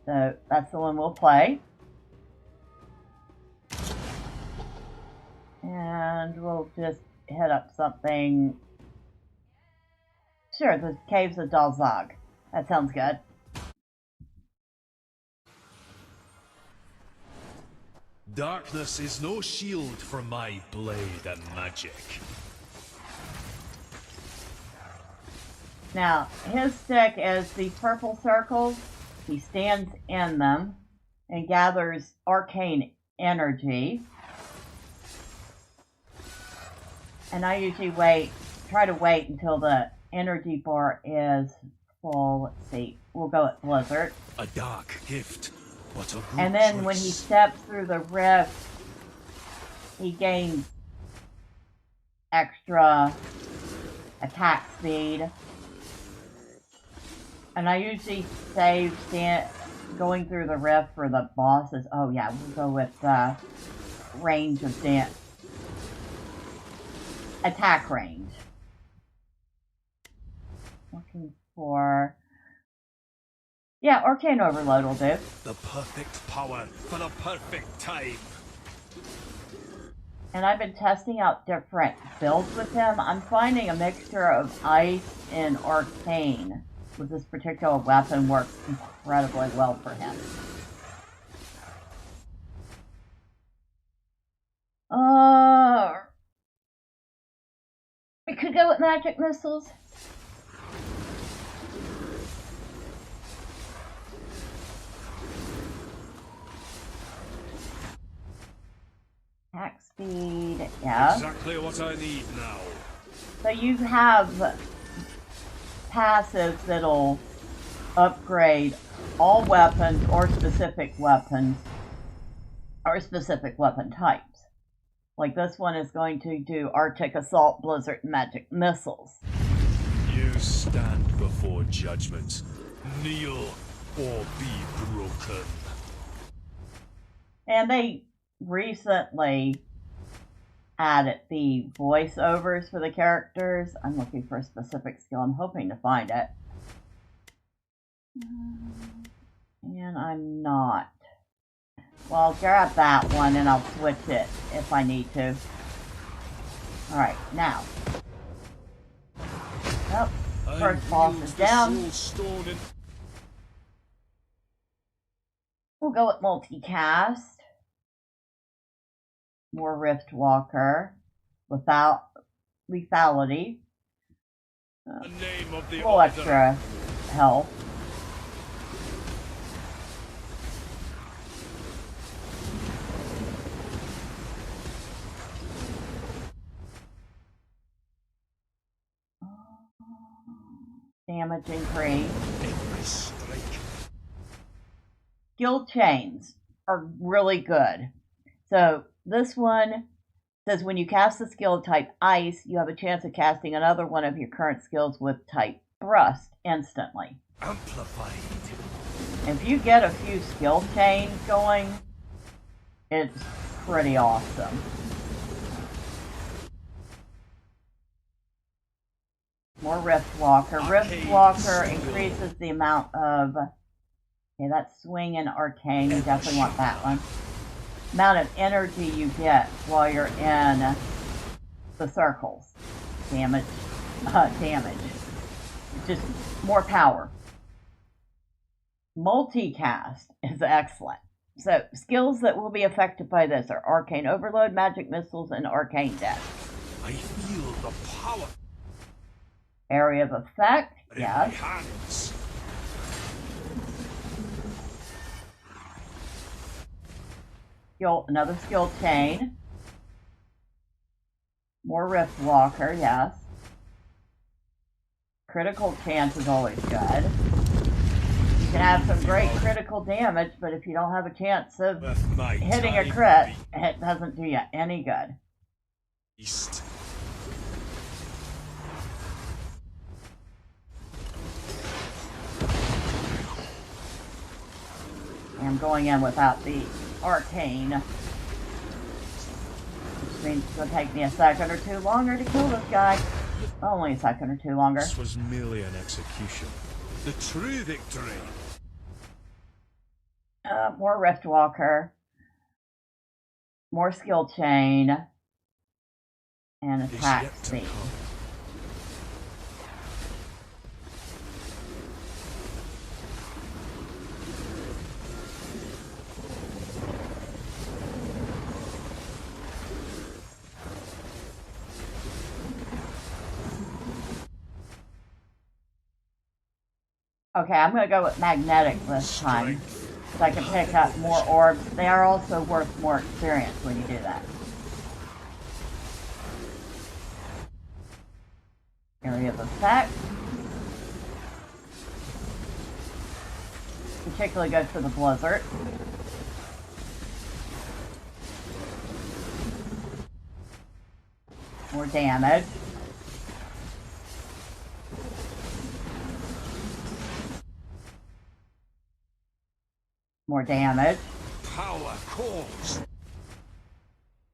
Speaker 1: So that's the one we'll play. And we'll just hit up something. Sure, the Caves of Dalzog. That sounds good.
Speaker 4: Darkness is no shield for my blade and magic.
Speaker 1: Now, his stick is these purple circles. He stands in them and gathers arcane energy. And I usually try to wait until the energy bar is full. Let's see. We'll go with Blizzard.
Speaker 4: A dark gift. What a good
Speaker 1: And then
Speaker 4: choice.
Speaker 1: when he steps through the rift, he gains extra attack speed. And I usually save going through the rift for the bosses. Oh yeah, we'll go with range of dance. Attack range. Looking for... Yeah, Arcane Overload will do.
Speaker 4: The perfect power for the perfect time.
Speaker 1: And I've been testing out different builds with him. I'm finding a mixture of ice and arcane with this particular weapon works incredibly well for him. We could go with magic missiles. Yeah.
Speaker 4: Exactly what I need now.
Speaker 1: So you have passives that'll upgrade all weapons or specific weapon types. Like this one is going to do Arctic Assault, Blizzard, and Magic Missiles.
Speaker 4: You stand before judgment. Kneel or be broken.
Speaker 1: And they recently added the voiceovers for the characters. I'm looking for a specific skill. I'm hoping to find it. And I'm not. Well, I'll grab that one and I'll switch it if I need to. Alright, now. Oh, first boss is down. We'll go with multicast. More Rift Walker. Without lethality. Full extra health. Damage increase. Skill chains are really good. So this one says when you cast the skill type Ice, you have a chance of casting another one of your current skills with type Thrust instantly.
Speaker 4: Amplified.
Speaker 1: If you get a few skill chains going, it's pretty awesome. More Rift Walker. Rift Walker increases the amount of... Okay, that's Swing and Arcane. You definitely want that one. Amount of energy you get while you're in the circles. Damage. Just more power. Multicast is excellent. So, skills that will be affected by this are Arcane Overload, Magic Missiles, and Arcane Death.
Speaker 4: I feel the power.
Speaker 1: Area of effect, yes.
Speaker 4: Hands.
Speaker 1: Another skill chain. More Rift Walker, yes. Critical chance is always good. You can have some great critical damage, but if you don't have a chance of hitting a crit, it doesn't do you any good.
Speaker 4: East.
Speaker 1: I'm going in without the Arcane, which means it's going to take me a second or two longer to kill this guy. Only a second or two longer.
Speaker 4: This was merely an execution. The true victory.
Speaker 1: More Rift Walker. More skill chain. And attack speed. Okay, I'm going to go with magnetic this time, so I can pick up more orbs. They are also worth more experience when you do that. Area of effect. Particularly good for the Blizzard. More damage. More damage.
Speaker 4: Power calls.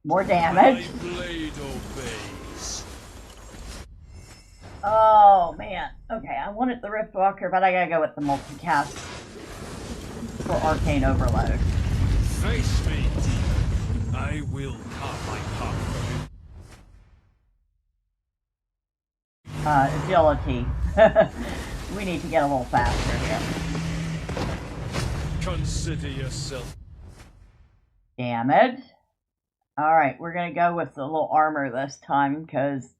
Speaker 1: More damage.
Speaker 4: My blade obeys.
Speaker 1: Oh man. Okay, I wanted the Rift Walker, but I gotta go with the multicast for Arcane Overload.
Speaker 4: Face me, demon. I will carve my path.
Speaker 1: Agility. We need to get a little faster here.
Speaker 4: Consider yourself.
Speaker 1: Damage. Alright, we're going to go with the little armor this time, because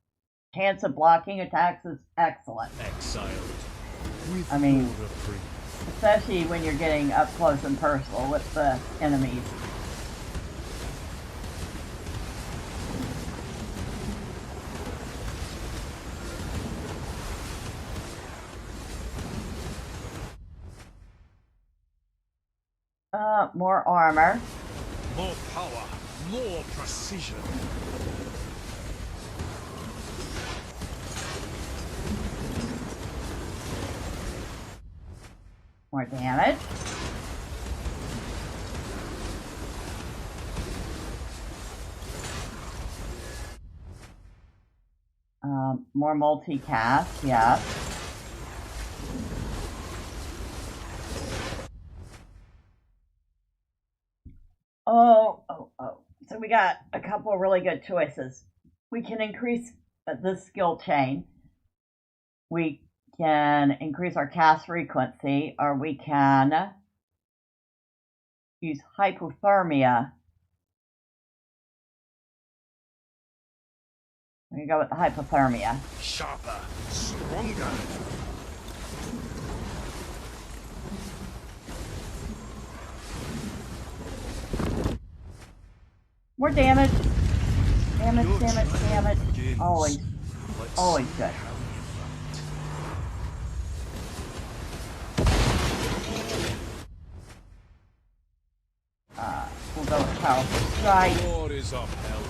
Speaker 1: chance of blocking attacks is excellent.
Speaker 4: Exiled.
Speaker 1: I mean, especially when you're getting up close and personal with the enemies. More armor.
Speaker 4: More power, more precision.
Speaker 1: More damage. More multicast, yeah. Oh. So we got a couple of really good choices. We can increase this skill chain. We can increase our cast frequency, or we can use hypothermia. We're going to go with the hypothermia.
Speaker 4: Sharper, stronger.
Speaker 1: More damage. Damage.
Speaker 4: Begins.
Speaker 1: Always good. We'll go with powerful strike.
Speaker 4: War is upheld.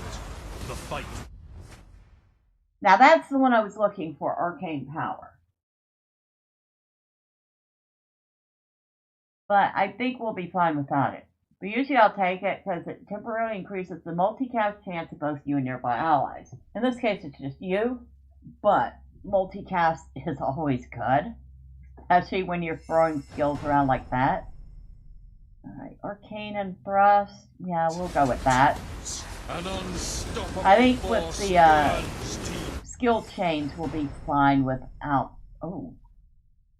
Speaker 4: The fight.
Speaker 1: Now that's the one I was looking for, arcane power. But I think we'll be fine without it. But usually I'll take it because it temporarily increases the multicast chance of both you and nearby allies. In this case, it's just you, but multicast is always good, especially when you're throwing skills around like that. Alright, arcane and thrust. Yeah, we'll go with that.
Speaker 4: An unstoppable
Speaker 1: I think with
Speaker 4: force
Speaker 1: the skill chains we'll be fine without. Oh,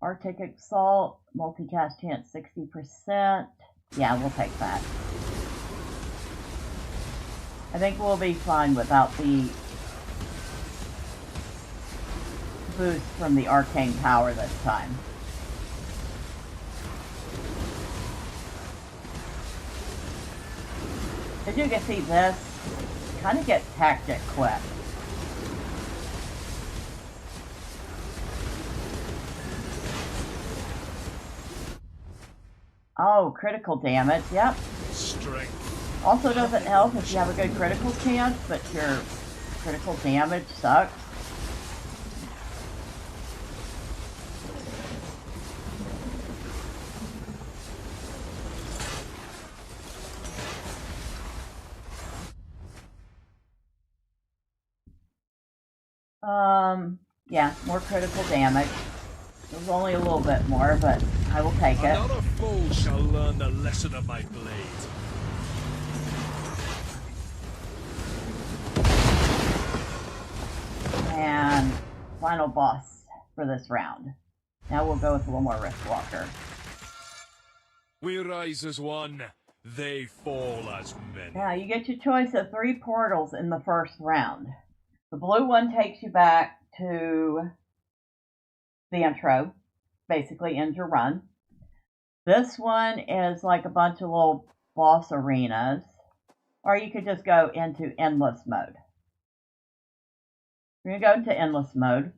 Speaker 1: Arctic Assault, multicast chance 60%. Yeah, we'll take that. I think we'll be fine without the boost from the arcane power this time. As you can see, this kind of gets tactic quick. Oh, critical damage, yep.
Speaker 4: strength.
Speaker 1: Also doesn't help if you have a good critical chance, but your critical damage sucks. Yeah, more critical damage. It was only a little bit more, but I will take it.
Speaker 4: Another foe shall learn the lesson of my blade.
Speaker 1: And final boss for this round. Now we'll go with a little more Riftwalker.
Speaker 4: We rise as one, they fall as many.
Speaker 1: Now you get your choice of 3 portals in the first round. The blue one takes you back to the intro, basically ends your run. This one is like a bunch of little boss arenas, or you could just go into endless mode. We're going to go into endless mode.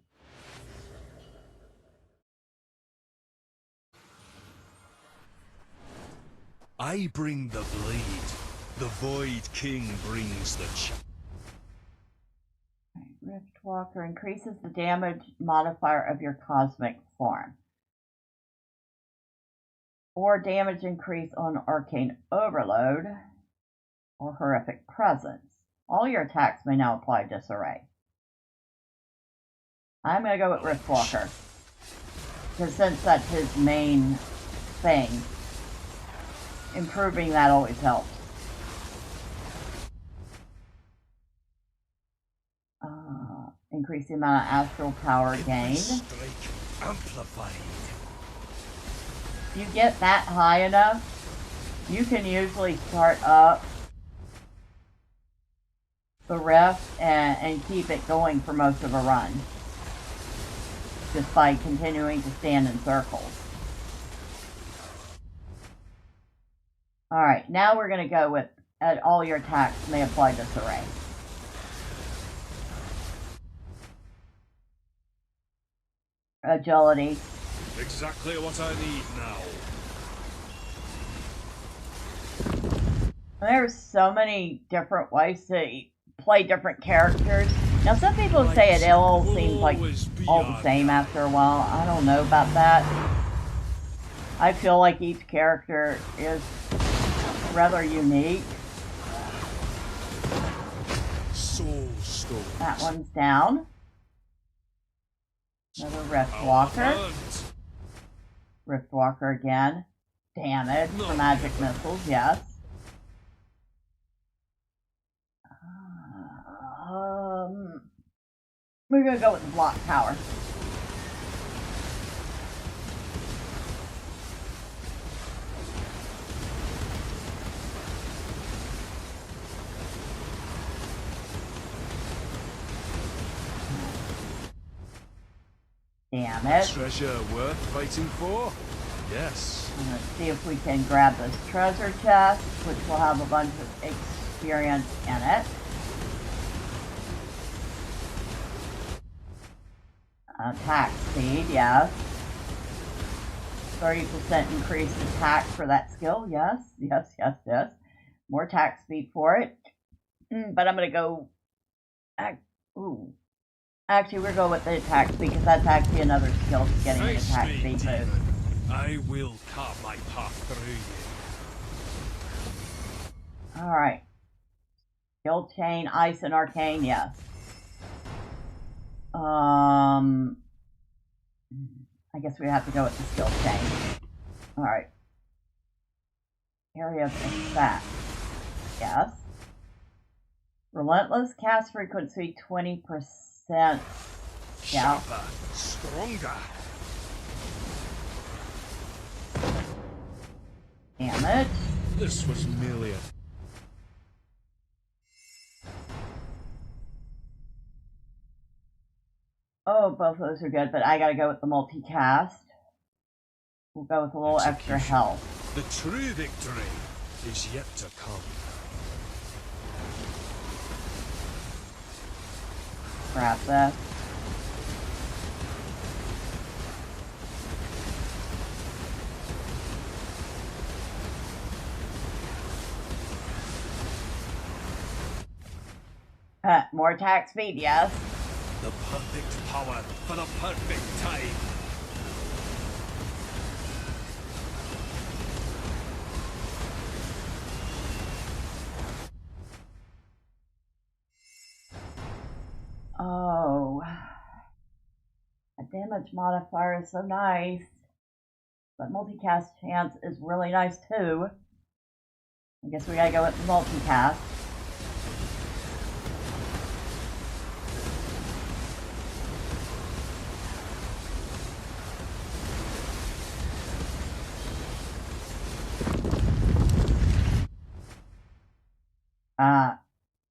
Speaker 4: I bring the blade. The Void King brings the
Speaker 1: Riftwalker increases the damage modifier of your cosmic form. Or damage increase on arcane overload or horrific presence. All your attacks may now apply disarray. I'm going to go with Riftwalker, because since that's his main thing, improving that always helps. Increase the amount of astral power gained.
Speaker 4: amplified.
Speaker 1: If you get that high enough, you can usually start up the rift and keep it going for most of a run, just by continuing to stand in circles. Alright, now we're going to go with all your attacks may apply disarray. Agility.
Speaker 4: Exactly what I need now.
Speaker 1: There's so many different ways to play different characters. Now, some people say it all seems like all the same after a while. I don't know about that. I feel like each character is rather unique.
Speaker 4: Soul Stone.
Speaker 1: That one's down. Another Rift Walker. Rift Walker again. Damage for magic missiles, yes. We're gonna go with the block power. Damage.
Speaker 4: Treasure worth fighting for? Yes.
Speaker 1: Let's see if we can grab this treasure chest, which will have a bunch of experience in it. Attack speed, yes. 30% increased attack for that skill, yes. More attack speed for it. But I'm going to go... Actually, we're going with the attack speed, because that's actually another skill to getting an attack speed boost.
Speaker 4: I will carve my path through you.
Speaker 1: Alright. Skill chain, ice, and arcane, yes. I guess we have to go with the skill chain. Alright. Area of effect. Yes. Relentless cast frequency 20%. Yeah.
Speaker 4: Sharper, stronger.
Speaker 1: Damage.
Speaker 4: This was merely a...
Speaker 1: Oh, both of those are good, but I gotta go with the multicast. We'll go with a little extra health.
Speaker 4: The true victory is yet to come.
Speaker 1: Grab this. More attack speed, yes.
Speaker 4: The perfect power for the perfect time.
Speaker 1: Oh. A damage modifier is so nice. But multicast chance is really nice too. I guess we gotta go with the multicast.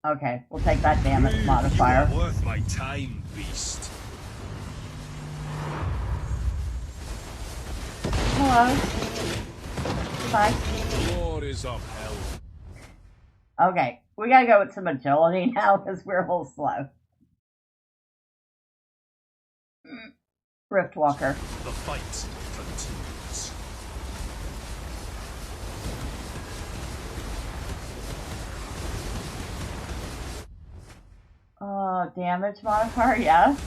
Speaker 1: Okay, we'll take that damage modifier.
Speaker 4: You are worth my time, beast.
Speaker 1: Hello. Goodbye.
Speaker 4: War is upheld.
Speaker 1: Okay, we gotta go with some agility now because we're a little slow. Rift Walker.
Speaker 4: The fight continues.
Speaker 1: Damage modifier, yes.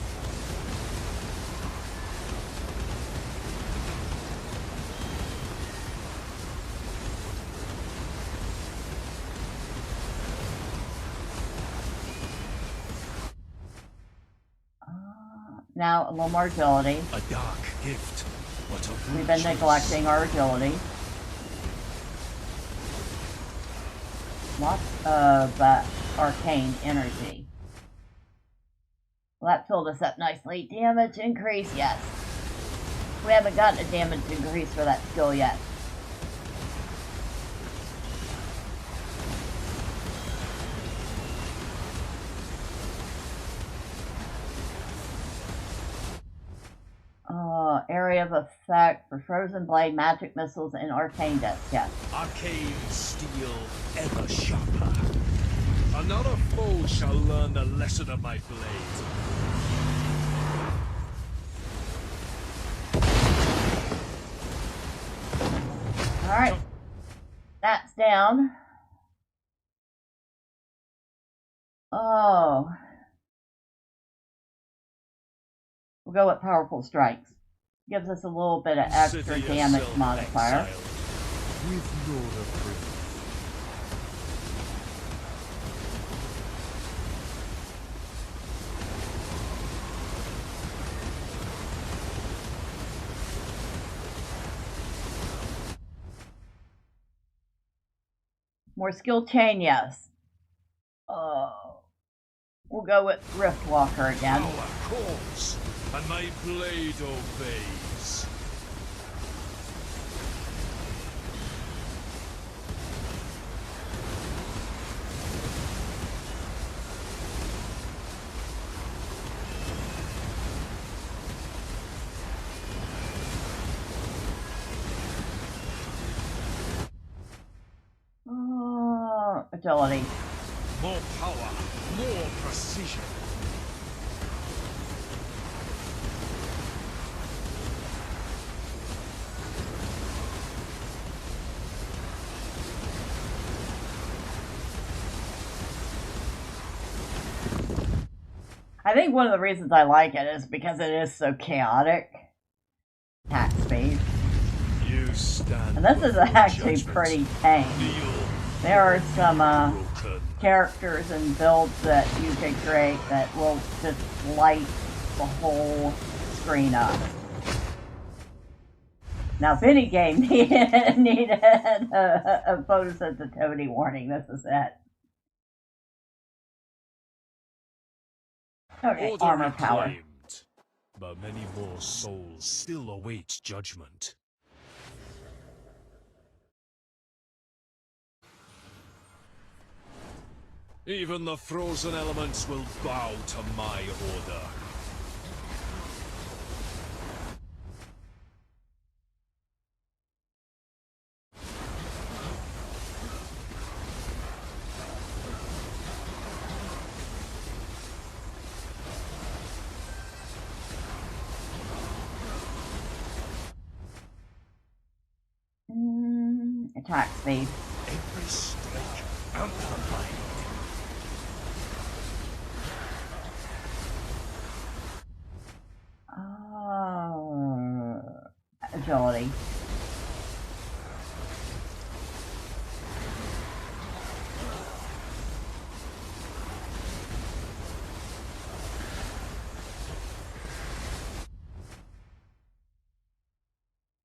Speaker 1: Now, a little more agility.
Speaker 4: A dark gift. What a
Speaker 1: We've been neglecting our agility. Lots of arcane energy. Well, that filled us up nicely. Damage increase, yes. We haven't gotten a damage increase for that skill yet. Area of effect for Frozen Blade, Magic Missiles, and Arcane Disc, yes.
Speaker 4: Arcane steel ever sharper. Another foe shall learn the lesson of my blade.
Speaker 1: Alright. That's down. Oh. We'll go with powerful strikes. Gives us a little bit of extra
Speaker 4: Consider
Speaker 1: damage
Speaker 4: yourself
Speaker 1: modifier.
Speaker 4: exiled with no reprieve.
Speaker 1: More skill chain, yes. Oh. We'll go with Riftwalker again.
Speaker 4: Power calls, and my blade obeys.
Speaker 1: Agility.
Speaker 4: More power, more precision.
Speaker 1: I think one of the reasons I like it is because it is so chaotic. Attack speed.
Speaker 4: You stand.
Speaker 1: And this is actually
Speaker 4: judgment.
Speaker 1: pretty tame.
Speaker 4: Kneel.
Speaker 1: There are some
Speaker 4: Broken.
Speaker 1: characters and builds that you can create that will just light the whole screen up. Now, if any game needed a photosensitivity warning, this is it. Okay,
Speaker 4: Order
Speaker 1: armor power.
Speaker 4: reclaimed, but many more souls still await judgment. Even the frozen elements will bow to my order.
Speaker 1: Attack speed.
Speaker 4: Every strike amplified.
Speaker 1: Agility.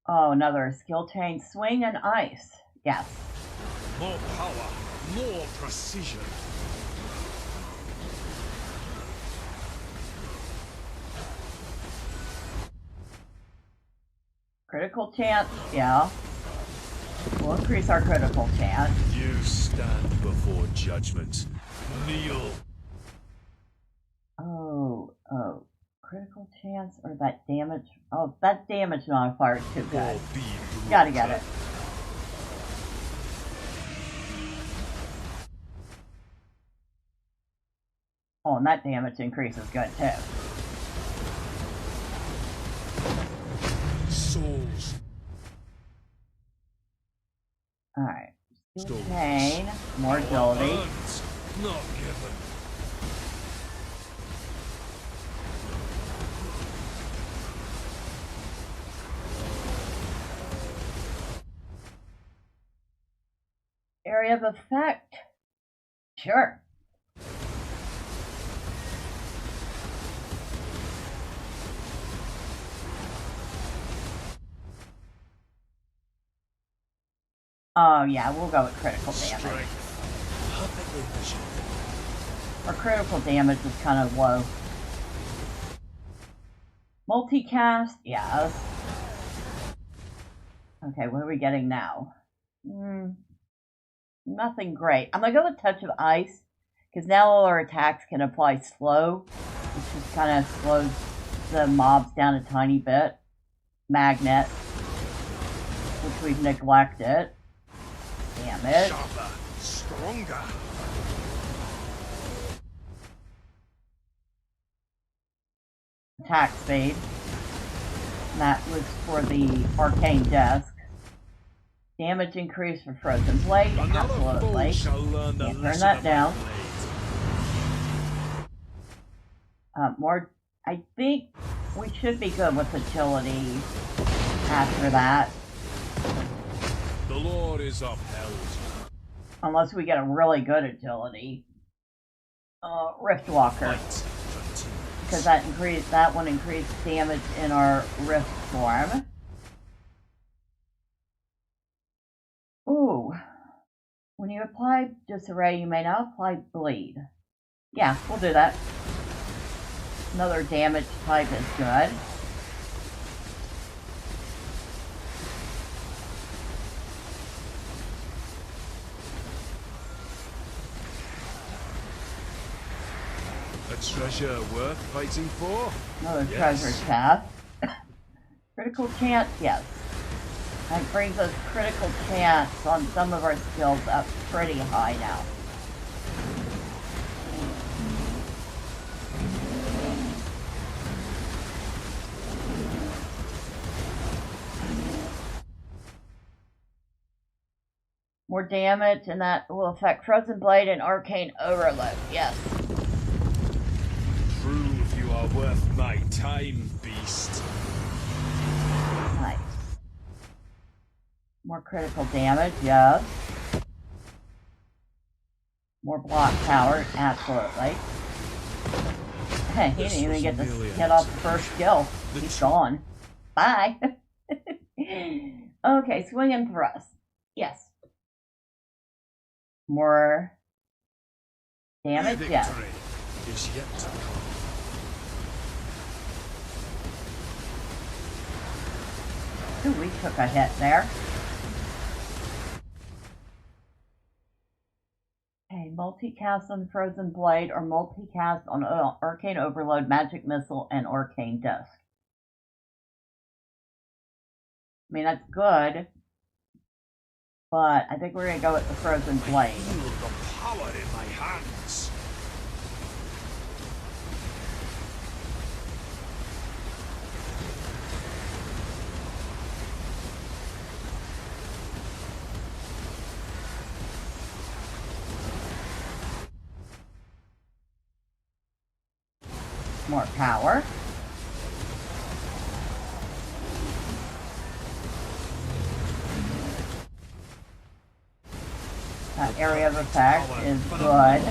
Speaker 1: Oh, another skill chain. Swing and ice. Yes.
Speaker 4: More power, more precision.
Speaker 1: Critical chance. Yeah. We'll increase our critical chance.
Speaker 4: You stand before judgment. Kneel.
Speaker 1: Oh. Critical chance or that damage? Oh, that damage modifier is too good.
Speaker 4: Or be
Speaker 1: Gotta get it. Oh, and that damage increase is good too.
Speaker 4: Souls.
Speaker 1: Alright. Skill
Speaker 4: Stones.
Speaker 1: chain. More agility.
Speaker 4: Earned, not given.
Speaker 1: Area of effect. Sure. Oh yeah, we'll go with critical damage.
Speaker 4: Strength. Perfectly measured.
Speaker 1: Our critical damage is kind of low. Multicast, yes. Okay, what are we getting now? Nothing great. I'm gonna go with Touch of Ice, because now all our attacks can apply slow, which just kind of slows the mobs down a tiny bit. Magnet, which we've neglected. Damage.
Speaker 4: Sharper, stronger.
Speaker 1: Attack speed. And that was for the arcane desk. Damage increase for Frozen Blade.
Speaker 4: Another foe
Speaker 1: Absolutely.
Speaker 4: shall learn the
Speaker 1: Can't turn
Speaker 4: lesson
Speaker 1: that
Speaker 4: of
Speaker 1: down.
Speaker 4: my blade.
Speaker 1: More. I think we should be good with agility after that.
Speaker 4: The Lord is upheld.
Speaker 1: Unless we get a really good agility. Riftwalker. Because that one increased damage in our Rift form. Ooh. When you apply Disarray, you may now apply Bleed. Yeah, we'll do that. Another damage type is good.
Speaker 4: A treasure worth fighting for?
Speaker 1: Another treasure chest. Critical chance, yes. That brings us critical chance on some of our skills up pretty high now. More damage, and that will affect Frozen Blade and Arcane Overload, yes.
Speaker 4: Prove you are worth my time, beast.
Speaker 1: Nice. More critical damage, yes. More block power, absolutely. Hey, he didn't even get to get off the first skill. He's gone. Bye. Okay, swing and thrust. Yes. More damage, yes.
Speaker 4: Is yet to come.
Speaker 1: Ooh, we took a hit there. Okay, multicast on Frozen Blade or multicast on Arcane Overload, Magic Missile, and Arcane Disc. I mean, that's good, but I think we're going to go with the Frozen Blade.
Speaker 4: I feel the power in my hands.
Speaker 1: More power. That area of effect is good.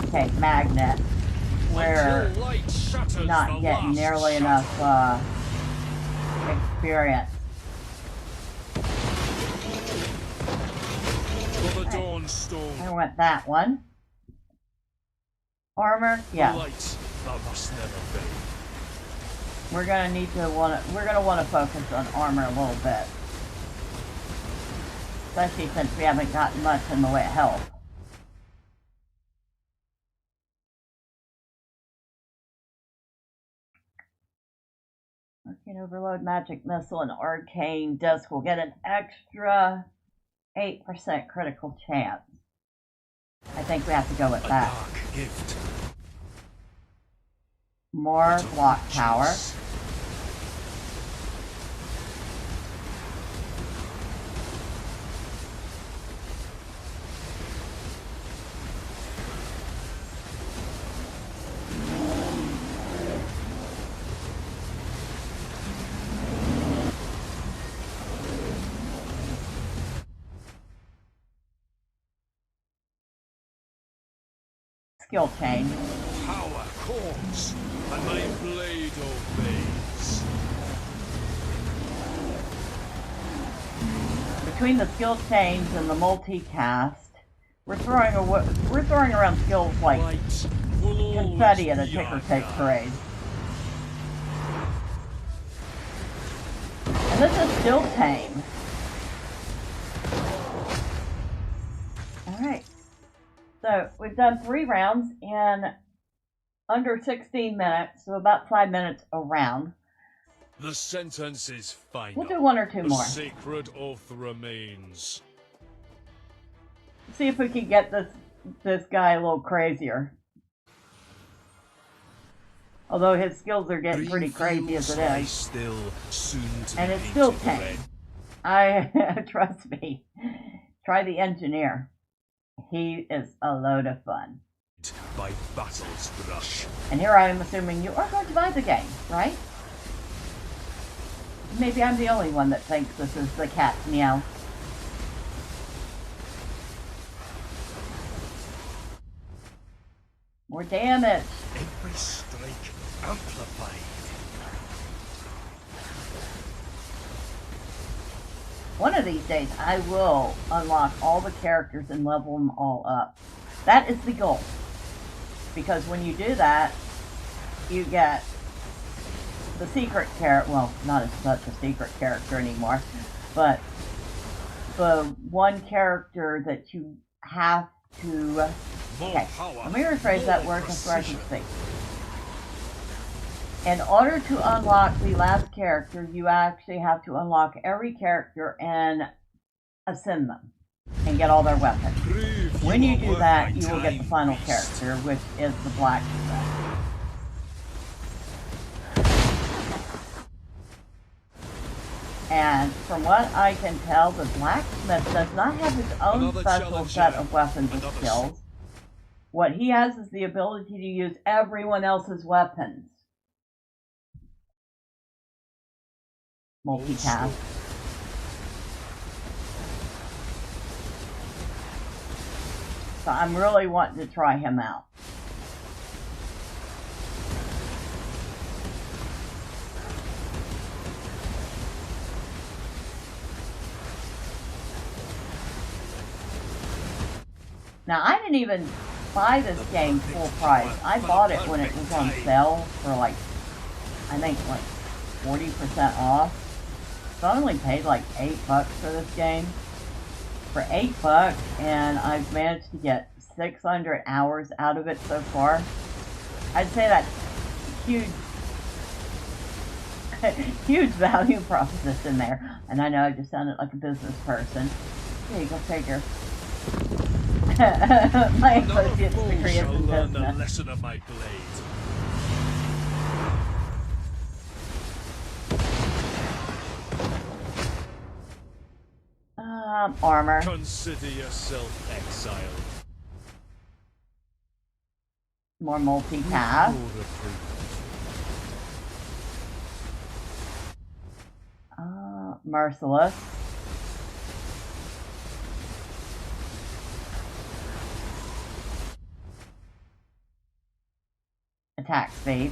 Speaker 1: Okay, magnet. We're not getting nearly enough experience. I went that one. Armor, yeah. We're gonna want to focus on armor a little bit, especially since we haven't gotten much in the way of health. Arcane Overload, Magic Missile, and Arcane Disc will get an extra 8% critical chance. I think we have to go with that.
Speaker 4: Gift.
Speaker 1: More block power. Skill change.
Speaker 4: Power calls, and my blade obeys.
Speaker 1: Between the skill change and the multicast, we're throwing around skills like confetti at a ticker-tape parade. And this is still tame. Alright. So, we've done 3 rounds in under 16 minutes, so about 5 minutes a round.
Speaker 4: The sentence is final.
Speaker 1: We'll do 1 or 2 more.
Speaker 4: The sacred oath remains.
Speaker 1: See if we can get this guy a little crazier. Although his skills are getting pretty crazy as it is.
Speaker 4: Still soon to
Speaker 1: and it's still tame. Trust me. Try the engineer. He is a load of fun.
Speaker 4: By battle's rush.
Speaker 1: And here I am assuming you are going to buy the game, right? Maybe I'm the only one that thinks this is the cat's meow. More damage.
Speaker 4: Every strike amplified.
Speaker 1: One of these days, I will unlock all the characters and level them all up. That is the goal. Because when you do that, you get the secret character, well, not as much a secret character anymore, but the one character that you have to... Okay, let me rephrase that word before I can speak. In order to unlock the last character, you actually have to unlock every character and ascend them and get all their weapons. When you do that, you will get the final character, which is the blacksmith. And from what I can tell, the blacksmith does not have his own special set of weapons and skills. What he has is the ability to use everyone else's weapons. Multitask. So I'm really wanting to try him out. Now I didn't even buy this game full price. I bought it when it was on sale for like, I think like 40% off. So I only paid like $8 for this game. For $8, and I've managed to get 600 hours out of it so far. I'd say that's huge, huge value proposition there. And I know I just sounded like a business person. There you go, figure. My associate's degree is in business.
Speaker 4: The lesson of my blade.
Speaker 1: Armor.
Speaker 4: Consider yourself exiled.
Speaker 1: More multi-path. Merciless. Attack speed.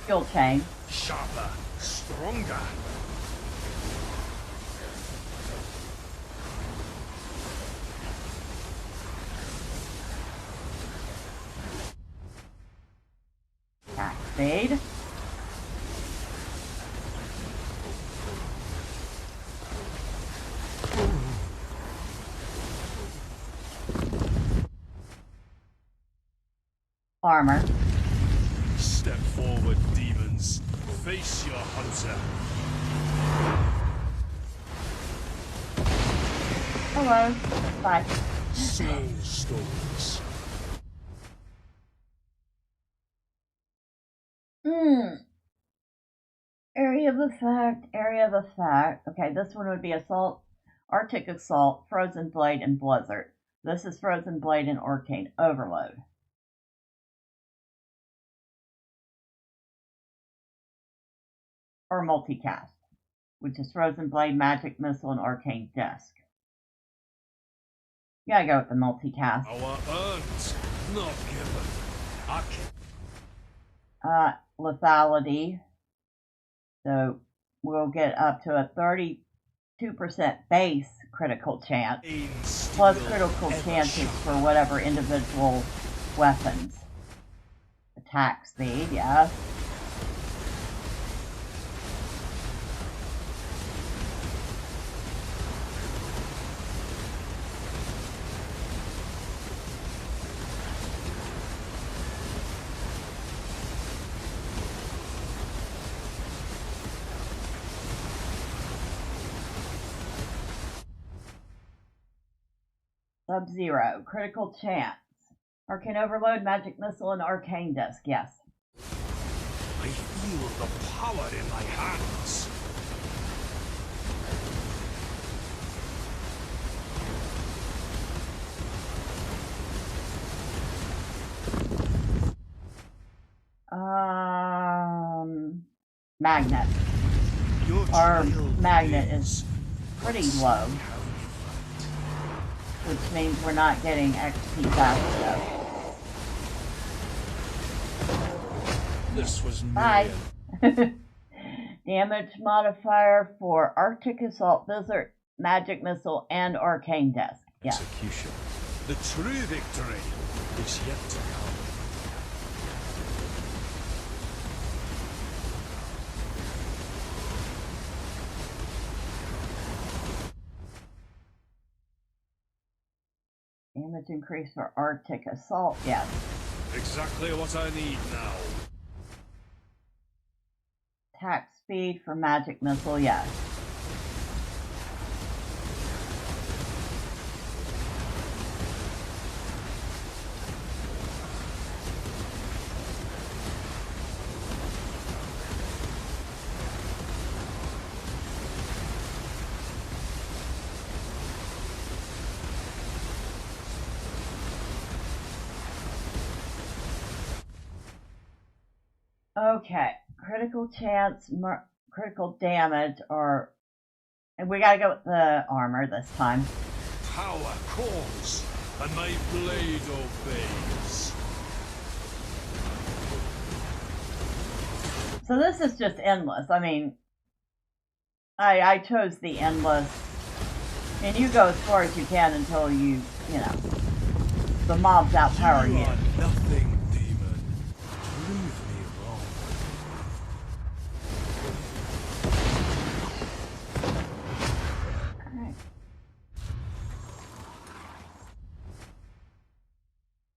Speaker 1: Skill chain.
Speaker 4: Sharper, stronger.
Speaker 1: Attack speed. Armor.
Speaker 4: Step forward, demons. Face your hunter.
Speaker 1: Hello. Bye.
Speaker 4: Soul stones.
Speaker 1: Area of effect, area of effect. Okay, this one would be Assault, Arctic Assault, Frozen Blade, and Blizzard. This is Frozen Blade and Arcane Overload. Or Multicast, which is Frozen Blade, Magic Missile, and Arcane Disc. You gotta go with the multicast.
Speaker 4: Our earned, not given.
Speaker 1: Lethality. So we'll get up to a 32% base critical chance, plus critical chances for whatever individual weapons. Attack speed, yes. Sub-Zero, critical chance. Arcane Overload, Magic Missile, and Arcane Disc, yes.
Speaker 4: I feel the power in my hands.
Speaker 1: Magnet. Our magnet is pretty low, which means we're not getting XP fast enough.
Speaker 4: This was
Speaker 1: Bye. Damage modifier for Arctic Assault, Blizzard, Magic Missile, and Arcane Disc. Yeah.
Speaker 4: Execution. The true victory is yet to come.
Speaker 1: Damage increase for Arctic Assault, yes.
Speaker 4: Exactly what I need now.
Speaker 1: Attack speed for Magic Missile, yes. Okay, critical chance, critical damage, and we gotta go with the armor this time.
Speaker 4: Power calls, and my blade obeys.
Speaker 1: So this is just endless. I mean, I chose the endless, and you go as far as you can until you know, the mobs outpower you.
Speaker 4: You are nothing, demon. Prove me wrong.
Speaker 1: Alright.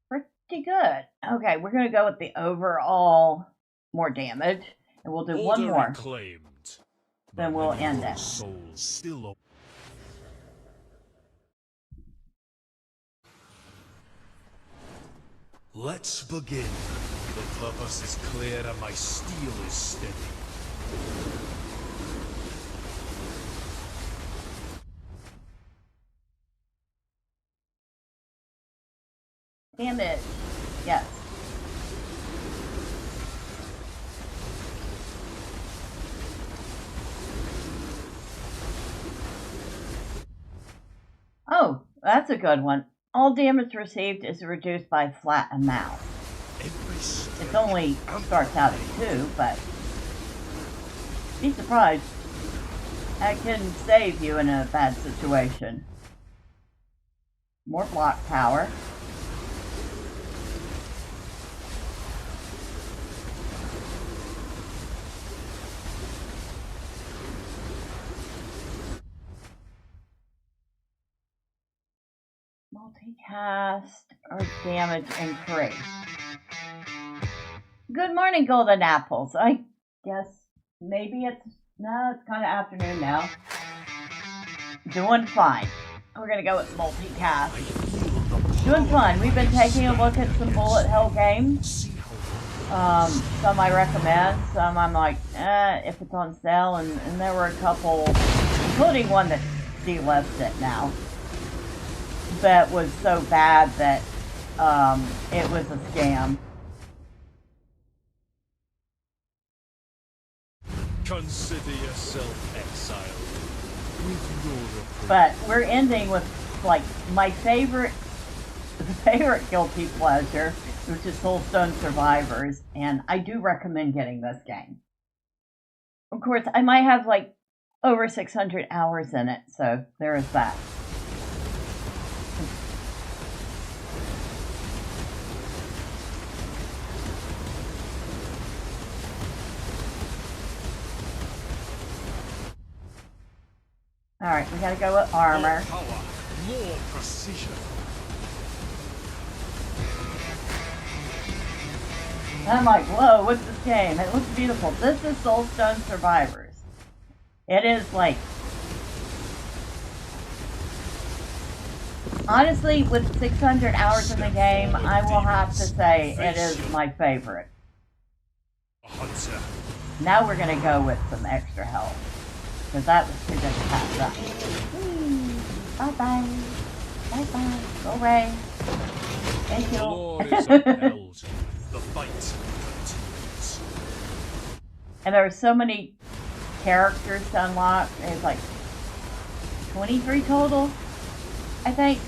Speaker 1: Pretty good. Okay, we're gonna go with the overall more damage, and we'll do one more.
Speaker 4: Reclaimed.
Speaker 1: Then we'll end it.
Speaker 4: Soul still. Let's begin. The purpose is clear and my steel is steady.
Speaker 1: Damage. Yes. Oh, that's a good one. All damage received is reduced by a flat amount. It only starts out at 2, but be surprised. That can save you in a bad situation. More block power. Multicast or damage increase. Good morning, golden apples. I guess maybe it's kind of afternoon now. Doing fine. We're gonna go with multicast. Doing fine. We've been taking a look at some Bullethell games. Some I recommend, some I'm like, if it's on sale, and there were a couple, including one that delisted now, that was so bad that it was a scam.
Speaker 4: Consider yourself exiled. With your
Speaker 1: but we're ending with like my favorite guilty pleasure, which is Soulstone Survivors, and I do recommend getting this game. Of course, I might have like over 600 hours in it, so there is that. Alright, we gotta go with armor.
Speaker 4: More power, more precision.
Speaker 1: I'm like, whoa, what's this game? It looks beautiful. This is Soulstone Survivors. It is like Honestly, with 600 hours in the game, I will have to say it is my favorite.
Speaker 4: Hunter.
Speaker 1: Now we're gonna go with some extra health, because that was too good to pass up. Bye-bye. Bye-bye. Go away. Thank
Speaker 4: The
Speaker 1: you.
Speaker 4: Lord is upheld. The fight continues.
Speaker 1: And there are so many characters to unlock. There's like 23 total, I think.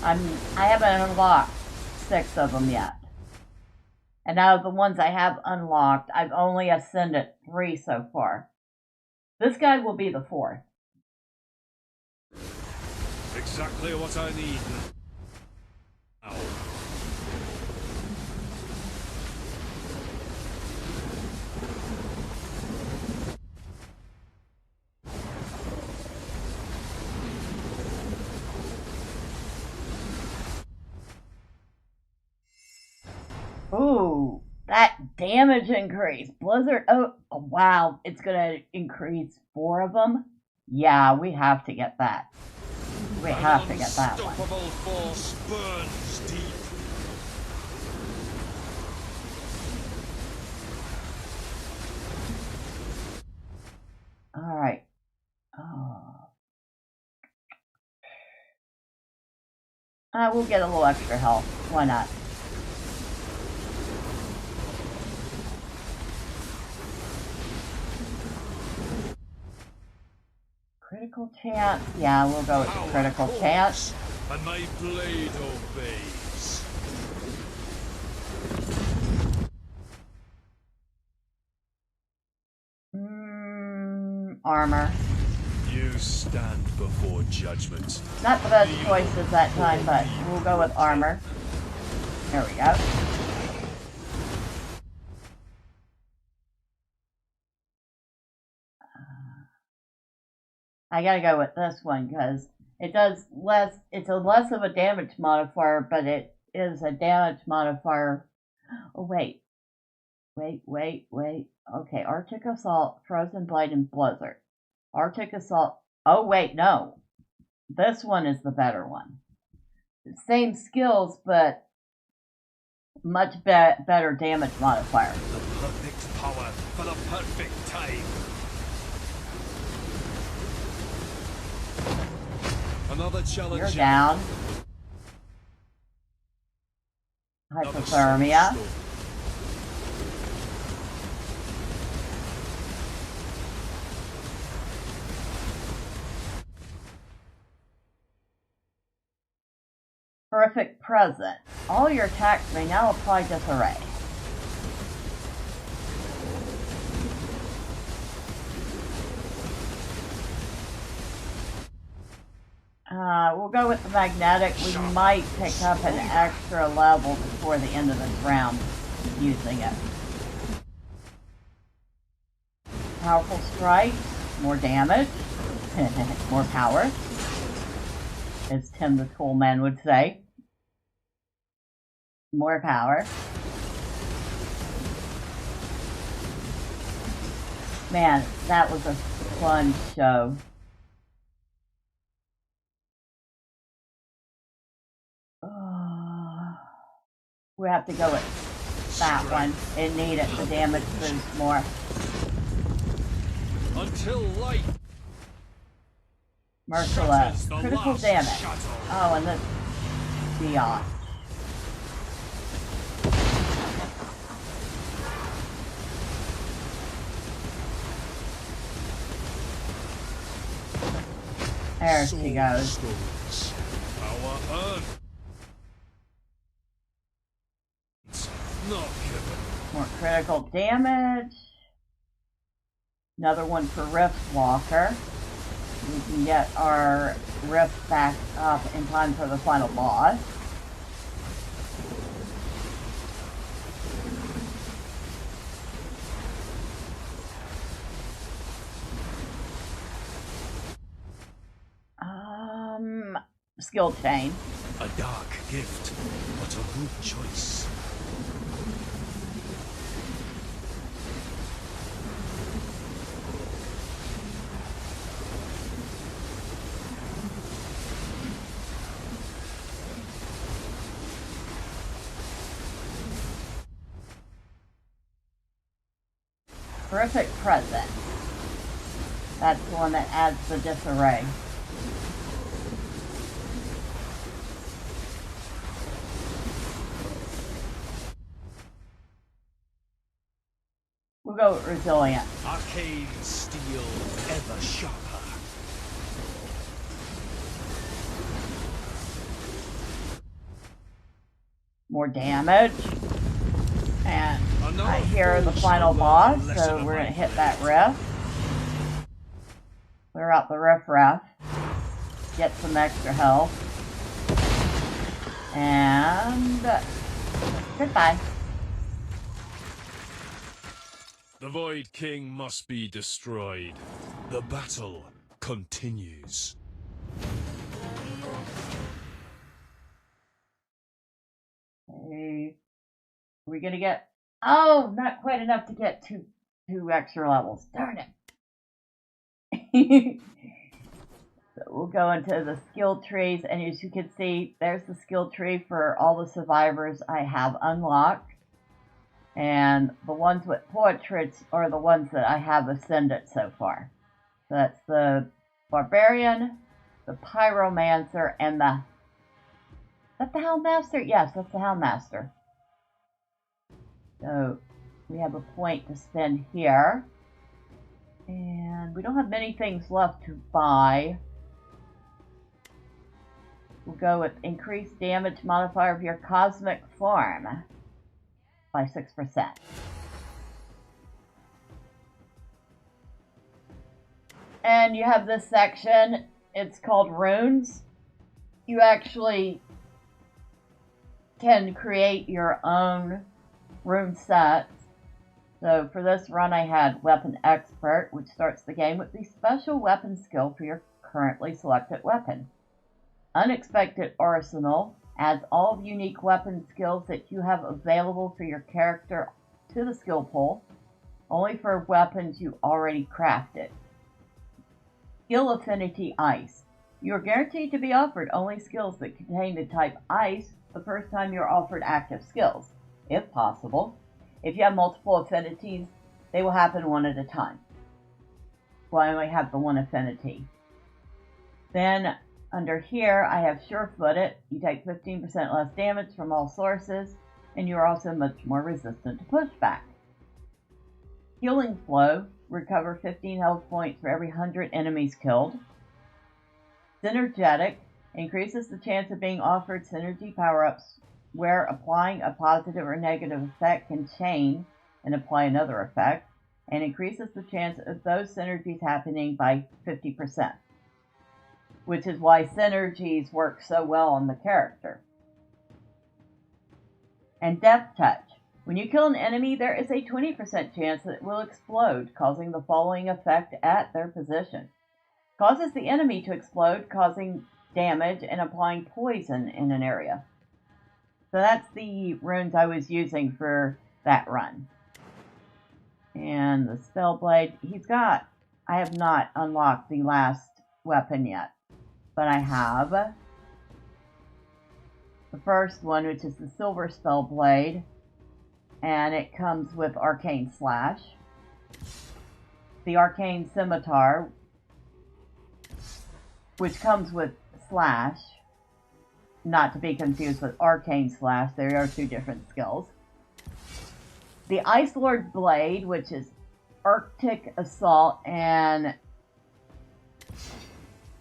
Speaker 1: I haven't unlocked 6 of them yet. And out of the ones I have unlocked, I've only ascended 3 so far. This guy will be the 4th.
Speaker 4: Exactly what I need. Ow.
Speaker 1: Ooh, that damage increase. Blizzard, oh wow, it's gonna increase 4 of them? Yeah, we have to get that. We have to get that one.
Speaker 4: Unstoppable force burns deep.
Speaker 1: Alright. Oh. We'll get a little extra health. Why not? Critical chance? Yeah, we'll go with the critical chance.
Speaker 4: And my blade obeys.
Speaker 1: Armor.
Speaker 4: You stand before judgment.
Speaker 1: Not the best choices that time, but we'll go with armor. There we go. I gotta go with this one because it does less, it's a less of a damage modifier, but it is a damage modifier. Oh, wait. Okay, Arctic Assault, Frozen Blade, and Blizzard. Arctic Assault. Oh, wait, no. This one is the better one. Same skills, but much better damage modifier.
Speaker 4: The perfect power for the perfect time. Another challenge.
Speaker 1: You're down. Hypothermia. Horrific present. All your attacks may now apply disarray. We'll go with the magnetic. We might pick up an extra level before the end of this round using it. Powerful strike, more damage, more power, as Tim the Tool Man would say. More power. Man, that was a fun show. We have to go with that one. It needed the damage boost more.
Speaker 4: Until light.
Speaker 1: Merciless. Critical damage. Oh, and this biatch. There she goes.
Speaker 4: Power earned. Not given.
Speaker 1: More critical damage. Another one for Rift Walker. We can get our Rift back up in time for the final boss. Skill chain.
Speaker 4: A dark gift, but a good choice.
Speaker 1: Horrific Present. That's the one that adds the disarray. We'll go with Resilient.
Speaker 4: Arcane steel ever sharper.
Speaker 1: More damage. And I hear the final boss, so we're going to hit that rift. Clear out the riffraff. Get some extra health. And goodbye.
Speaker 4: The Void King must be destroyed. The battle continues.
Speaker 1: Okay. Are we gonna get... Oh, not quite enough to get two extra levels. Darn it. So we'll go into the skill trees, and as you can see, there's the skill tree for all the survivors I have unlocked. And the ones with portraits are the ones that I have ascended so far. So that's the Barbarian, the Pyromancer, and the... Is that the Houndmaster? Yes, that's the Houndmaster. So we have a point to spend here. And we don't have many things left to buy. We'll go with increased damage modifier of your cosmic form by 6%. And you have this section, it's called Runes. You actually can create your own rune sets. So for this run I had Weapon Expert, which starts the game with the special weapon skill for your currently selected weapon. Unexpected Arsenal adds all unique weapon skills that you have available for your character to the skill pool, only for weapons you already crafted. Skill Affinity Ice. You are guaranteed to be offered only skills that contain the type Ice the first time you're offered active skills, if possible. If you have multiple affinities, they will happen one at a time. Well, I only have the one affinity. Then under here, I have Sure-Footed. You take 15% less damage from all sources, and you are also much more resistant to pushback. Healing Flow. Recover 15 health points for every 100 enemies killed. Synergetic. Increases the chance of being offered synergy power-ups where applying a positive or negative effect can chain and apply another effect, and increases the chance of those synergies happening by 50%. Which is why synergies work so well on the character. And Death Touch. When you kill an enemy, there is a 20% chance that it will explode, causing the following effect at their position. Causes the enemy to explode, causing damage and applying poison in an area. So that's the runes I was using for that run. And the Spellblade, I have not unlocked the last weapon yet. But I have the first one, which is the Silver Spellblade, and it comes with Arcane Slash. The Arcane Scimitar, which comes with Slash, not to be confused with Arcane Slash, there are two different skills. The Ice Lord Blade, which is Arctic Assault, and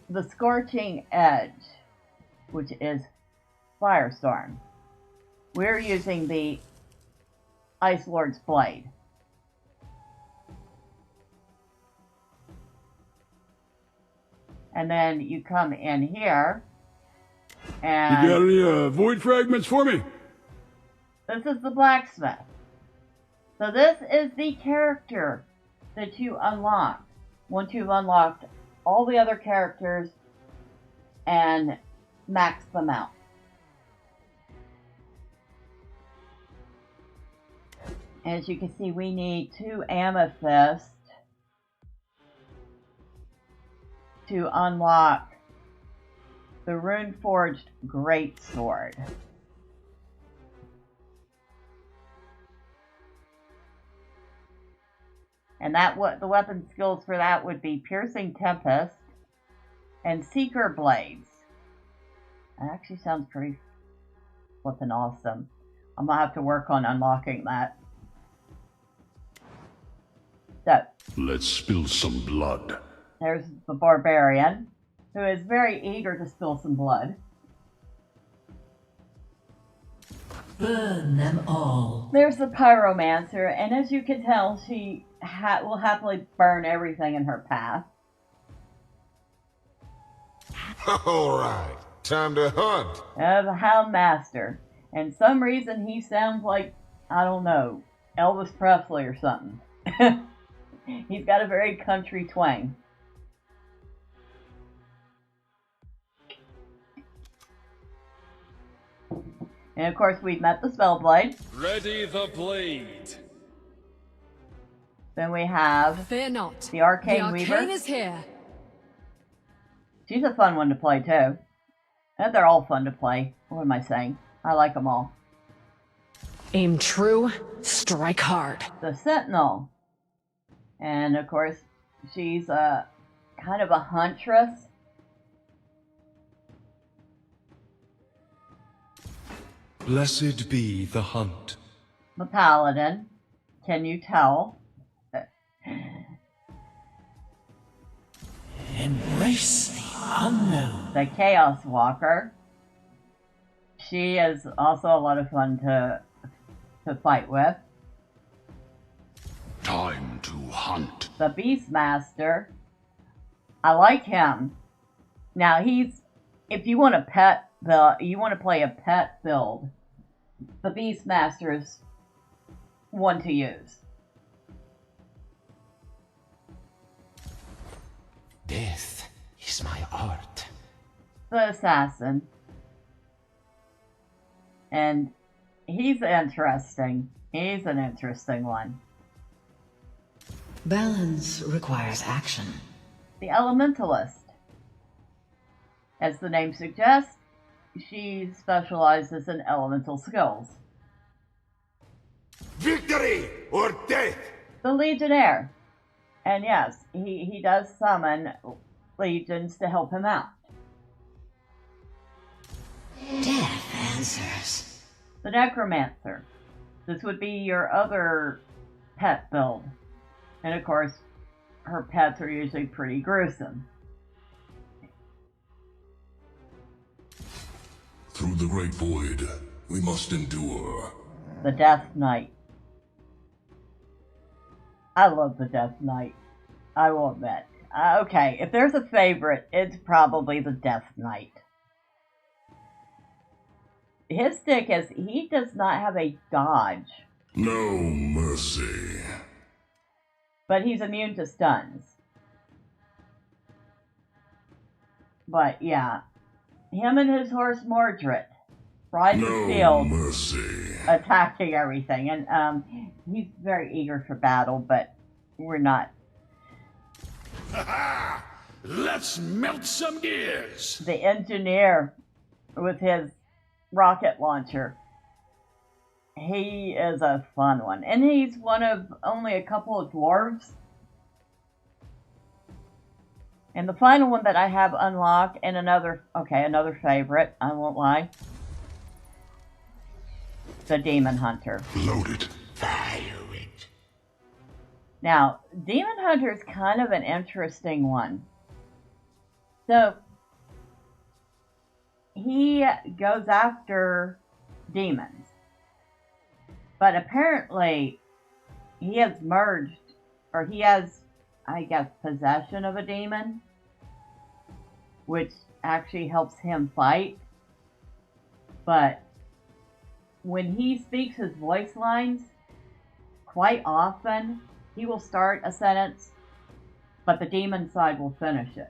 Speaker 1: the Scorching Edge, which is Firestorm. We're using the Ice Lord's Blade. And then you come in here, and...
Speaker 5: You got any void fragments for me?
Speaker 1: This is the blacksmith. So this is the character that you unlock once you've unlocked all the other characters and max them out. As you can see, we need 2 amethysts to unlock the Rune-Forged Greatsword. And the weapon skills for that would be Piercing Tempest and Seeker Blades. That actually sounds pretty flippin' awesome. I'm gonna have to work on unlocking that. So,
Speaker 5: Let's spill some blood.
Speaker 1: there's the Barbarian, who is very eager to spill some blood.
Speaker 3: Burn them all.
Speaker 1: There's the Pyromancer, and as you can tell, she will happily burn everything in her path.
Speaker 6: All right, time to hunt.
Speaker 1: The Hound Master, and some reason he sounds like, I don't know, Elvis Presley or something. He's got a very country twang. And of course, we've met the Spellblade.
Speaker 4: Ready the blade.
Speaker 1: Then we have
Speaker 7: Fear not.
Speaker 1: the Arcane
Speaker 7: The
Speaker 1: Weaver.
Speaker 7: arcane is here.
Speaker 1: She's a fun one to play too. And they're all fun to play. What am I saying? I like them all.
Speaker 7: Aim true, strike hard.
Speaker 1: The Sentinel. And of course, she's kind of a huntress.
Speaker 4: Blessed be the hunt.
Speaker 1: The Paladin. Can you tell?
Speaker 3: Embrace the unknown.
Speaker 1: The Chaos Walker. She is also a lot of fun to fight with.
Speaker 5: Time to hunt.
Speaker 1: The Beastmaster. I like him. Now if you want to play a pet build, the Beastmaster is one to use.
Speaker 3: Death is my art.
Speaker 1: The Assassin. And he's interesting. He's an interesting one.
Speaker 3: Balance requires action.
Speaker 1: The Elementalist. As the name suggests, she specializes in elemental skills.
Speaker 6: Victory or death.
Speaker 1: The Legionnaire. And yes, he does summon legions to help him out.
Speaker 3: Death answers.
Speaker 1: The Necromancer. This would be your other pet build. And of course, her pets are usually pretty gruesome.
Speaker 5: Through the great void, we must endure.
Speaker 1: The Death Knight. I love the Death Knight. I will admit. Okay, if there's a favorite, it's probably the Death Knight. His stick is, he does not have a dodge,
Speaker 5: No mercy.
Speaker 1: but he's immune to stuns. But yeah, him and his horse Mordred ride the
Speaker 5: No
Speaker 1: field
Speaker 5: mercy.
Speaker 1: attacking everything. And he's very eager for battle, but we're not.
Speaker 5: Let's melt some gears.
Speaker 1: The Engineer with his rocket launcher. He is a fun one. And he's one of only a couple of dwarves. And the final one that I have unlocked, and another favorite, I won't lie. The Demon Hunter.
Speaker 5: Loaded.
Speaker 3: Fire it.
Speaker 1: Now, Demon Hunter is kind of an interesting one. So, he goes after demons. But apparently, he has merged, or he has, I guess, possession of a demon, which actually helps him fight. But when he speaks his voice lines, quite often, he will start a sentence, but the demon side will finish it.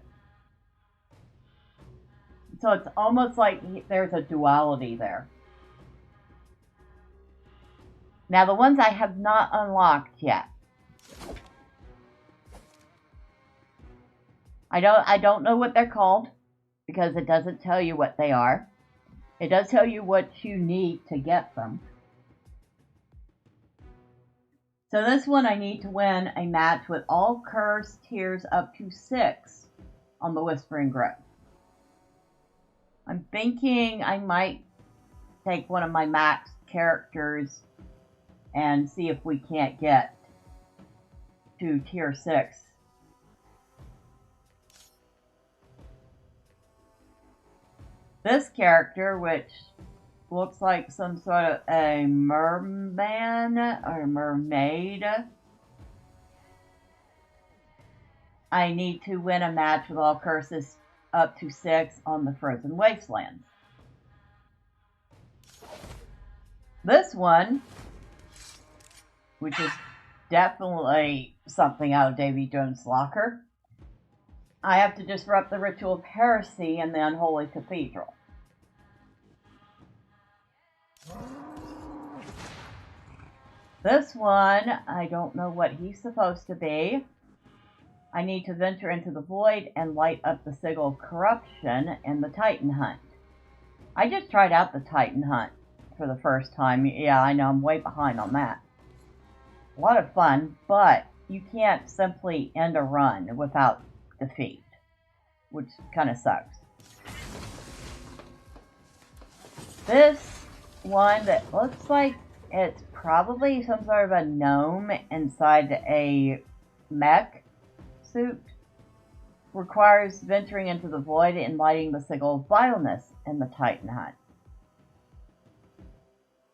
Speaker 1: So it's almost like there's a duality there. Now the ones I have not unlocked yet. I don't know what they're called because it doesn't tell you what they are. It does tell you what you need to get them. So this one I need to win a match with all curse tiers up to 6 on the Whispering Grove. I'm thinking I might take one of my max characters and see if we can't get to tier 6. This character, which looks like some sort of a merman or mermaid, I need to win a match with all curses up to 6 on the Frozen Wastelands. This one, which is definitely something out of Davy Jones' locker, I have to disrupt the ritual of heresy in the Unholy Cathedral. This one, I don't know what he's supposed to be. I need to venture into the void and light up the sigil of corruption in the Titan Hunt. I just tried out the Titan Hunt for the first time. Yeah, I know, I'm way behind on that. A lot of fun, but you can't simply end a run without defeat, which kind of sucks. This one that looks like it's probably some sort of a gnome inside a mech suit requires venturing into the void and lighting the sigil of vileness in the Titan Hunt.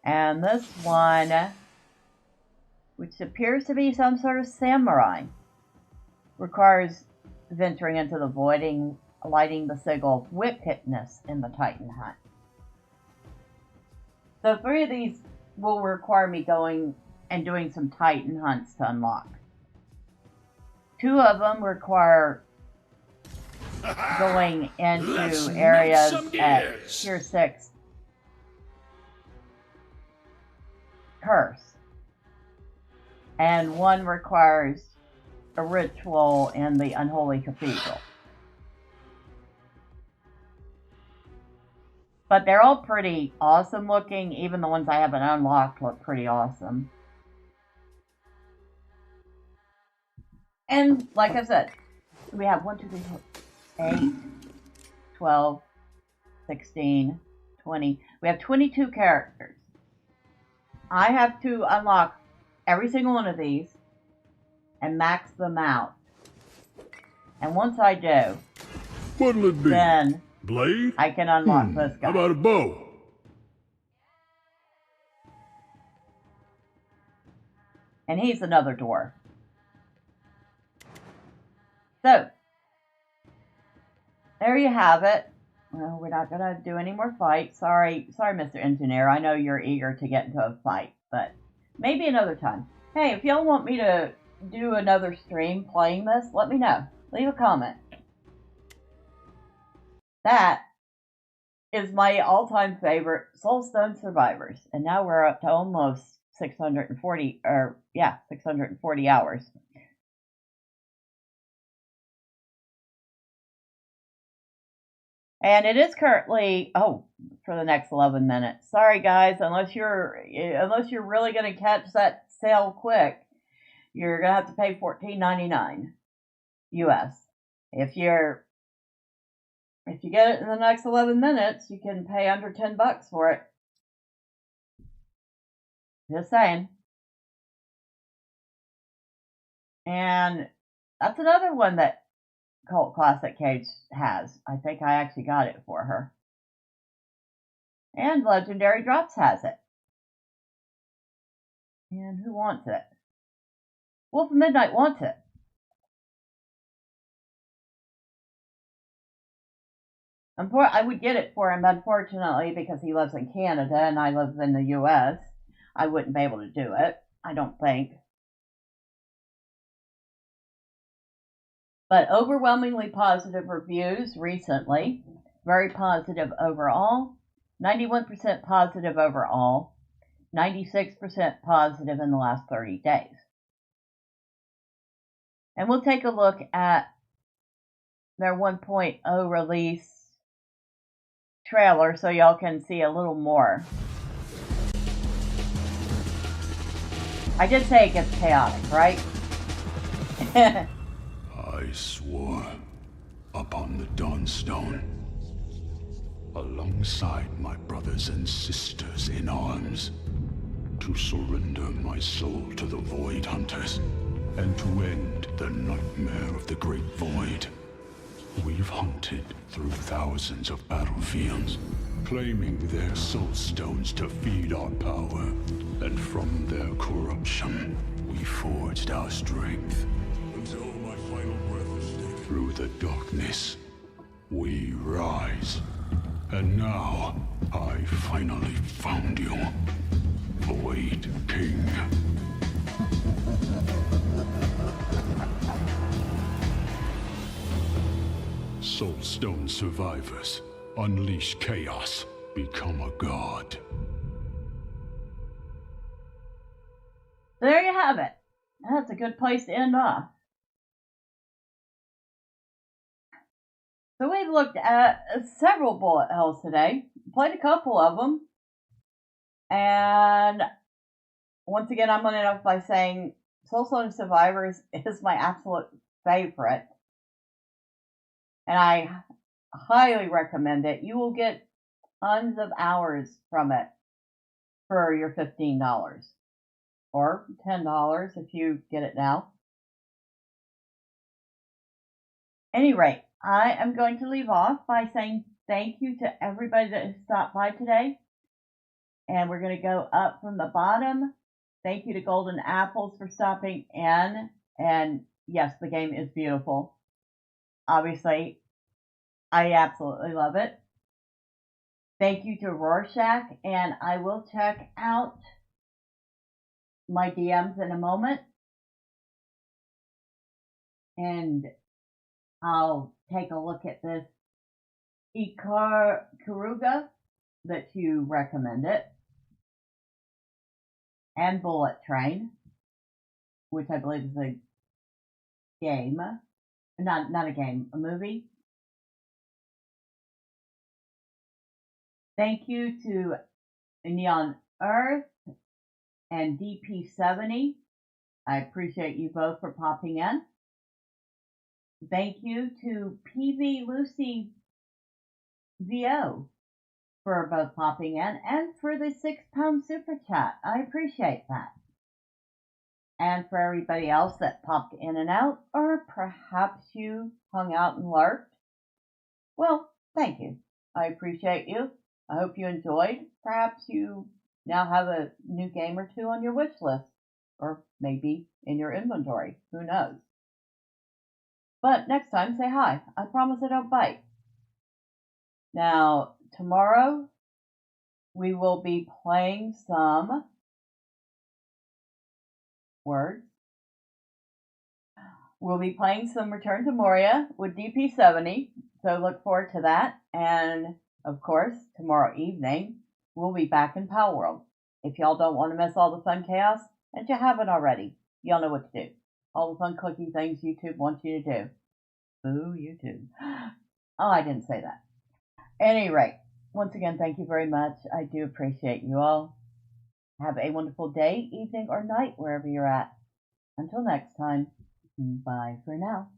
Speaker 1: And this one, which appears to be some sort of samurai, requires venturing into the void and lighting the sigil of wickedness in the Titan Hunt. So 3 of these will require me going and doing some Titan hunts to unlock. 2 of them require going into areas at tier 6 curse. And 1 requires a ritual in the Unholy Cathedral. But they're all pretty awesome looking. Even the ones I haven't unlocked look pretty awesome. And like I said, we have 1, 2, 3, 4, 8, 12, 16, 20. We have 22 characters. I have to unlock every single one of these and max them out. And once I do,
Speaker 5: What'll it be?
Speaker 1: then
Speaker 5: Blade?
Speaker 1: I can unlock this guy.
Speaker 5: How about a bow?
Speaker 1: And he's another dwarf. So, there you have it. Well, we're not going to do any more fights. Sorry, Mr. Engineer. I know you're eager to get into a fight, but maybe another time. Hey, if y'all want me to do another stream playing this, let me know. Leave a comment. That is my all-time favorite Soulstone Survivors. And now we're up to almost 640 hours. And it is currently, for the next 11 minutes. Sorry guys, unless you're really going to catch that sale quick, you're going to have to pay $14.99 US. If you get it in the next 11 minutes, you can pay under $10 for it. Just saying. And that's another one that Cult Classic Cage has. I think I actually got it for her. And Legendary Drops has it. And who wants it? Wolf of Midnight wants it. I would get it for him, unfortunately, because he lives in Canada and I live in the US. I wouldn't be able to do it, I don't think. But overwhelmingly positive reviews recently. Very positive overall. 91% positive overall. 96% positive in the last 30 days. And we'll take a look at their 1.0 release trailer so y'all can see a little more. I did say it gets chaotic, right?
Speaker 5: I swore upon the Dawnstone, alongside my brothers and sisters in arms, to surrender my soul to the Void Hunters, and to end the nightmare of the Great Void. We've hunted through thousands of battlefields, claiming their soul stones to feed our power, and from their corruption, we forged our strength. Until my final breath is taken. Through the darkness, we rise. And now, I finally found you, Void King. Soulstone survivors, unleash chaos, become a god.
Speaker 1: There you have it. That's a good place to end off. So we've looked at several bullet hells today, played a couple of them, and once again I'm going to end off by saying Soulstone Survivors is my absolute favorite, and I highly recommend it. You will get tons of hours from it for your $15 or $10 if you get it now. Any rate, I am going to leave off by saying thank you to everybody that has stopped by today. And we're going to go up from the bottom. Thank you to Golden Apples for stopping in. And yes, the game is beautiful. Obviously, I absolutely love it. Thank you to Rorschach. And I will check out my DMs in a moment. And I'll take a look at this Ikaruga that you recommended, and Bullet Train, which I believe is a game, not a game, a movie. Thank you to Neon Earth and DP70. I appreciate you both for popping in. Thank you to PV Lucy VO for both popping in and for the £6 super chat. I appreciate that. And for everybody else that popped in and out, or perhaps you hung out and lurked, well, thank you. I appreciate you. I hope you enjoyed. Perhaps you now have a new game or two on your wish list, or maybe in your inventory. Who knows? But next time, say hi. I promise I don't bite. Now, tomorrow, we will be playing some words. We'll be playing some Return to Moria with DP70, so look forward to that. And, of course, tomorrow evening, we'll be back in Pal World. If y'all don't want to miss all the fun chaos, and you haven't already, y'all know what to do. All the fun clicky things YouTube wants you to do. Boo, YouTube. Oh, I didn't say that. Any rate, once again, thank you very much. I do appreciate you all. Have a wonderful day, evening, or night, wherever you're at. Until next time, bye for now.